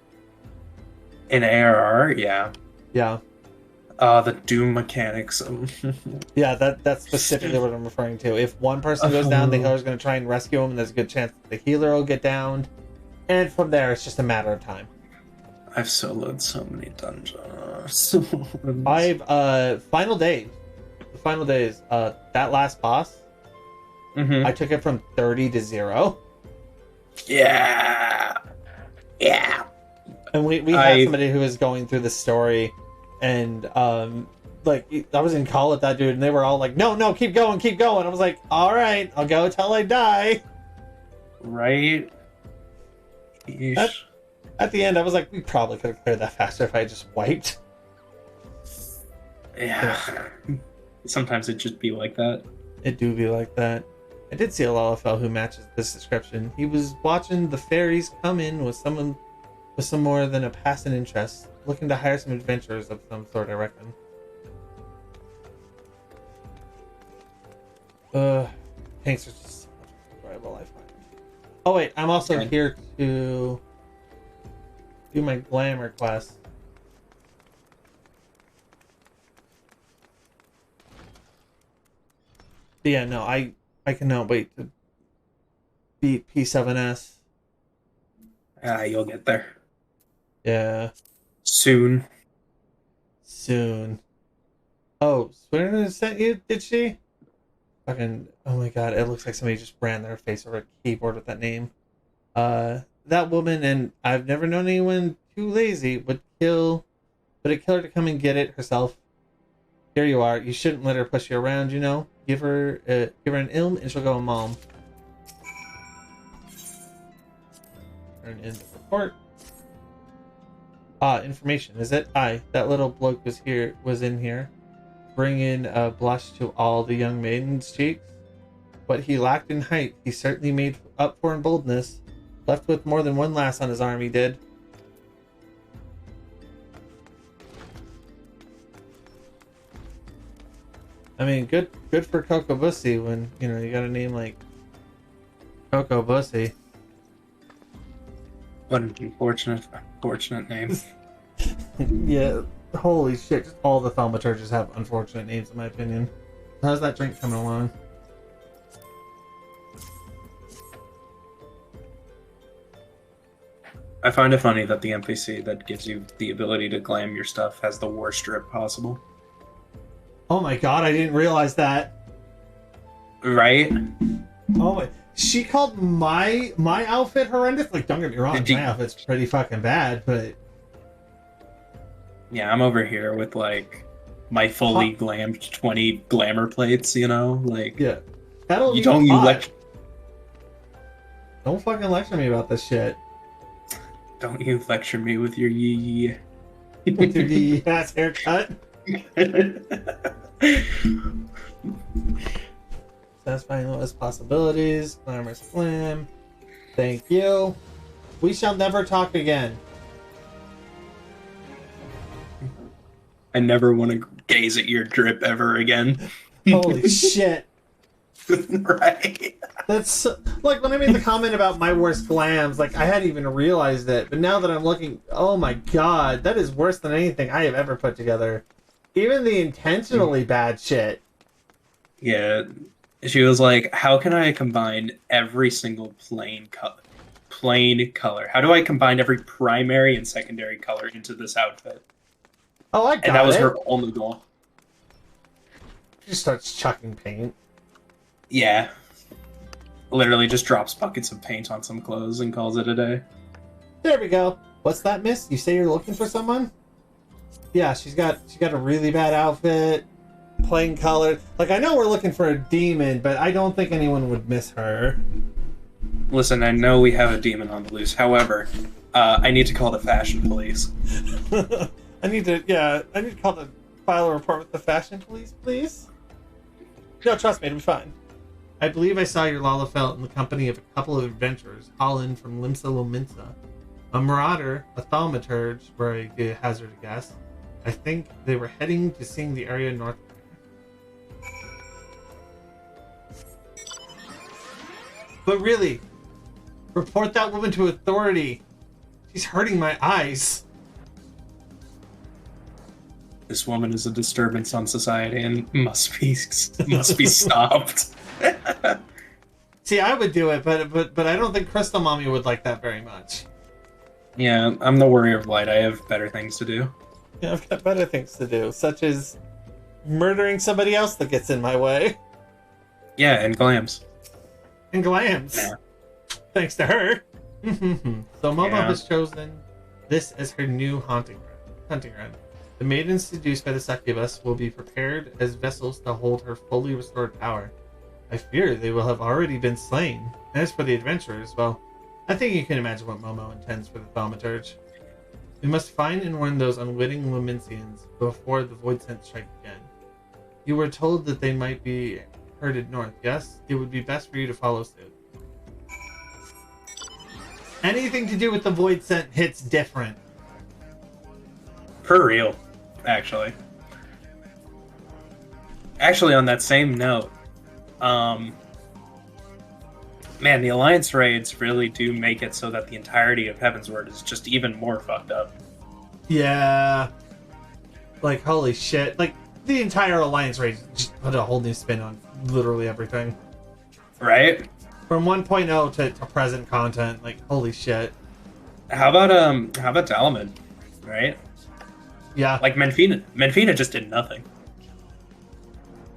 In ARR, yeah. Yeah. The Doom mechanics. Yeah, that's specifically what I'm referring to. If one person goes down, the healer's going to try and rescue him, and there's a good chance that the healer will get downed. And from there, it's just a matter of time. I've soloed so many dungeons. Final days. The final days, that last boss, I took it from 30 to 0. Yeah. Yeah. And we had somebody who was going through the story, and like, I was in call with that dude, and they were all like, no, keep going. I was like, all right, I'll go till I die. Right. At the end, I was like, we probably could have cleared that faster if I had just wiped. Yeah. Sometimes it just be like that. It do be like that. I did see a LFL who matches this description. He was watching the fairies come in with someone with some more than a passing interest, looking to hire some adventurers of some sort, I reckon. Tanks are just so much enjoyable, I find. Oh wait, I'm also here to do my glamour quest. Yeah, no, I cannot wait to beat P7S. You'll get there. Yeah. Soon. Oh, Swinner sent you, did she? Fucking, oh my god, it looks like somebody just ran their face over a keyboard with that name. That woman, and I've never known anyone too lazy, would it kill her to come and get it herself. Here you are. You shouldn't let her push you around, you know? Give her an ilm and she'll go a mom. Turn in the report. Information. Is it? Aye, that little bloke was in here. Bringing a blush to all the young maidens' cheeks. What he lacked in height, he certainly made up for in boldness. Left with more than one lass on his arm, he did. I mean, good for Coco Bussy when, you know, you got a name like Coco Bussy. What an unfortunate name. Yeah, holy shit. Just all the thaumaturges have unfortunate names, in my opinion. How's that drink coming along? I find it funny that the NPC that gives you the ability to glam your stuff has the worst drip possible. Oh my god, I didn't realize that. Right? Oh my... She called my outfit horrendous? Like, don't get me wrong, my outfit's pretty fucking bad, but... Yeah, I'm over here with, like, my fully glammed 20 glamour plates, you know? Like... Yeah. Don't fucking lecture me about this shit. Don't you lecture me with your yee. With your yee ass haircut. Satisfying lowest possibilities. Glamorous glam. Thank you. We shall never talk again. I never want to gaze at your drip ever again. Holy shit. Right. That's like when I made the comment about my worst glams, like I hadn't even realized it, but now that I'm looking, oh my god, that is worse than anything I have ever put together. Even the intentionally bad shit. Yeah. She was like, how can I combine every single plain color? How do I combine every primary and secondary color into this outfit? Oh, I got it. And that was her only goal. She starts chucking paint. Yeah. Literally just drops buckets of paint on some clothes and calls it a day. There we go. What's that, miss? You say you're looking for someone? Yeah, she's got a really bad outfit. Plain color. Like, I know we're looking for a demon, but I don't think anyone would miss her. Listen, I know we have a demon on the loose. However, I need to call the fashion police. I need to file a report with the fashion police, please. No, trust me, it'll be fine. I believe I saw your Lalafelt in the company of a couple of adventurers, Holland from Limsa Lominsa. A marauder, a thaumaturge, where I hazard a guess. I think they were heading to seeing the area north. But really, report that woman to authority. She's hurting my eyes. This woman is a disturbance on society and must be stopped. See, I would do it, but I don't think Crystal Mommy would like that very much. Yeah, I'm the warrior of light. I have better things to do. Yeah, I've got better things to do, such as murdering somebody else that gets in my way. Yeah, and glams. And glams. Yeah. Thanks to her. So Momo has chosen this as her new hunting ground. The maidens seduced by the succubus will be prepared as vessels to hold her fully restored power. I fear they will have already been slain. As for the adventurers, well, I think you can imagine what Momo intends for the thaumaturge. We must find and warn those unwitting Lumensians before the void scent strike again. You were told that they might be herded north, yes? It would be best for you to follow suit. Anything to do with the void scent hits different. For real, actually. Actually, on that same note, man, the Alliance raids really do make it so that the entirety of Heavensward is just even more fucked up. Yeah. Like, holy shit. Like, the entire Alliance raid just put a whole new spin on literally everything. Right? From 1.0 to present content, like, holy shit. How about Dalamud, right? Yeah. Like, Menfina just did nothing.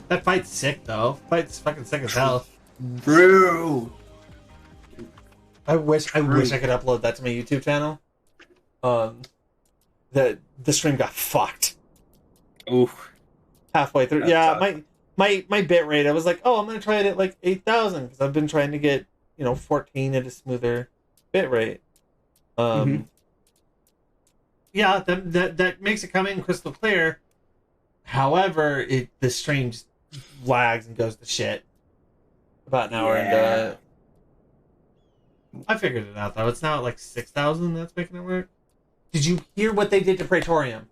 That fight's sick, though. Fight's fucking sick as hell. Bro! I wish I could upload that to my YouTube channel. The stream got fucked. Oof. Halfway through. My bit rate, I was like, oh, I'm gonna try it at like 8,000 because I've been trying to get 14 at a smoother bit rate. Yeah, that makes it come in crystal clear. However, the stream just lags and goes to shit about an hour into. I figured it out though. It's now at like 6,000. That's making it work. Did you hear what they did to Praetorium?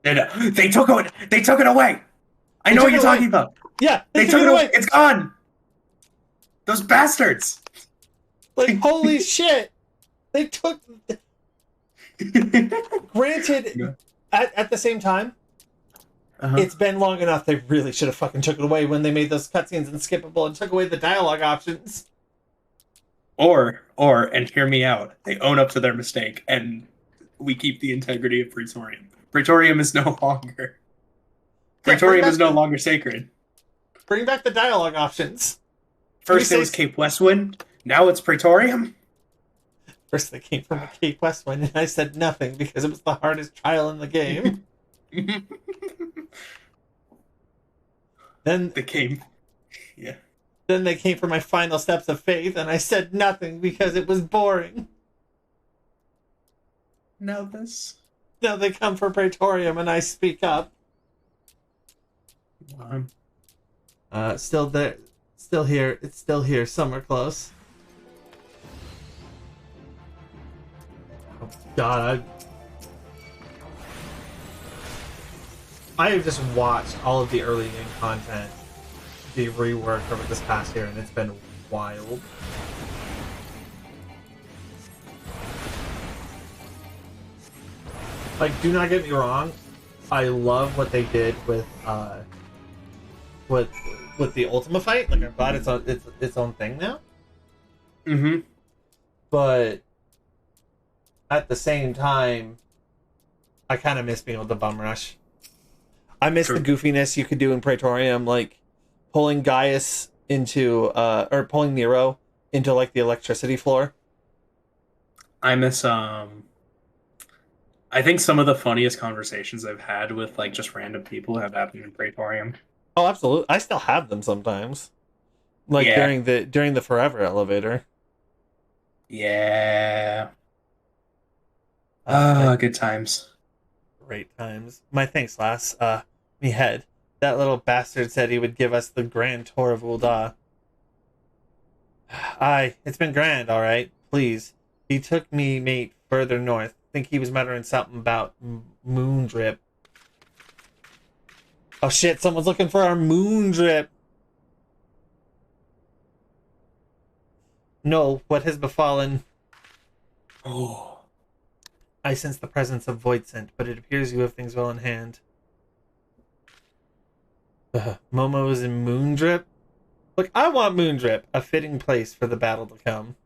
They took it. They took it away. I know what you're talking about. Yeah, they took it away. It's gone. Those bastards. Like holy shit! They took. Granted, at the same time, it's been long enough. They really should have fucking took it away when they made those cutscenes unskippable and took away the dialogue options. And hear me out. They own up to their mistake, and we keep the integrity of Praetorium. Praetorium is no longer. Praetorium is no longer sacred. Bring back the dialogue options. First it was Cape Westwind. Now it's Praetorium. First they came from Cape Westwind, and I said nothing because it was the hardest trial in the game. Then they came. Yeah. Then they came for my final steps of faith, and I said nothing because it was boring. Now they come for Praetorium, and I speak up. Still there, still here. It's still here, somewhere close. Oh God, I have just watched all of the early game content be reworked over this past year, and it's been wild. Like, do not get me wrong, I love what they did with the Ultima fight. Like, I'm glad it's its own thing now. But at the same time, I kind of miss being able to bum rush. I miss the goofiness you could do in Praetorium, like pulling Gaius into, or pulling Nero into like the electricity floor. I miss, I think some of the funniest conversations I've had with like just random people have happened in Praetorium. Oh, absolutely! I still have them sometimes, like during the Forever elevator. Yeah. Good times. Great times. My thanks, lass. Me head. That little bastard said he would give us the grand tour of Ul'dah. Aye, it's been grand, all right. Please. He took me, mate, further north. Think he was muttering something about moon drip. Oh shit, someone's looking for our moon drip. No, what has befallen? Oh. I sense the presence of Void Scent, but it appears you have things well in hand. Momo is in moon drip? Look, I want moon drip, a fitting place for the battle to come.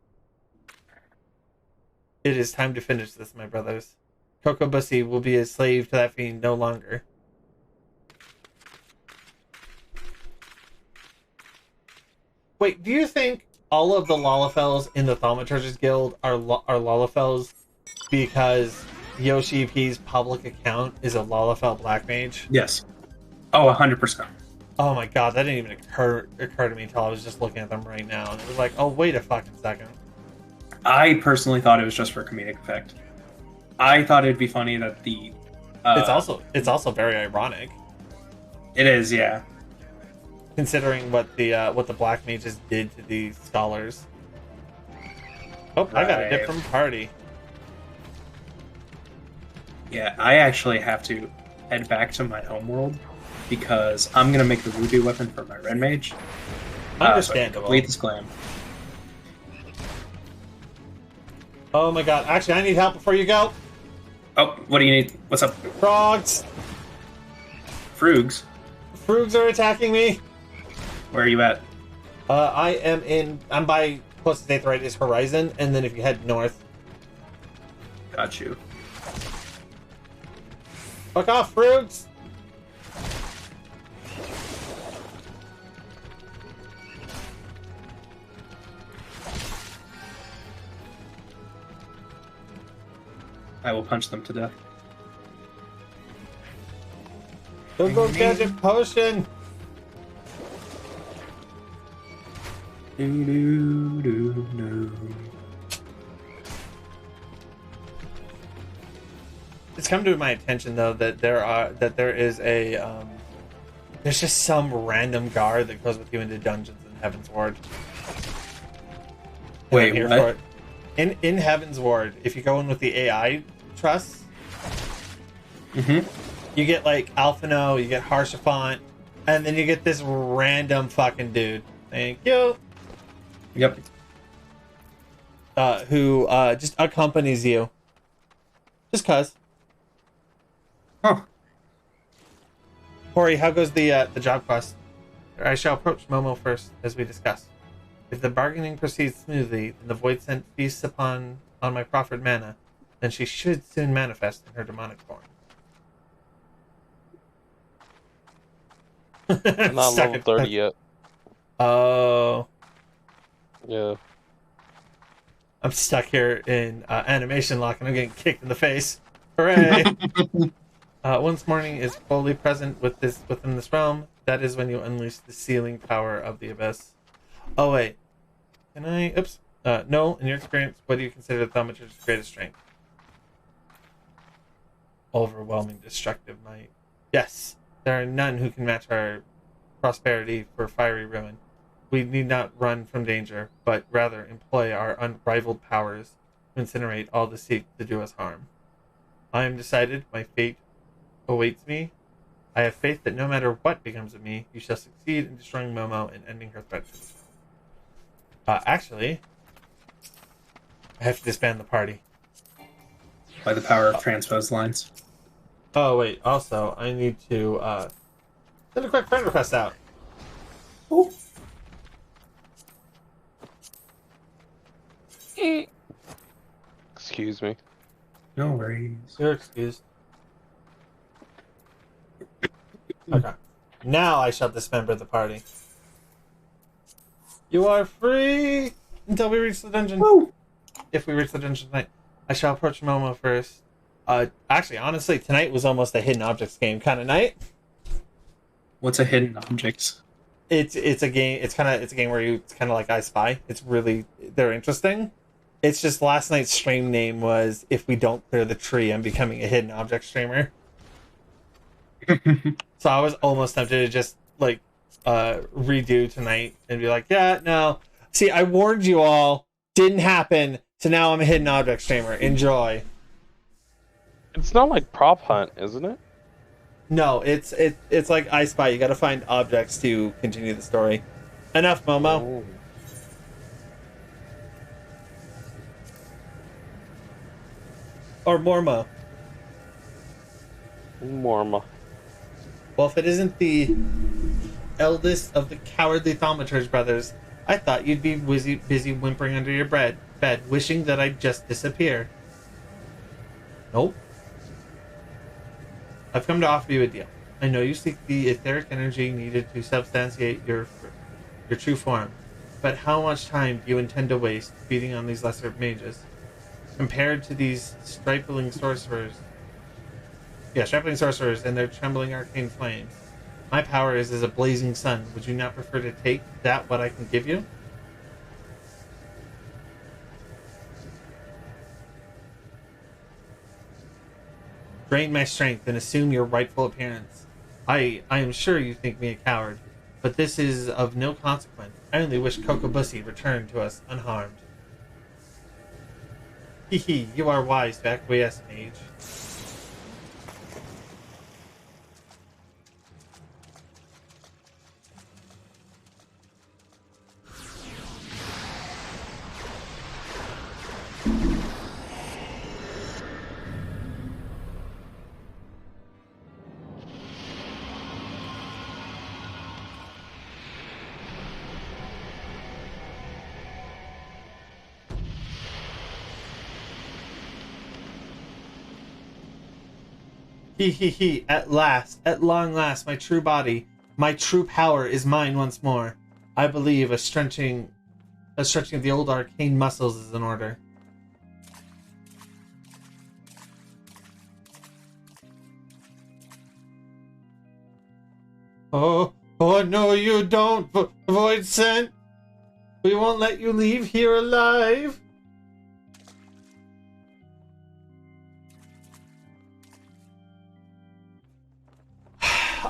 It is time to finish this, my brothers. Coco Bussy will be a slave to that fiend no longer. Wait, do you think all of the Lalafels in the Thaumaturge's Guild are Lalafels because Yoshi P's public account is a Lalafell Black Mage? Yes. Oh, 100%. Oh my god, that didn't even occur to me until I was just looking at them right now. And it was like, oh, wait a fucking second. I personally thought it was just for comedic effect. I thought it'd be funny that the... It's also very ironic. It is, yeah. Considering what the Black Mages did to the scholars. Oh, right. I got a different party. Yeah, I actually have to head back to my homeworld because I'm gonna make the Ruby weapon for my Red Mage. Understandable. So complete this glam. Oh my god, actually I need help before you go. Oh, what do you need? What's up? Frogs! Froogs? Froogs are attacking me! Where are you at? I'm by closest Aetheryte is Horizon, and then if you head north. Got you. Fuck off, Froogs! I will punch them to death. Go gadget potion! It's come to my attention though that there is a there's just some random guard that goes with you into dungeons in Heaven's Ward. And Wait, I'm here what? for it. In Heaven's Ward, if you go in with the AI trusts, you get like Alphino, you get Harshafont, and then you get this random fucking dude. Thank you. Yep. Who just accompanies you. Just cuz. Huh. Hori, how goes the job quest? I shall approach Momo first, as we discussed. If the bargaining proceeds smoothly, and the void sent feasts on my proffered mana, then she should soon manifest in her demonic form. I'm not level 30 yet. Oh. Yeah. I'm stuck here in animation lock and I'm getting kicked in the face. Hooray! Once morning is fully present within this realm, that is when you unleash the sealing power of the abyss. Oh wait. Can I... Oops. Null, in your experience, what do you consider the Thaumaturge's greatest strength? Overwhelming destructive might. Yes. There are none who can match our prosperity for fiery ruin. We need not run from danger, but rather employ our unrivaled powers to incinerate all that seek to do us harm. I am decided, my fate awaits me. I have faith that no matter what becomes of me, you shall succeed in destroying Momo and ending her threat to me. Actually, I have to disband the party. By the power of transposed lines. Oh, wait, also, I need to send a quick friend request out. Ooh. Excuse me. No worries. You're excused. Okay. Now I shall dismember the party. You are free until we reach the dungeon. Woo! If we reach the dungeon tonight. I shall approach Momo first. Actually, honestly, tonight was almost a hidden objects game kind of night. What's a hidden objects? It's a game. It's a game where it's kind of like I Spy. They're interesting. It's just last night's stream name was "If we don't clear the tree, I'm becoming a hidden object streamer." So I was almost tempted to just like redo tonight and be like, "Yeah, no. See, I warned you all. Didn't happen. So now I'm a hidden object streamer. Enjoy." It's not like prop hunt, isn't it? No, it's like I Spy. You got to find objects to continue the story. Enough, Momo. Oh. Or Mormo. Morma. Well, if it isn't the eldest of the cowardly Thaumaturge brothers, I thought you'd be busy whimpering under your bed, wishing that I'd just disappear. Nope. I've come to offer you a deal. I know you seek the etheric energy needed to substantiate your true form, but how much time do you intend to waste feeding on these lesser mages? Compared to these stripling sorcerers and their trembling arcane flames, my power is as a blazing sun. Would you not prefer to take what I can give you? Drain my strength and assume your rightful appearance. I am sure you think me a coward, but this is of no consequence. I only wish Kokobusi returned to us unharmed. Hee, you are wise to acquiesce, mage. He, at long last, my true body, my true power is mine once more. I believe a stretching of the old arcane muscles is in order. Oh, oh no, you don't, Void Scent. We won't let you leave here alive.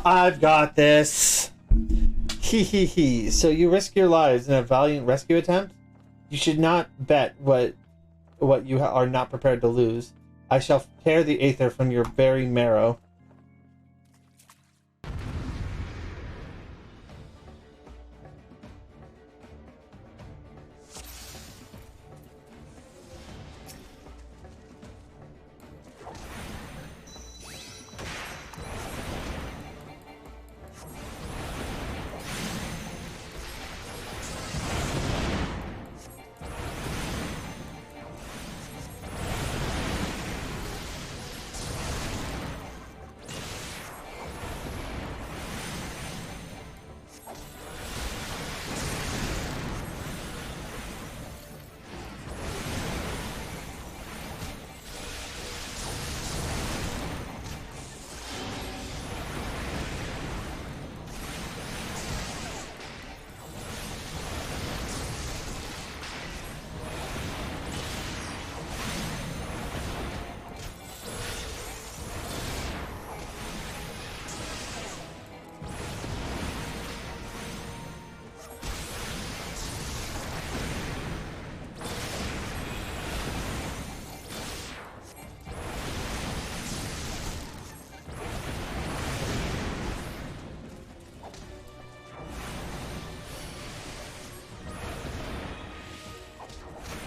I've got this. Hee hee hee. So you risk your lives in a valiant rescue attempt? You should not bet what you are not prepared to lose. I shall tear the aether from your very marrow.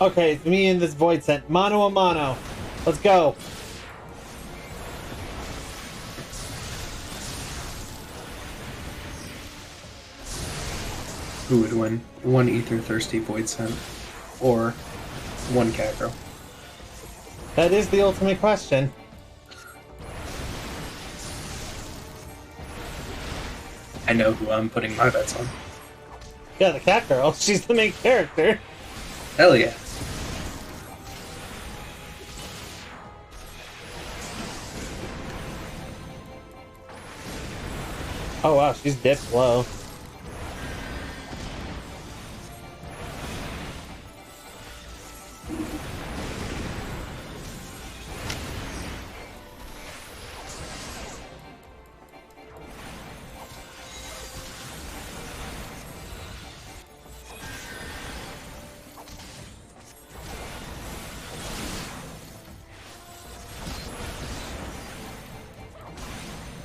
Okay, it's me and this Void Scent. Mano a mano. Let's go. Who would win? One ether thirsty Void Scent or one cat girl? That is the ultimate question. I know who I'm putting my bets on. Yeah, the cat girl. She's the main character. Hell yeah. Oh wow, she's dipped low.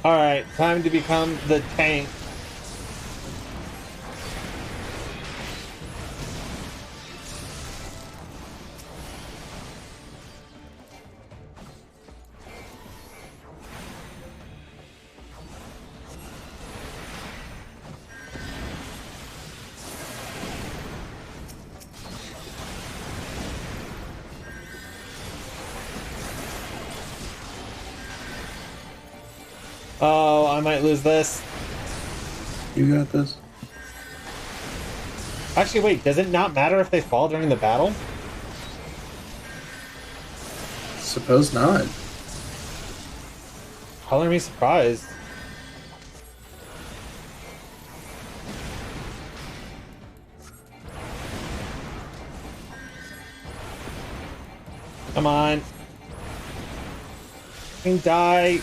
Alright, time to become the tank. Oh, I might lose this. You got this. Actually, wait, does it not matter if they fall during the battle? Suppose not. Color me surprised. Come on. Fucking die.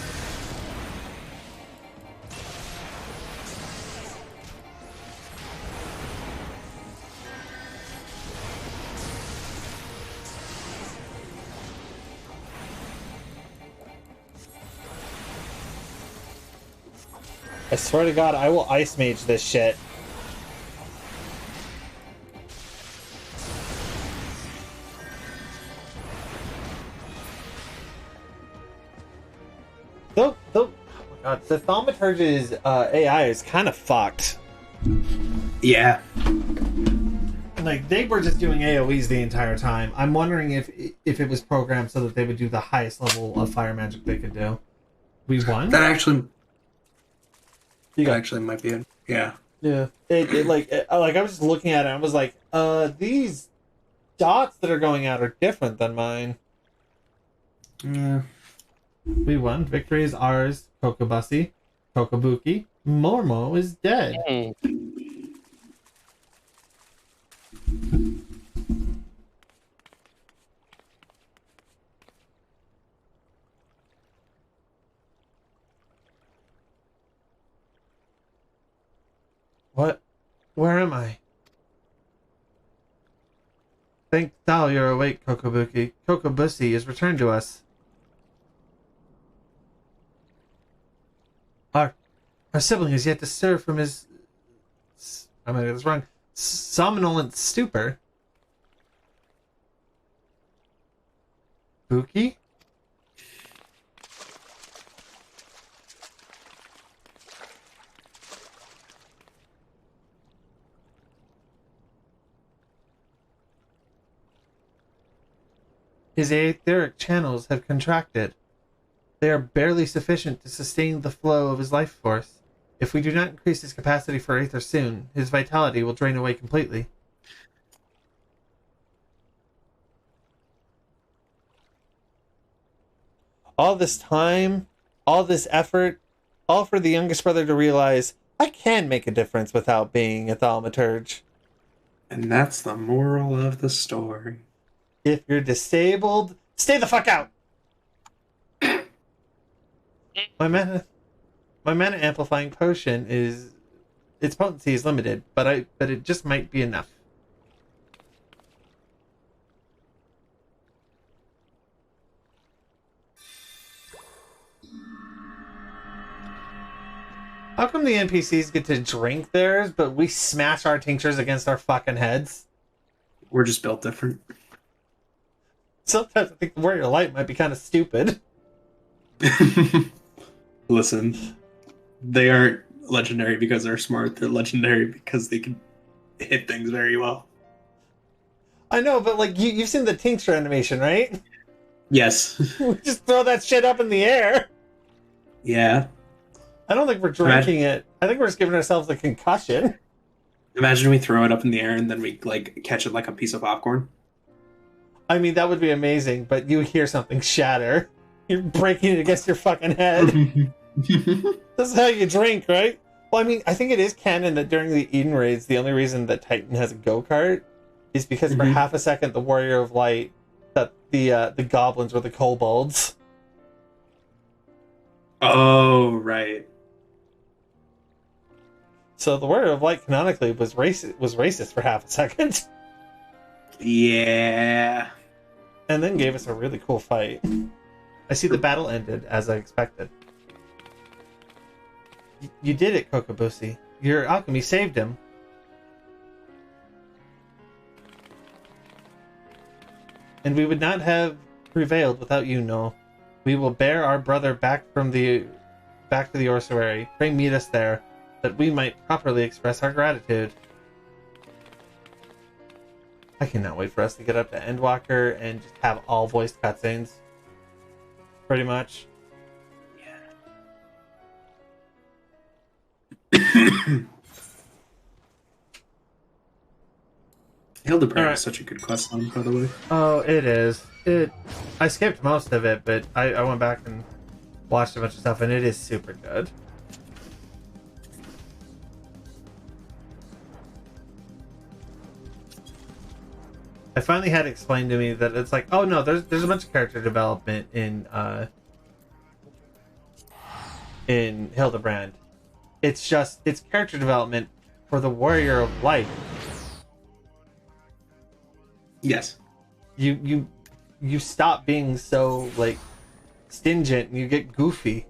I swear to God, I will ice mage this shit. Oh my God, the Thaumaturge's AI is kind of fucked. Yeah. Like, they were just doing AoEs the entire time. I'm wondering if it was programmed so that they would do the highest level of fire magic they could do. We won? That actually... You got actually might be it. Yeah. Yeah. I was just looking at it and I was like, these dots that are going out are different than mine. Yeah. We won. Victory is ours. Kokobusi. Kokobuki. Mormo is dead. What? Where am I? Thank thou you're awake, Kokobuki. Kokobusi is returned to us. Our sibling is yet to stir from his... I'm gonna get this wrong. Somnolent stupor. Buki? His etheric channels have contracted. They are barely sufficient to sustain the flow of his life force. If we do not increase his capacity for aether soon, his vitality will drain away completely. All this time, all this effort, all for the youngest brother to realize, I can make a difference without being a thaumaturge. And that's the moral of the story. If you're disabled, stay the fuck out! My mana amplifying potion is... its potency is limited, but it just might be enough. How come the NPCs get to drink theirs, but we smash our tinctures against our fucking heads? We're just built different. Sometimes I think the Warrior Light might be kind of stupid. Listen, they aren't legendary because they're smart. They're legendary because they can hit things very well. I know, but like you've seen the tincture animation, right? Yes. We just throw that shit up in the air. Yeah. I don't think we're drinking it. I think we're just giving ourselves a concussion. Imagine we throw it up in the air and then we like catch it like a piece of popcorn. I mean, that would be amazing, but you hear something shatter. You're breaking it against your fucking head. This is how you drink, right? Well, I mean, I think it is canon that during the Eden raids, the only reason that Titan has a go-kart is because for half a second, the Warrior of Light, that the goblins were the kobolds. Oh, right. So the Warrior of Light canonically was racist for half a second. Yeah. And then gave us a really cool fight. I see the battle ended as I expected. You did it, Kokobusi. Your alchemy saved him. And we would not have prevailed without you, Null. We will bear our brother back to the ossuary. Pray meet us there, that we might properly express our gratitude. I cannot wait for us to get up to Endwalker and just have all voiced cutscenes. Pretty much. Hildebrand is such a good quest line, by the way. Oh, it is. I skipped most of it, but I went back and watched a bunch of stuff, and it is super good. I finally had it explained to me that it's like, oh no, there's a bunch of character development in Hildebrand. It's character development for the Warrior of Light. Yes. You stop being so like stingent and you get goofy.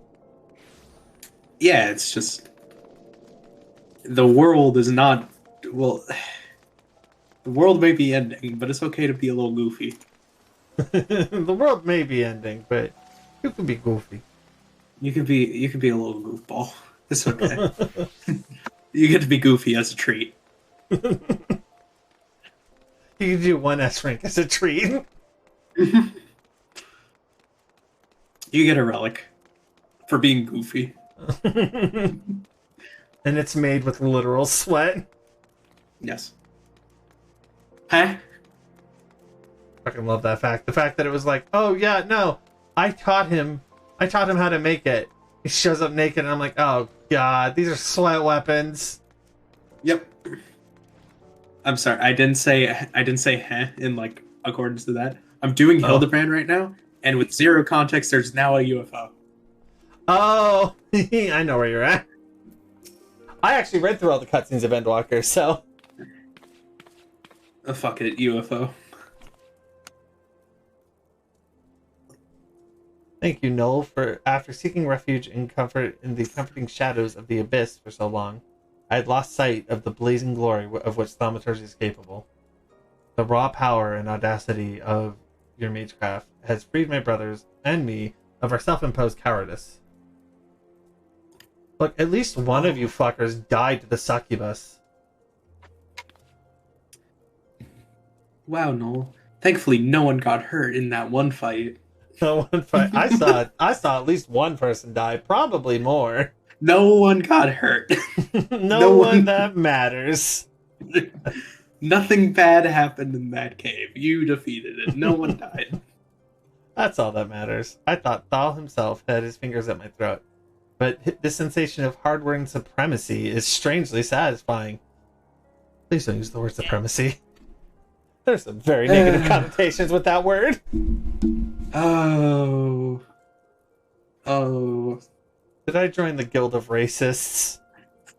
Yeah, it's just the world is not well. The world may be ending, but it's okay to be a little goofy. The world may be ending, but you can be goofy. You can be a little goofball. It's okay. You get to be goofy as a treat. You can do one S rank as a treat. You get a relic for being goofy. And it's made with literal sweat. Yes. Huh? Fucking love that fact. The fact that it was like, oh yeah, no, I taught him how to make it. He shows up naked and I'm like, oh god, these are sweat weapons. Yep. I'm sorry. I didn't say heh in like accordance to that. I'm doing Hildebrand right now, and with zero context, there's now a UFO. Oh, I know where you're at. I actually read through all the cutscenes of Endwalker, so. Oh, fuck it, UFO. Thank you, Null, for after seeking refuge and comfort in the comforting shadows of the abyss for so long, I had lost sight of the blazing glory of which thaumaturgy is capable. The raw power and audacity of your magecraft has freed my brothers and me of our self-imposed cowardice. Look, at least one of you fuckers died to the succubus. Wow, Null. Thankfully, no one got hurt in that one fight. No one fight. I saw at least one person die, probably more. No one got hurt. no one that matters. Nothing bad happened in that cave. You defeated it. No one died. That's all that matters. I thought Thal himself had his fingers at my throat, but the sensation of hard-won supremacy is strangely satisfying. Please don't use the word supremacy. There's some very negative connotations with that word. Oh. Did I join the Guild of Racists?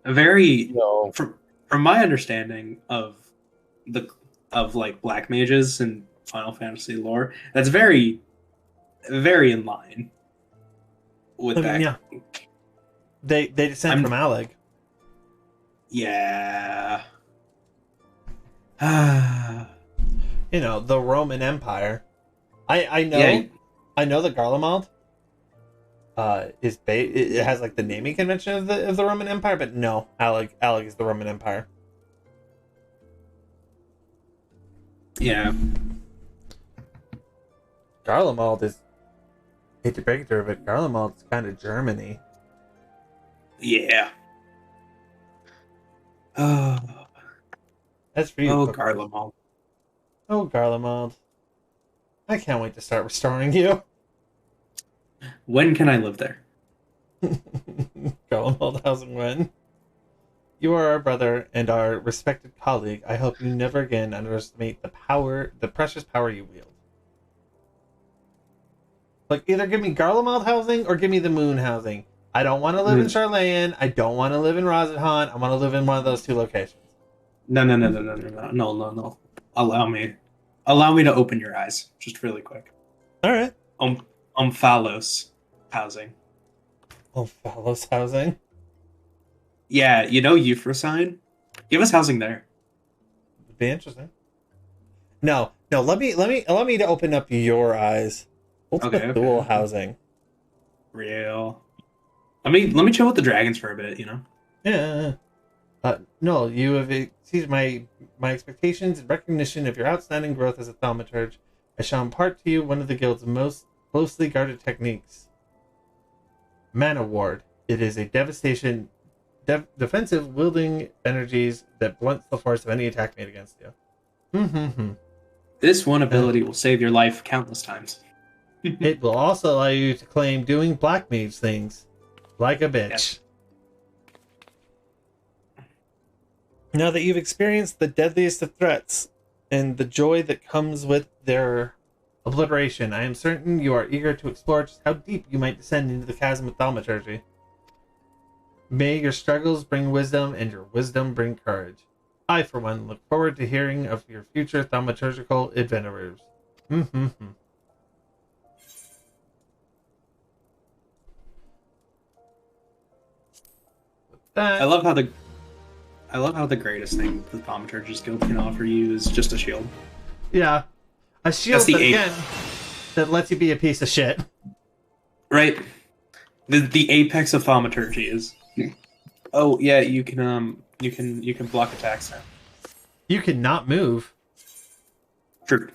No. From my understanding of like black mages and Final Fantasy lore, that's very, very in line with that. Yeah. They descend from Aleg. Yeah. You know, the Roman Empire. I know. Yeah. I know that Garlemald it has like the naming convention of the Roman Empire, but no, Aleg is the Roman Empire. Yeah. Garlemald is, hate to break it to her, but Garlemald's kind of Germany. Yeah. That's for you. Oh, Garlemald. Oh, Garlemald. I can't wait to start restoring you. When can I live there? Garlemald housing when? You are our brother and our respected colleague. I hope you never again underestimate the precious power you wield. Like, either give me Garlemald housing or give me the Moon housing. I don't want to live in Charlayan. I don't want to live in Rosathan. I want to live in one of those two locations. No. Allow me to open your eyes, just really quick. All right. Omphalos housing. Omphalos housing? Yeah, you know Euphrosyne? Give us housing there. Would be interesting. No. Let me to open up your eyes. What's the dual housing? Real. Let me chill with the dragons for a bit, you know? Yeah. No, you have exceeded my expectations in recognition of your outstanding growth as a thaumaturge. I shall impart to you one of the guild's most closely guarded techniques. Mana Ward. It is a defensive wielding energies that blunts the force of any attack made against you. This one ability will save your life countless times. It will also allow you to claim doing black mage things. Like a bitch. Yes. Now that you've experienced the deadliest of threats and the joy that comes with their obliteration, I am certain you are eager to explore just how deep you might descend into the chasm of thaumaturgy. May your struggles bring wisdom and your wisdom bring courage. I, for one, look forward to hearing of your future thaumaturgical adventures. I love how the greatest thing the Thaumaturgist Guild can offer you is just a shield. Yeah. A shield that lets you be a piece of shit. Right. The apex of Thaumaturgy is. Oh yeah, you can block attacks now. You cannot move. Sure.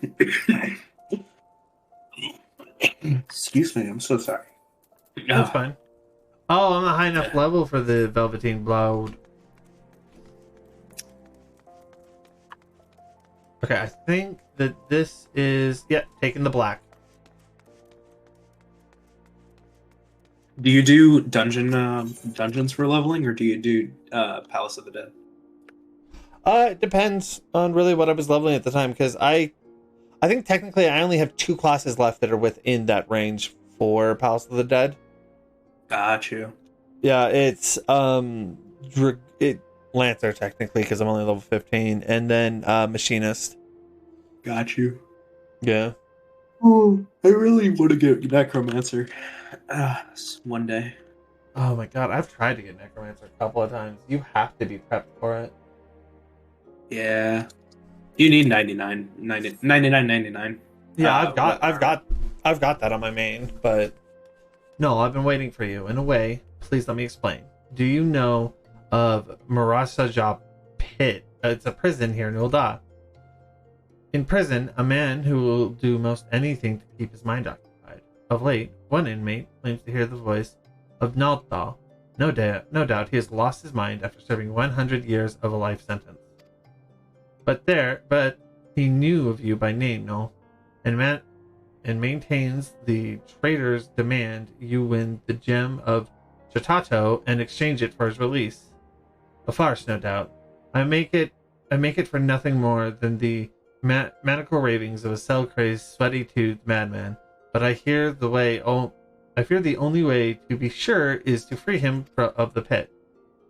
Excuse me, I'm so sorry. That's fine. Oh, I'm a high enough level for the Velveteen Blood. Okay, I think that this is... Yeah, taking the black. Do you do dungeons for leveling, or do you do Palace of the Dead? It depends on really what I was leveling at the time, because I think technically I only have 2 classes left that are within that range for Palace of the Dead. Got you. Yeah, it's Lancer technically, because I'm only level 15, and then Machinist. Got you. Yeah. Oh, I really want to get Necromancer one day. Oh my god, I've tried to get Necromancer a couple of times. You have to be prepped for it. Yeah. You need 99. Yeah, I've got that on my main, but no, I've been waiting for you. In a way, please let me explain. Do you know of Marasaja Pit? It's a prison here in Ul'dah. In prison, a man who will do most anything to keep his mind occupied. Of late, one inmate claims to hear the voice of Null. No doubt he has lost his mind after serving 100 years of a life sentence. But he knew of you by name, Null, and maintains the traitor's demand you win the gem of Chatato and exchange it for his release. A farce, no doubt. I make it for nothing more than the maniacal ravings of a cell-crazed, sweaty-toothed madman. But I fear the only way to be sure is to free him of the pit.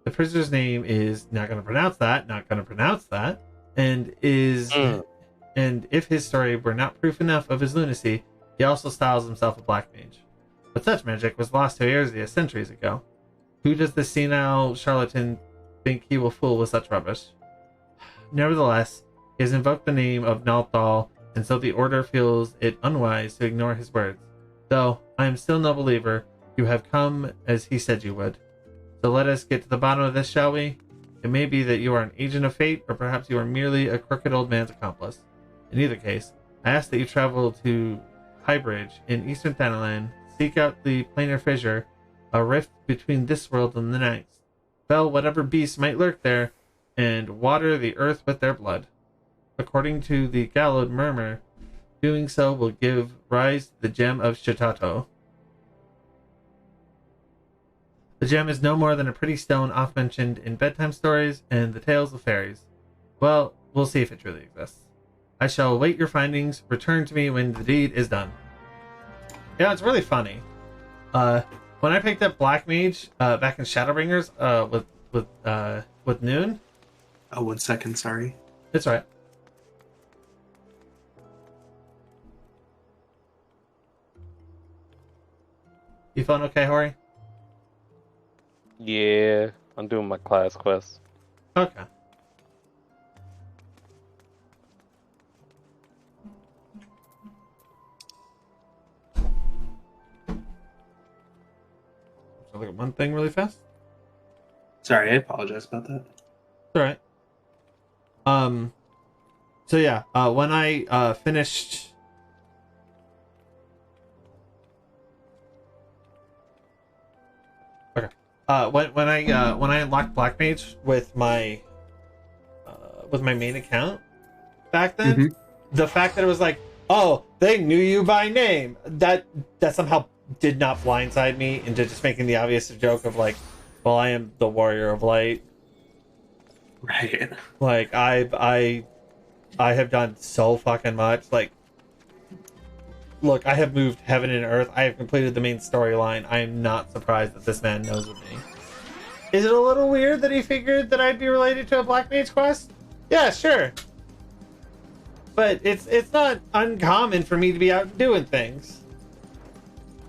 The prisoner's name is not going to pronounce that, and if his story were not proof enough of his lunacy, he also styles himself a black mage. But such magic was lost to Erzia centuries ago. Who does the senile charlatan think he will fool with such rubbish? Nevertheless, he has invoked the name of Nalthal, and so the Order feels it unwise to ignore his words. Though I am still no believer, you have come as he said you would. So let us get to the bottom of this, shall we? It may be that you are an agent of fate, or perhaps you are merely a crooked old man's accomplice. In either case, I ask that you travel to Highbridge in eastern Thanalan, seek out the planar fissure, a rift between this world and the next. Fell whatever beasts might lurk there, and water the earth with their blood. According to the Gallowed Murmur, doing so will give rise to the gem of Chatato. The gem is no more than a pretty stone oft mentioned in bedtime stories and the tales of fairies. Well, we'll see if it truly exists. I shall await your findings. Return to me when the deed is done. Yeah, it's really funny. When I picked up Black Mage back in Shadowbringers with Nunh. Oh, 1 second, sorry. It's alright. You feeling okay, Hori? Yeah, I'm doing my class quest. Okay. So look at one thing really fast. Sorry, I apologize about that. It's alright. So yeah, when I finished when I unlocked Black Mage with my main account back then, the fact that it was like, oh, they knew you by name, that somehow did not blindside me into just making the obvious joke of like, well, I am the Warrior of Light. Right. Like I have done so fucking much. Like, look, I have moved heaven and earth. I have completed the main storyline. I am not surprised that this man knows of me. Is it a little weird that he figured that I'd be related to a Black Mage quest? Yeah, sure. But it's not uncommon for me to be out doing things.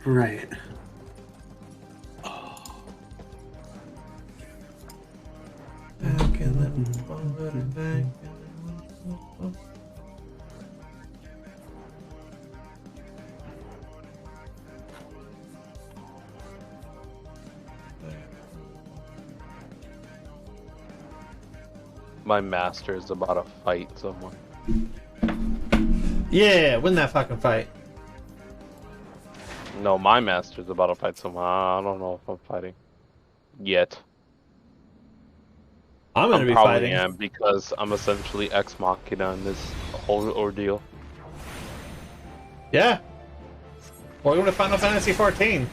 Right. My master is about to fight someone. Yeah, win that fucking fight. No, my master is about to fight someone. I don't know if I'm fighting yet. I'm gonna be probably fighting. Am because I'm essentially ex machina in this whole ordeal. Yeah. Welcome to Final Fantasy XIV.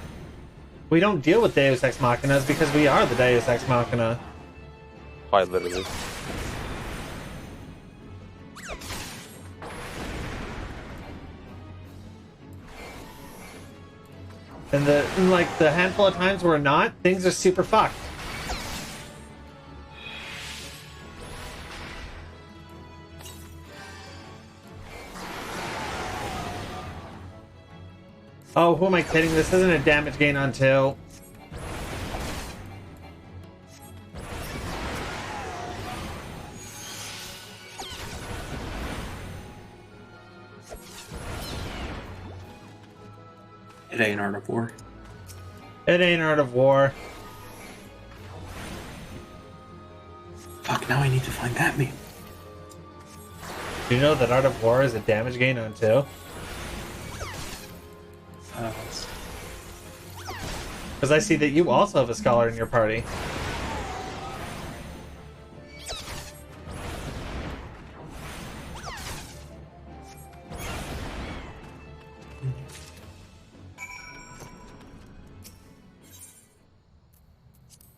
We don't deal with Deus Ex Machinas because we are the Deus Ex Machina. Quite literally. And the handful of times we're not, things are super fucked. Oh, who am I kidding? This isn't a damage gain on 2. It ain't Art of War. It ain't Art of War. Fuck, now I need to find that meme. Do you know that Art of War is a damage gain on 2? Because I see that you also have a scholar in your party.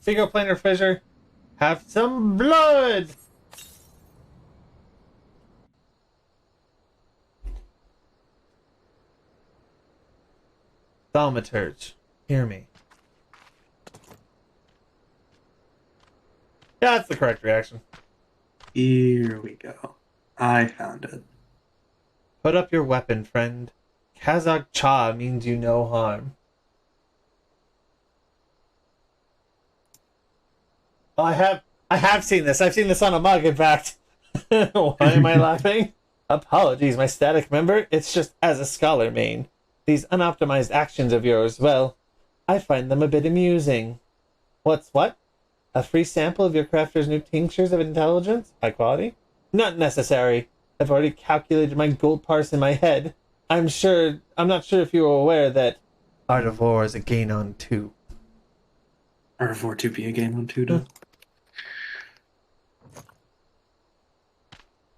Seagull Planar Fissure, have some blood! Thaumaturge, hear me. Yeah, that's the correct reaction. Here we go. I found it. Put up your weapon, friend. Kazakh Cha means you no harm. Oh, I have seen this. I've seen this on a mug, in fact. Why am I laughing? Apologies, my static member. It's just as a scholar main. These unoptimized actions of yours, well, I find them a bit amusing. What's what? A free sample of your crafter's new tinctures of intelligence? High quality? Not necessary. I've already calculated my gold parse in my head. I'm not sure if you are aware that Art of War is a gain on 2. Art of War 2 a gain on 2, though.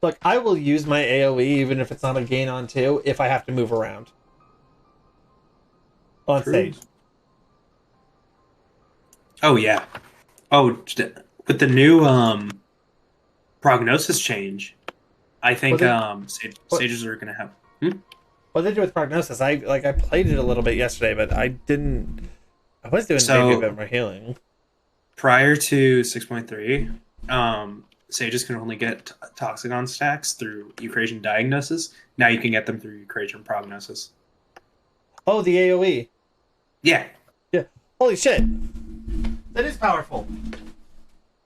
Look, I will use my AoE even if it's not a gain on 2 if I have to move around. On True. stage. Oh, yeah. Oh, with the new prognosis change, I think sages are going to have... What did they do with Prognosis? I played it a little bit yesterday, but I was doing maybe a bit more healing. Prior to 6.3, sages can only get Toxicon stacks through Eucrasian Diagnosis. Now you can get them through Eucrasian Prognosis. Oh, the AoE. Yeah. Yeah. Holy shit. That is powerful.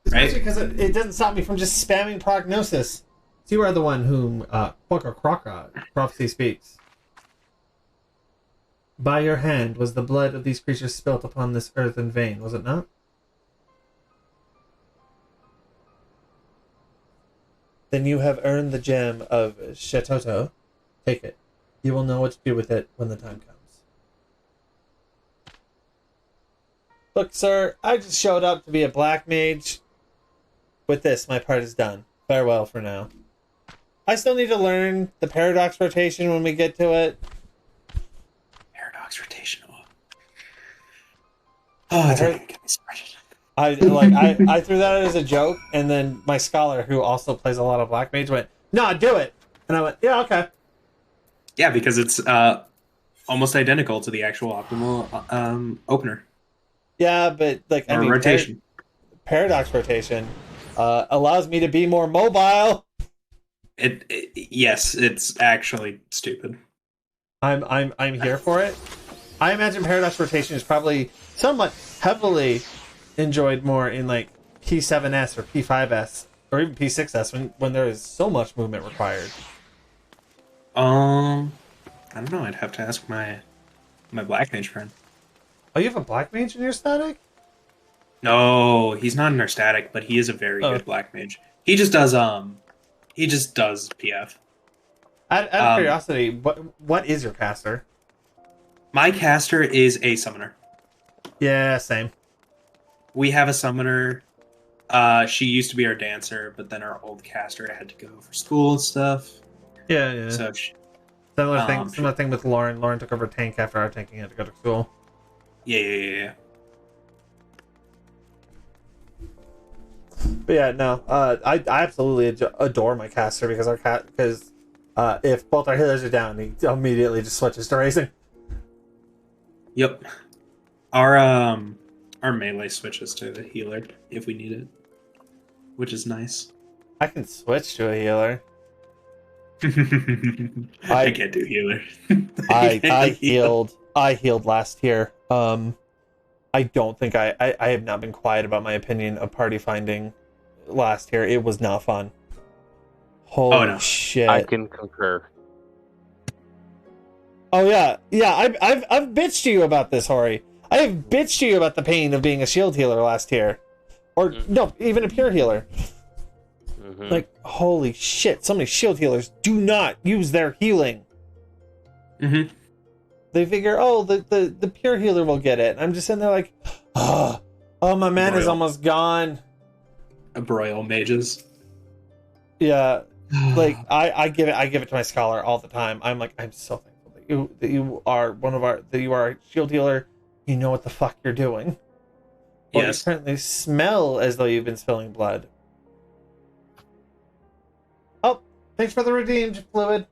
Especially because it doesn't stop me from just spamming Prognosis. So you are the one whom prophecy speaks. By your hand was the blood of these creatures spilt upon this earthen vein, was it not? Then you have earned the gem of Shetoto. Take it. You will know what to do with it when the time comes. Look, sir, I just showed up to be a black mage. With this, my part is done. Farewell for now. I still need to learn the paradox rotation when we get to it. Paradox rotation. Oh, it's gonna get me started. I threw that as a joke, and then my scholar, who also plays a lot of black mage, went, "No, do it," and I went, "Yeah, okay." Yeah, because it's almost identical to the actual optimal opener. Yeah, but rotation. Paradox rotation allows me to be more mobile. Yes, it's actually stupid. I'm here for it. I imagine paradox rotation is probably somewhat heavily enjoyed more in like P7S or P5S or even P6S when there is so much movement required. I don't know. I'd have to ask my black mage friend. Oh, you have a black mage in your static? No, he's not in our static, but he is a very good black mage. He just does PF. Out of curiosity, what is your caster? My caster is a summoner. Yeah, same. We have a summoner. She used to be our dancer, but then our old caster had to go for school and stuff. Yeah. So Similar thing with Lauren. Lauren took over tank after our tanking had to go to school. Yeah. But yeah, no. I absolutely adore my caster because if both our healers are down, he immediately just switches to racing. Yep. Our melee switches to the healer if we need it, which is nice. I can switch to a healer. I can't do healer. I healed last year. I don't think I have not been quiet about my opinion of party finding last year. It was not fun. Holy shit. I can concur. Oh yeah. I've bitched to you about this, Hori. I have bitched to you about the pain of being a shield healer last year. Or no, even a pure healer. Mm-hmm. Like, holy shit, so many shield healers do not use their healing. Mm-hmm. They figure, oh, the pure healer will get it. And I'm just sitting there like, oh my mana's almost gone. Broil mages. Yeah. Like I give it to my scholar all the time. I'm like, I'm so thankful that you are you are a shield healer. You know what the fuck you're doing. Well, Yes. you currently smell as though you've been spilling blood. Oh, thanks for the redeemed fluid.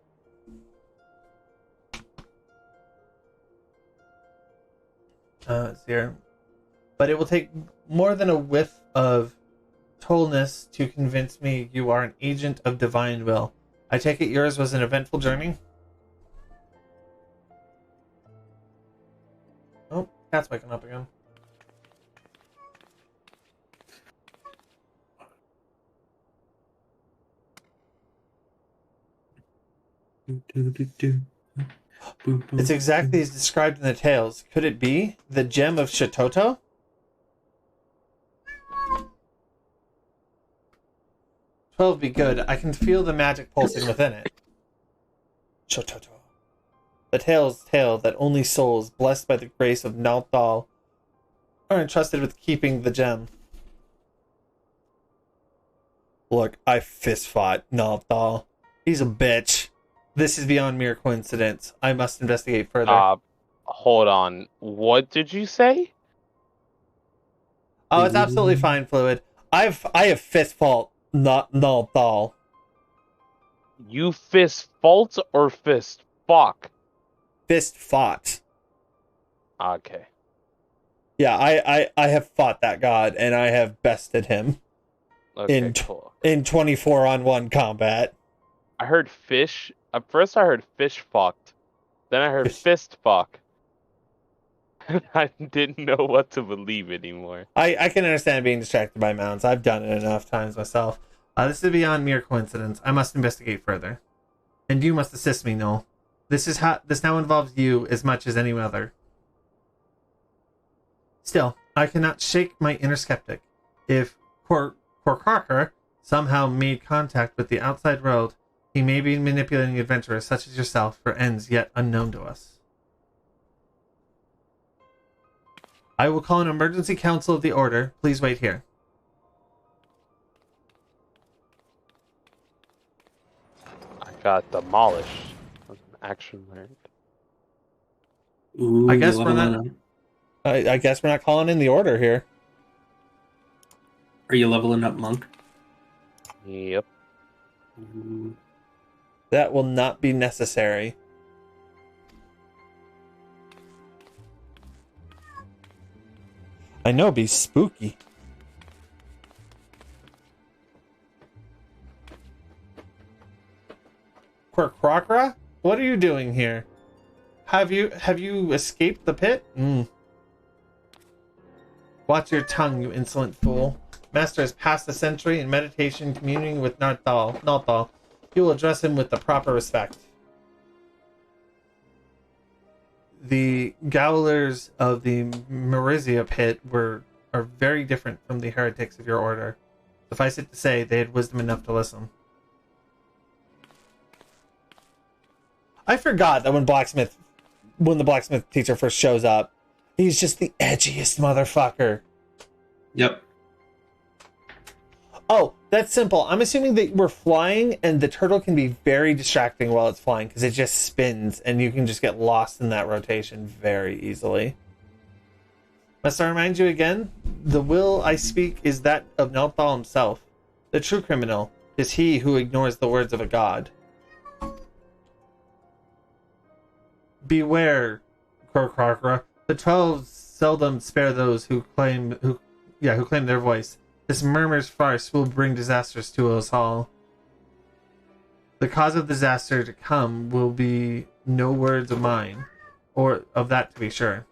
It's here. But it will take more than a whiff of tollness to convince me you are an agent of divine will. I take it yours was an eventful journey? Oh, cat's waking up again. It's exactly as described in the tales. Could it be the gem of Shatoto? "12 be good. I can feel the magic pulsing within it." Shatoto. The tales tell that only souls blessed by the grace of Null are entrusted with keeping the gem. Look, I fist fought Null. He's a bitch. This is beyond mere coincidence. I must investigate further. Hold on. What did you say? Oh, it's absolutely fine, Fluid. I have fist fought Null. You fist fault or fist fuck? Fist fought. Okay. Yeah, I have fought that god and I have bested him Okay, cool. in 24-on-1 combat. I heard fish. At first I heard fish fucked. Then I heard fist fuck. I didn't know what to believe anymore. I can understand being distracted by mounts. I've done it enough times myself. This is beyond mere coincidence. I must investigate further. And you must assist me, Null. This now involves you as much as any other. Still, I cannot shake my inner skeptic. If Korkarkar somehow made contact with the outside world, he may be manipulating adventurers such as yourself for ends yet unknown to us. I will call an emergency council of the Order. Please wait here. I got demolished. That's an action learned. Ooh, I guess we're not. I guess we're not calling in the Order here. Are you leveling up, Monk? Yep. Ooh. That will not be necessary. I know, be spooky. Korkrakra? What are you doing here? Have you escaped the pit? Watch your tongue, you insolent fool. Master has passed a century in meditation communing with Null. You will address him with the proper respect. The Gowlers of the Marizia pit are very different from the heretics of your order. Suffice it to say, they had wisdom enough to listen. I forgot that when the blacksmith teacher first shows up, he's just the edgiest motherfucker. Yep. Oh, that's simple. I'm assuming that we're flying and the turtle can be very distracting while it's flying because it just spins and you can just get lost in that rotation very easily. Must I remind you again? The will I speak is that of Null himself. The true criminal is he who ignores the words of a god. Beware, Korkrakra. The 12 seldom spare those who claim their voice. This murmur's farce will bring disasters to us all. The cause of disaster to come will be no words of mine, or of that to be sure.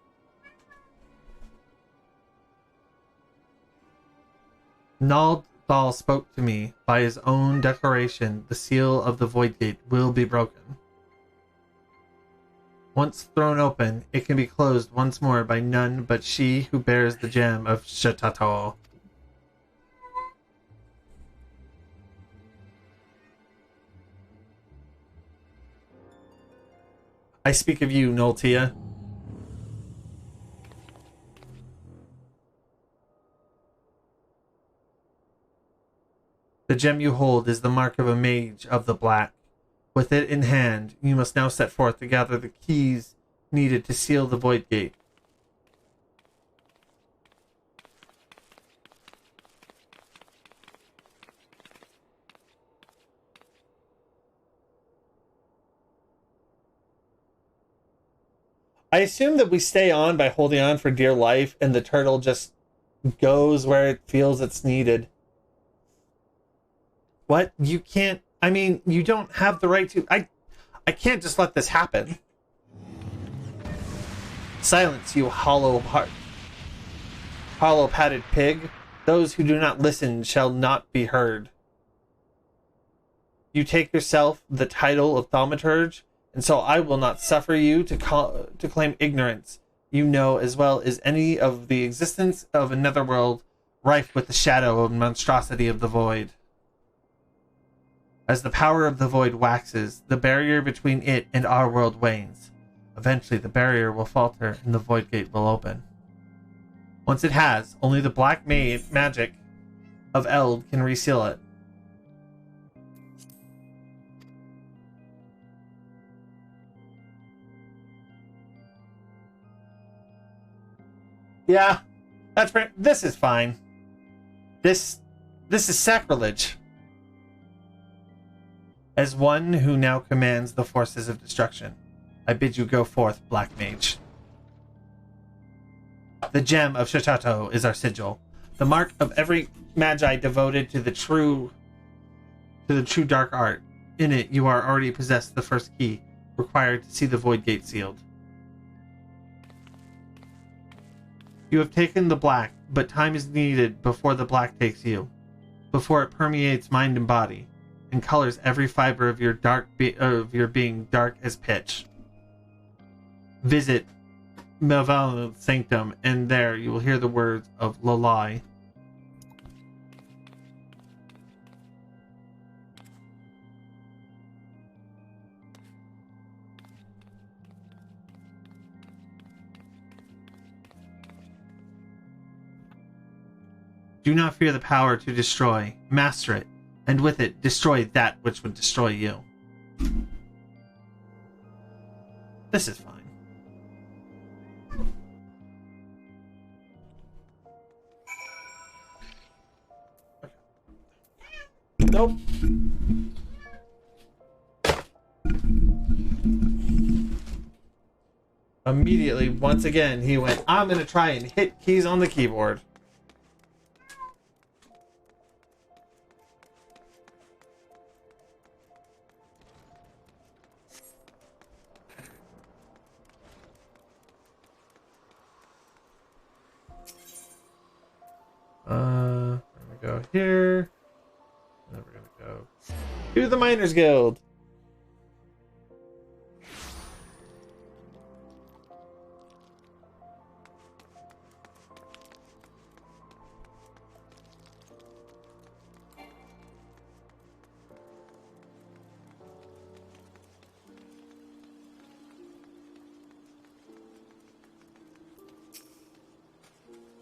Null spoke to me by his own declaration. The seal of the Void Gate will be broken. Once thrown open, it can be closed once more by none but she who bears the gem of Shatato. I speak of you, Noltia. The gem you hold is the mark of a mage of the Black. With it in hand, you must now set forth to gather the keys needed to seal the Void Gate. I assume that we stay on by holding on for dear life, and the turtle just goes where it feels it's needed. What? You can't... I mean, you don't have the right to... I can't just let this happen. Silence, you hollow-padded pig. Those who do not listen shall not be heard. You take yourself the title of thaumaturge, and so I will not suffer you to claim ignorance. You know as well as any of the existence of another world rife with the shadow and monstrosity of the void. As the power of the void waxes, the barrier between it and our world wanes. Eventually the barrier will falter and the Void Gate will open. Once it has, only the black magic of Eld can reseal it. Yeah, this is fine. This is sacrilege. As one who now commands the forces of destruction, I bid you go forth, Black Mage. The gem of Shatato is our sigil, the mark of every magi devoted to the true dark art. In it, you are already possessed the first key required to see the Void Gate sealed. You have taken the black, but time is needed before the black takes you, before it permeates mind and body, and colors every fiber of your being dark as pitch. Visit Melval's sanctum, and there you will hear the words of Lalai. Do not fear the power to destroy. Master it, and with it, destroy that which would destroy you. This is fine. Nope. Immediately, once again, he went, I'm going to try and hit keys on the keyboard. We're gonna go here. And then we're gonna go to the Miners Guild.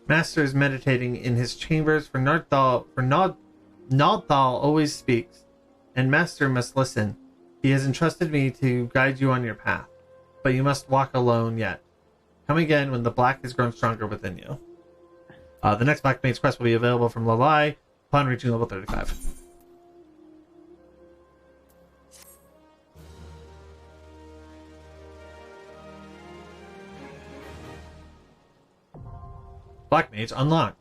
Master is meditating in his chambers, for Nodthal always speaks, and Master must listen. He has entrusted me to guide you on your path, but you must walk alone yet. Come again when the black has grown stronger within you. The next Black Mate's quest will be available from Lalai upon reaching level 35. Black Mage unlocked.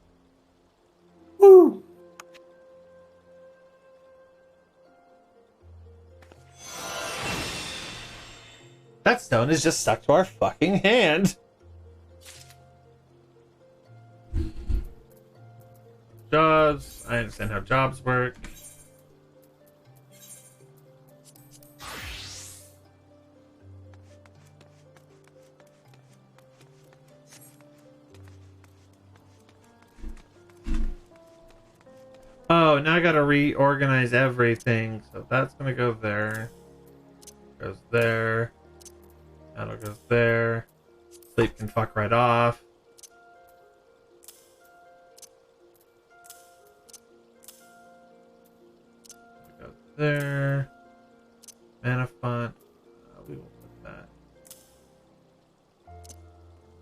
Woo! That stone is just stuck to our fucking hand. Jobs. I understand how jobs work. Oh, now I gotta reorganize everything. So that's gonna go there. Goes there. That'll goes there. Sleep can fuck right off. Goes there. Mana font. We will put that.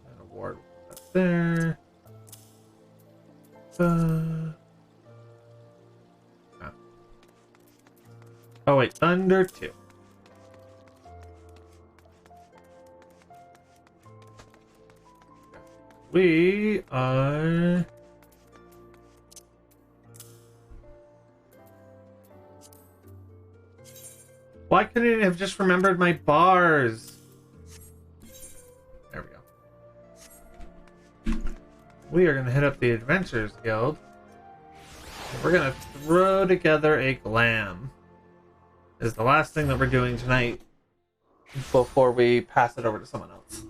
Mana ward. We'll put that there. Oh wait, Thunder 2. We are... Why couldn't it have just remembered my bars? There we go. We are going to hit up the Adventurers Guild. We're going to throw together a glam. This is the last thing that we're doing tonight before we pass it over to someone else.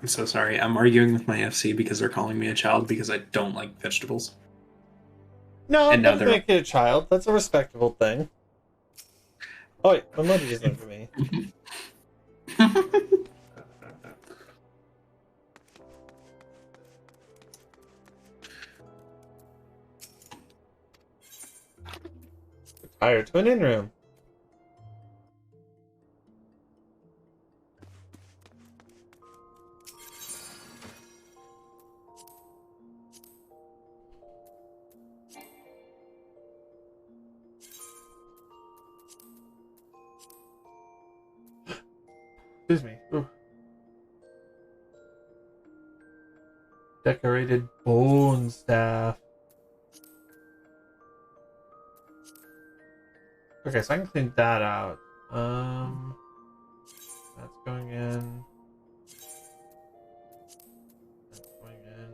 I'm so sorry. I'm arguing with my FC because they're calling me a child because I don't like vegetables. No, And now don't they're- make it a child. That's a respectable thing. Oh wait, emoji isn't for me. Retire to an in-room. Excuse me. Ooh. Decorated bone staff. Okay, so I can clean that out. That's going in. That's going in.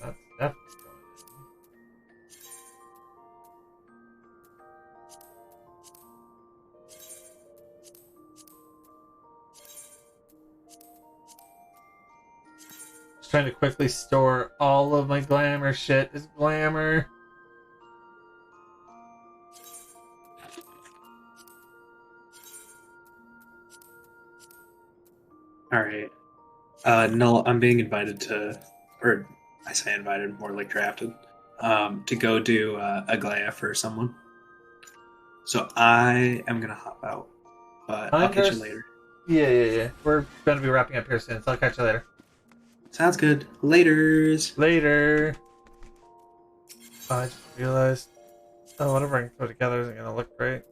That's definitely going in. Just trying to quickly store all of my glamour shit as glamour. Alright. Null, I'm being invited to, or I say invited, more like drafted, to go do a Glaya for someone. So I am gonna hop out, but I'll catch you later. Yeah. We're gonna be wrapping up here soon, so I'll catch you later. Sounds good. Laters. Later. Oh, I just realized. Oh, whatever I can put together isn't gonna look great.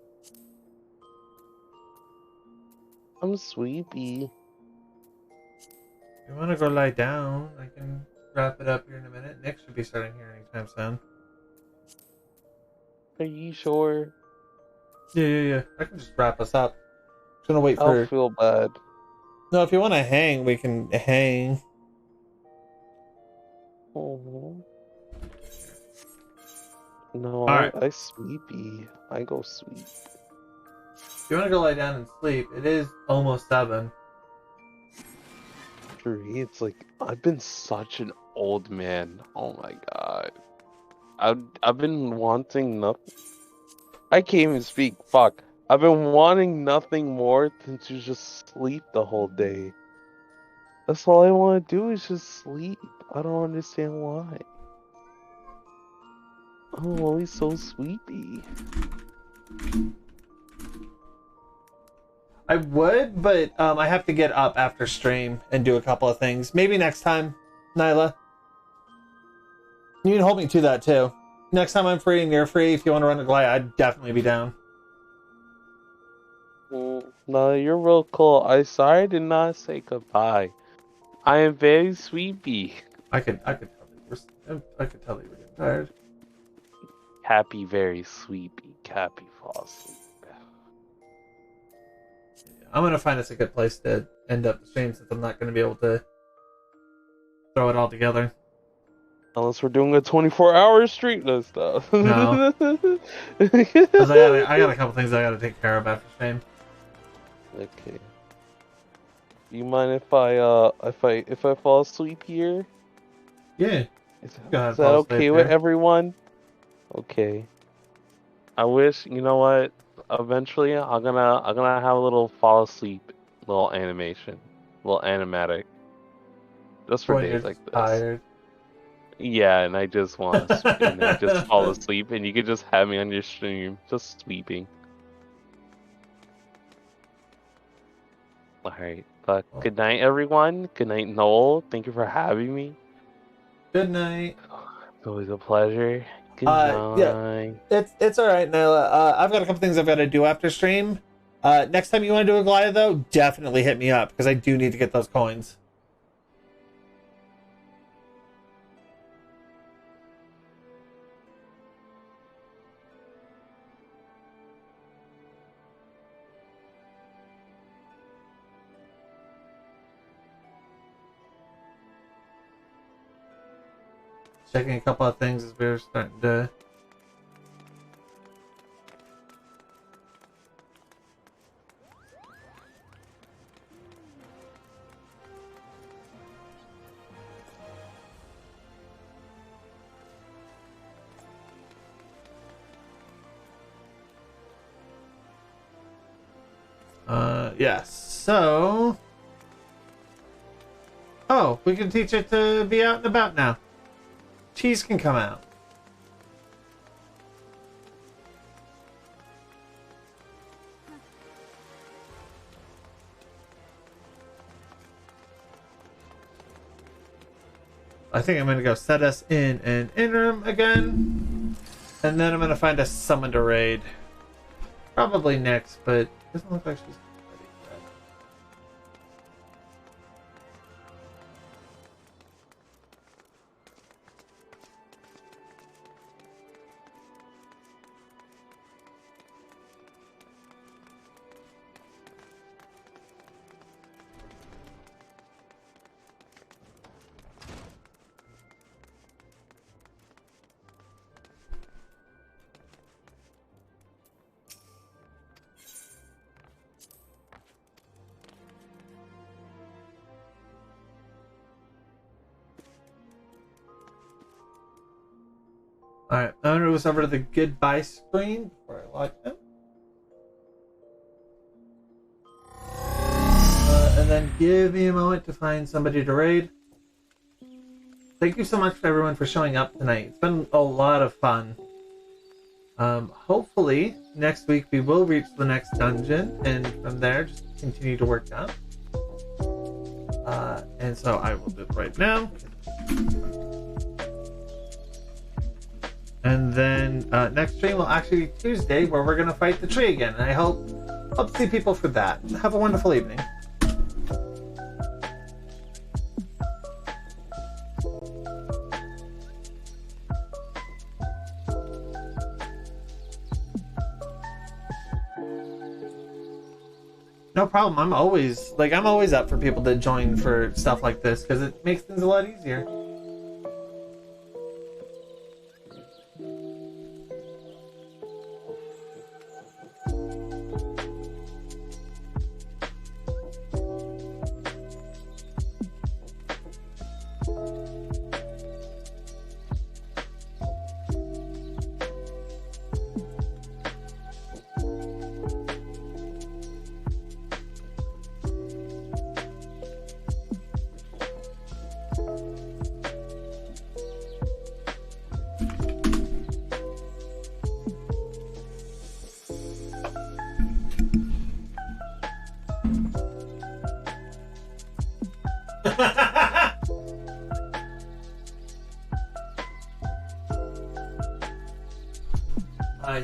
I'm sleepy. You wanna go lie down? I can wrap it up here in a minute. Nick should be starting here anytime soon. Are you sure? Yeah. I can just wrap us up. Just gonna wait I'll for. feel bad. No, if you want to hang, we can hang. Oh. No, Alright. I sleepy. I go sleep. If you want to go lie down and sleep, it is almost 7. For me, it's like I've been such an old man. Oh my god. I've been wanting nothing. I can't even speak. Fuck. I've been wanting nothing more than to just sleep the whole day. That's all I want to do is just sleep. I don't understand why. I'm always so sleepy. I would, but I have to get up after stream and do a couple of things. Maybe next time, Nyla. You can hold me to that too. Next time I'm free and you're free, if you want to run a glide, I'd definitely be down. No, you're real cool. I sorry I did not say goodbye. I am very sleepy. I could tell you were getting tired. Cappy very sleepy. Cappy fall asleep. I'm gonna find us a good place to end up the stream since I'm not gonna be able to throw it all together. Unless we're doing a 24-hour stream and stuff. No. Because I got a couple things I gotta take care of after stream. Okay. You mind if I fall asleep here? Yeah. Is Go ahead, that fall okay asleep with here. everyone? Okay. I wish, you know what? Eventually, I'm gonna have a little fall asleep, little animation, little animatic, just for When days you're like this. tired. Yeah, and I just want to, and I just fall asleep, and you could just have me on your stream, just sleeping. Alright, but good night, everyone. Good night, Noel. Thank you for having me. Good night. It's always a pleasure. Good night. Yeah, it's all right, Nyla. I've got a couple things I've got to do after stream. Next time you want to do a glide, though, definitely hit me up because I do need to get those coins. Checking a couple of things as we're starting to. Yes. So. Oh, we can teach it to be out and about now. Cheese can come out. I think I'm going to go set us in an interim again. And then I'm going to find us someone to raid. Probably next, but it doesn't look like she's ready yet. Alright, I'm going to move us over to the goodbye screen before I log in. And then give me a moment to find somebody to raid. Thank you so much for everyone for showing up tonight. It's been a lot of fun. Hopefully, next week we will reach the next dungeon, and from there, just continue to work down. And so I will do it right now. And then next stream will actually be Tuesday, where we're going to fight the tree again. And I hope to see people for that. Have a wonderful evening. No problem. I'm always up for people to join for stuff like this because it makes things a lot easier. Hi.